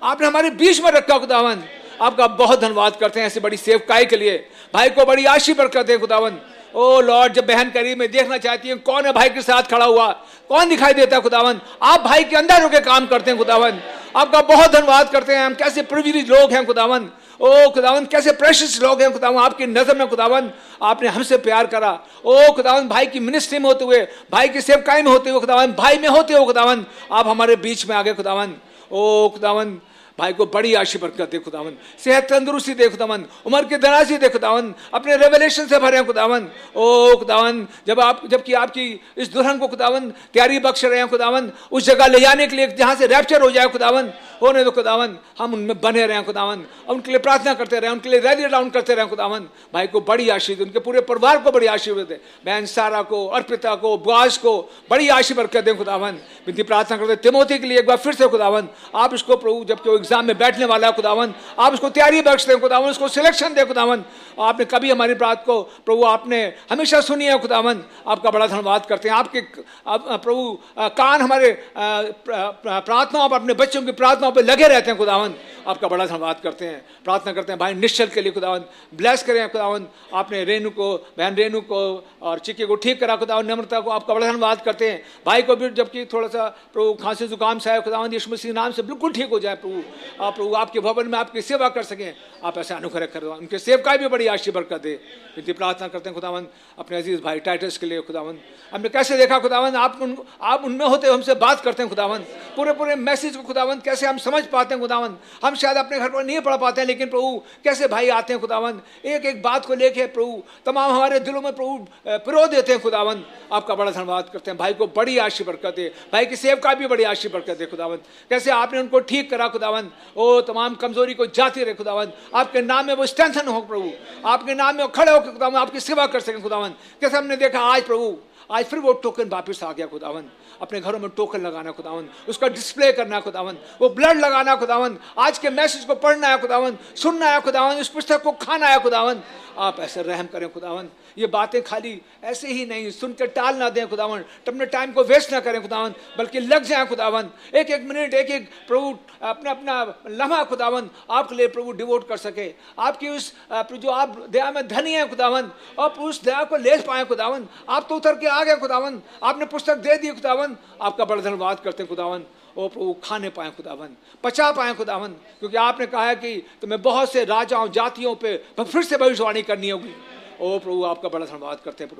आपने हमारे बीच में रखा खुदावन। आपका बहुत धन्यवाद करते हैं ऐसी बड़ी सेवकाई के लिए। भाई को बड़ी आशीष बरकत है खुदावन। ओ लॉर्ड, जब बहन करीब में देखना चाहती है कौन है भाई के साथ खड़ा हुआ, कौन दिखाई देता है खुदावन, आप भाई के अंदर होकर काम करते हैं खुदावन। आपका बहुत धन्यवाद करते हैं। हम कैसे प्रिविलेज लोग हैं खुदावन। ओ खुदावन, कैसे प्रेशियस लोग हैं खुदावन आपकी नजर में खुदावन। आपने हमसे प्यार करा। ओ खुदावन, भाई की मिनिस्ट्री में होते हुए, भाई की सेवकाई में होते हुए खुदावन, भाई में होते हुए खुदावन आप हमारे बीच में आ गए खुदावन। ओ खुदावन, भाई को बड़ी आशीष बरकत दे खुदावन, सेहत तंदुरुस्ती दे खुदावन, उम्र की दराजी दे खुदावन, अपने रेवलेशन से भरे खुदावन। ओ खुदावन, जबकि आपकी इस दुल्हन को खुदावन तैयारी बख्श रहे हैं खुदावन, उस जगह ले जाने के लिए जहाँ से रैप्चर हो जाए खुदावन, होने दो खुदावन। हम उनमें बने रहें खुदावन, उनके लिए प्रार्थना करते रहें, उनके लिए रैली डाउन करते रहें खुदावन। भाई को बड़ी आशीष दे, उनके पूरे परिवार को बड़ी आशीष दे, बहन सारा को, अर्पिता को, बुआज को बड़ी आशीष बरकत दें खुदावन। विनती प्रार्थना करते तिमोथी के लिए एक बार फिर से खुदावन, आप इसको प्रभु जबकि वो एग्जाम में बैठने वाला है खुदावन, आप उसको तैयारी बख्श दें खुदावन, उसको सिलेक्शन दे खुदावन। आपने कभी हमारी बात को प्रभु आपने हमेशा सुनी है खुदावन। आपका बड़ा धन्यवाद करते हैं। आपके प्रभु कान हमारे प्रार्थनाओं पर, अपने बच्चों की प्रार्थनाओं पर लगे रहते हैं खुदावन। आपका बड़ा धन्यवाद करते हैं, प्रार्थना करते हैं भाई निश्चल के लिए खुदावन ब्लेस करें खुदावन। आपने रेनू को, बहन रेनू को और चिक्की को ठीक करा खुदावन, नम्रता को आपका बड़ा धन्यवाद करते हैं। भाई को भी जबकि थोड़ा सा प्रभु खांसी जुकाम से है खुदावन, यीशु मसीह नाम से बिल्कुल ठीक हो जाए प्रभु। आप प्रभु आपके भवन में आपकी सेवा कर सकें, आप ऐसे अनुग्रह करो, उनके सेवकाई भी बड़ी आशीष बरकत दे। इतनी प्रार्थना करते हैं खुदावन अपने अजीज भाई टाइटस के लिए खुदावन। हमने कैसे देखा खुदावन आप उनमें होते हमसे बात करते हैं खुदावन, पूरे मैसेज को खुदावन कैसे हम समझ पाते हैं खुदावन। हम शायद अपने घर पर नहीं पढ़ पाते हैं, लेकिन प्रभु कैसे भाई आते हैं खुदावन, एक एक बात को लेके प्रभु तमाम हमारे दिलों में प्रभु पिरो देते हैं खुदावन। आपका बड़ा धन्यवाद करते हैं। भाई को बड़ी आशीष बरकत दे, भाई की सेवका भी बड़ी आशीष बरकत दे खुदावन। कैसे आपने उनको ठीक करा खुदावन, ओ तमाम कमजोरी को जाती रहे खुदावन। आपके नाम में वो स्ट्रेंथन हो प्रभु, आपके नाम में खड़े होकर खुदावन आपकी सेवा कर सकें खुदावन। कैसे हमने देखा आज प्रभु, आज फिर वो टोकन वापस आ गया खुदावन। अपने घरों में टोकन लगाना खुदावन, उसका डिस्प्ले करना खुदावन, वो ब्लड लगाना खुदावन, आज के मैसेज को पढ़ना है खुदावन, सुनना है खुदावन, उस पुस्तक को खाना है खुदावन। आप ऐसे रहम करें खुदावन, ये बातें खाली ऐसे ही नहीं सुन के टाल ना दें खुदावन, अपने टाइम को वेस्ट ना करें खुदावन, बल्कि लग जाए खुदावन। एक एक मिनट, एक एक प्रभु अपना अपना लम्हा खुदावन आपके लिए प्रभु डिवोट कर सके। आपकी उस जो आप दया में धनी है खुदावन, आप उस दया को ले पाए खुदावन। आप तो उतर के आ गए खुदावन, आपने पुस्तक दे दी खुदावन। आपका बड़ा धन्यवाद करते हैं खुदावन। ओ प्रभु खाने पाए खुदावन, पचा पाए खुदावन, क्योंकि आपने कहा है कि तुम्हें बहुत से राजाओं जातियों पे फिर से भविष्यवाणी करनी होगी। ओ प्रभु आपका बड़ा धन्यवाद करते हैं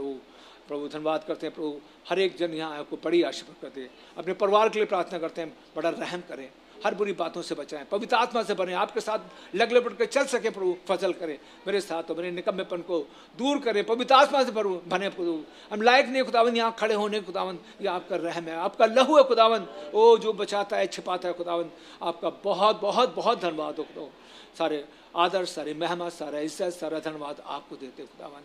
प्रभु धन्यवाद करते हैं प्रभु। हर एक जन यहाँ आपको बड़ी आशीष करते हैं। अपने परिवार के लिए प्रार्थना करते हैं, बड़ा रहम करें, हर बुरी बातों से बचाएं, पवित्र आत्मा से बने, आपके साथ लग लपट कर चल सके प्रभु। फजल करें मेरे साथ और मेरे निकम्मेपन को दूर करें, पवित्र आत्मा से बने प्रभु। हम लायक नहीं खुदावन यहाँ खड़े होने खुदावन, ये आपका रहम है, आपका लहू है खुदावन, ओ जो बचाता है छिपाता है खुदावन। आपका बहुत बहुत बहुत धन्यवाद हो। सारे आदर, सारे मेहमान, सारा इज्जत, सारा धन्यवाद आपको देते खुदावन।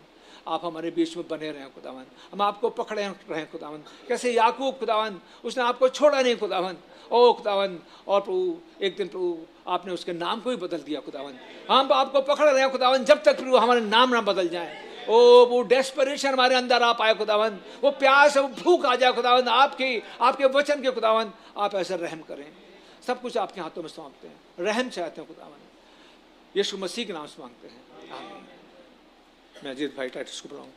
आप हमारे बीच में बने रहें खुदावन, हम आपको पकड़े रहें खुदावन। कैसे याकूब खुदावन, उसने आपको छोड़ा नहीं खुदावन, ओ खुदावन। और प्रभु एक दिन प्रभु आपने उसके नाम को भी बदल दिया खुदावन। हम आपको पकड़ रहे हैं खुदावन, जब तक प्रभु हमारे नाम ना बदल जाए। ओ वो डेस्परेशन हमारे अंदर आप आए खुदावन, वो प्यास वो भूख आ जाए खुदावन आपके वचन के खुदावन। आप ऐसा रहम करें, सब कुछ आपके हाथों में सौंपते हैं, रहम चाहते हैं खुदावन। यीशु मसीह के नाम से मांगते हैं, आमीन। मैं अजीत भाई टाइटस को बुलाऊं।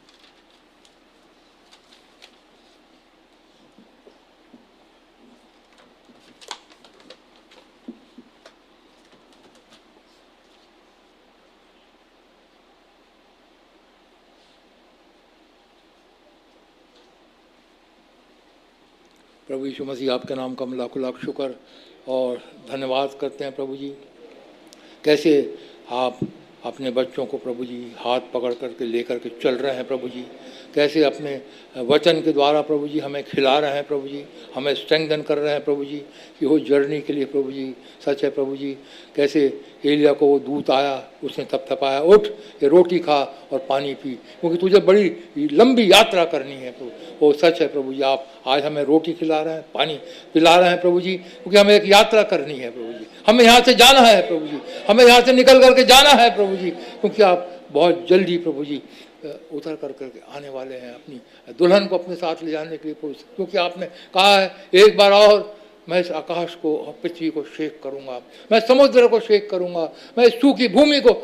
प्रभु यीशु मसीह आपके नाम का लाखों लाख शुक्र और धन्यवाद करते हैं प्रभु जी। कैसे आप अपने बच्चों को प्रभु जी हाथ पकड़ करके लेकर के चल रहे हैं प्रभु जी। कैसे अपने वचन के द्वारा प्रभु जी हमें खिला रहे हैं प्रभु जी, हमें स्ट्रेंथन कर रहे हैं प्रभु जी कि वो जर्नी के लिए प्रभु जी सच है प्रभु जी। कैसे एलिया को वो दूत आया, उसने थपथपाया, उठ ये रोटी खा और पानी पी, क्योंकि तुझे बड़ी लंबी यात्रा करनी है प्रभु। वो सच है प्रभु जी, आप आज हमें रोटी खिला रहे हैं, पानी पिला रहे हैं प्रभु जी, क्योंकि हमें एक यात्रा करनी है प्रभु जी। हमें यहाँ से जाना है प्रभु जी, हमें यहाँ से निकल करके जाना है प्रभु जी, क्योंकि आप बहुत जल्दी प्रभु जी उतर कर करके आने वाले हैं अपनी दुल्हन को अपने साथ ले जाने के लिए प्रभु। क्योंकि आपने कहा है एक बार और मैं इस आकाश को और पृथ्वी को शेक करूंगा, मैं समुद्र को शेक करूंगा, मैं सूखी भूमि को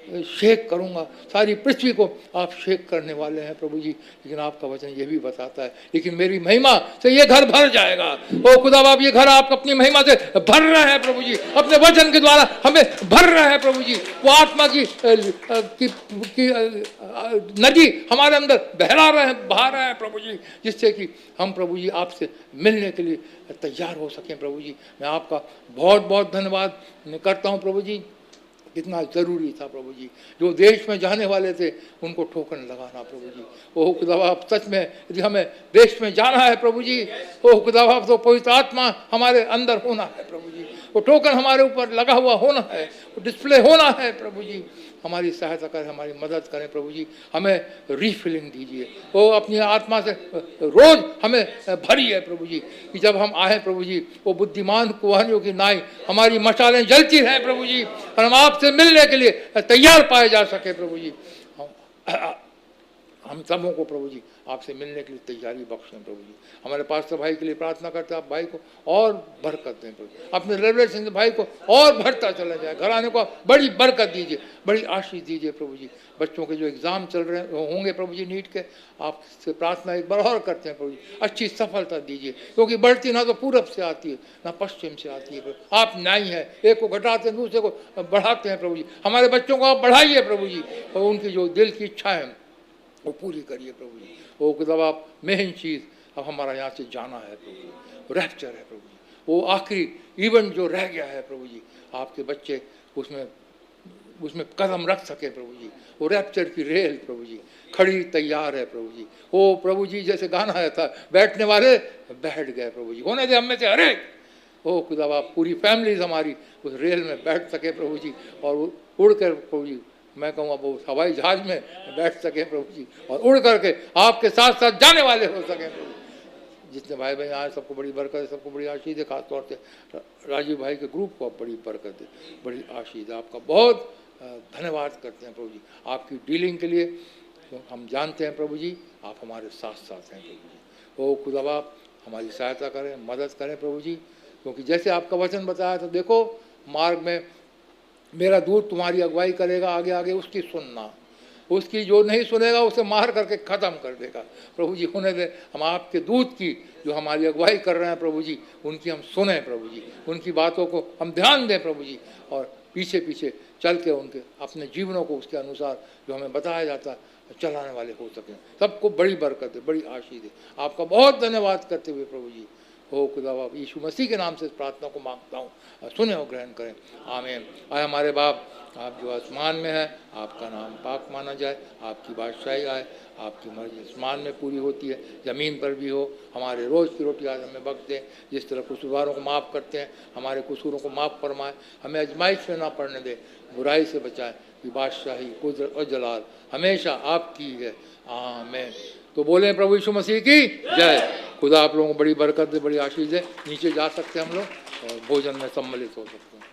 शेक करूंगा, सारी पृथ्वी को आप शेक करने वाले हैं प्रभु जी। लेकिन आपका वचन ये भी बताता है, लेकिन मेरी महिमा से ये घर भर जाएगा। ओ खुदा बाप, ये घर आप अपनी महिमा से भर रहे हैं प्रभु जी, अपने वचन के द्वारा हमें भर रहे हैं प्रभु जी। वो आत्मा की नदी हमारे अंदर बहा रहे हैं प्रभु जी, जिससे कि हम प्रभु जी आपसे मिलने के लिए तैयार हो सकें प्रभु जी। मैं आपका बहुत बहुत धन्यवाद करता हूँ प्रभु जी। कितना ज़रूरी था प्रभु जी, जो देश में जाने वाले थे उनको ठोकर लगाना प्रभु जी। ओह खुदा बाप, सच में यदि हमें देश में जाना है प्रभु जी, ओह खुदा बाप, तो पवित्र आत्मा हमारे अंदर होना है प्रभु जी, वो टोकन हमारे ऊपर लगा हुआ होना है, वो डिस्प्ले होना है प्रभु जी। हमारी सहायता करें, हमारी मदद करें प्रभु जी, हमें रीफिलिंग दीजिए। वो अपनी आत्मा से रोज हमें भरिए प्रभु जी, कि जब हम आए प्रभु जी वो बुद्धिमान कुहानियों की नाई हमारी मशालें जलती रहें प्रभु जी, और हम आपसे मिलने के लिए तैयार पाए जा सके प्रभु जी। हम सबों को प्रभु जी आपसे मिलने के लिए तैयारी बख्शें प्रभु जी। हमारे पास्टर भाई के लिए प्रार्थना करते हैं, आप भाई को और बरकत दें प्रभु, अपने रेवलेशन भाई को और बढ़ता चला जाए, घराने को बड़ी बरकत दीजिए, बड़ी आशीष दीजिए प्रभु जी। बच्चों के जो एग्ज़ाम चल रहे हैं होंगे प्रभु जी नीट के, आपसे प्रार्थना एक बार और करते हैं प्रभु जी, अच्छी सफलता दीजिए, क्योंकि बढ़ती ना तो पूरब से आती है ना पश्चिम से आती है प्रभु। आप न्यायी हैं, एक को घटाते हैं दूसरे को बढ़ाते हैं प्रभु जी। हमारे बच्चों को आप बढ़ाइए प्रभु जी, और उनकी जो दिल की इच्छा है वो पूरी करिए प्रभु जी। वो मतलब आप मेन चीज़ अब हमारा यहाँ से जाना है प्रभु जी, रैप्चर है प्रभु जी, वो आखिरी इवेंट जो रह गया है प्रभु जी, आपके बच्चे उसमें कदम रख सके प्रभु जी। वो रैप्चर की रेल प्रभु जी खड़ी तैयार है प्रभु जी। वो प्रभु जी जैसे गाना आया था, बैठने वाले बैठ गए प्रभु जी, होने दे हम में से हर एक, ओ खुदा आप पूरी फैमिलीज हमारी उस रेल में बैठ सके प्रभु जी, और उड़ कर प्रभु जी, मैं कहूँगा वो हवाई जहाज में बैठ सके प्रभु जी, और उड़ करके आपके साथ साथ जाने वाले हो सकें प्रभु। जितने भाई बहन आए सबको बड़ी बरकत है, सबको बड़ी आशीष है, खासतौर से राजीव भाई के ग्रुप को बड़ी बरकत है, बड़ी आशीष है। आपका बहुत धन्यवाद करते हैं प्रभु जी आपकी डीलिंग के लिए। तो हम जानते हैं प्रभु जी आप हमारे साथ साथ हैं प्रभु जी। ओ खुदा आप हमारी सहायता करें, मदद करें प्रभु जी, क्योंकि जैसे आपका वचन बताया तो देखो मार्ग में मेरा दूत तुम्हारी अगुवाई करेगा, आगे आगे उसकी सुनना, उसकी जो नहीं सुनेगा उसे मार करके ख़त्म कर देगा प्रभु जी। होने दे हम आपके दूत की जो हमारी अगुवाई कर रहे हैं प्रभु जी, उनकी हम सुने प्रभु जी, उनकी बातों को हम ध्यान दें प्रभु जी, और पीछे पीछे चल के उनके अपने जीवनों को उसके अनुसार जो हमें बताया जाता है चलाने वाले हो सकें। सबको बड़ी बरकत है, बड़ी आशीष है। आपका बहुत धन्यवाद करते हुए प्रभु जी, हो खुदा बाप यीशु मसीह के नाम से इस प्रार्थना को मांगता हूँ, सुने और ग्रहण करें, आमीन। आए हमारे बाप आप जो आसमान में है, आपका नाम पाक माना जाए, आपकी बादशाही आए, आपकी मर्जी आसमान में पूरी होती है ज़मीन पर भी हो। हमारे रोज़ की रोटी आज हमें बख्श दें, जिस तरह कसूरवारों को माफ़ करते हैं हमारे कसूरों को माफ़ फरमाए। हमें आजमाइश में ना पड़ने दे, बुराई से बचाएं, कि बादशाही कुदरत और जलाल हमेशा आपकी है, आमीन। तो बोलें प्रभु यीशु मसीह की जय। खुदा आप लोगों को बड़ी बरकत दे, बड़ी आशीष दे। नीचे जा सकते हैं हम लोग और भोजन में सम्मिलित हो सकते हैं।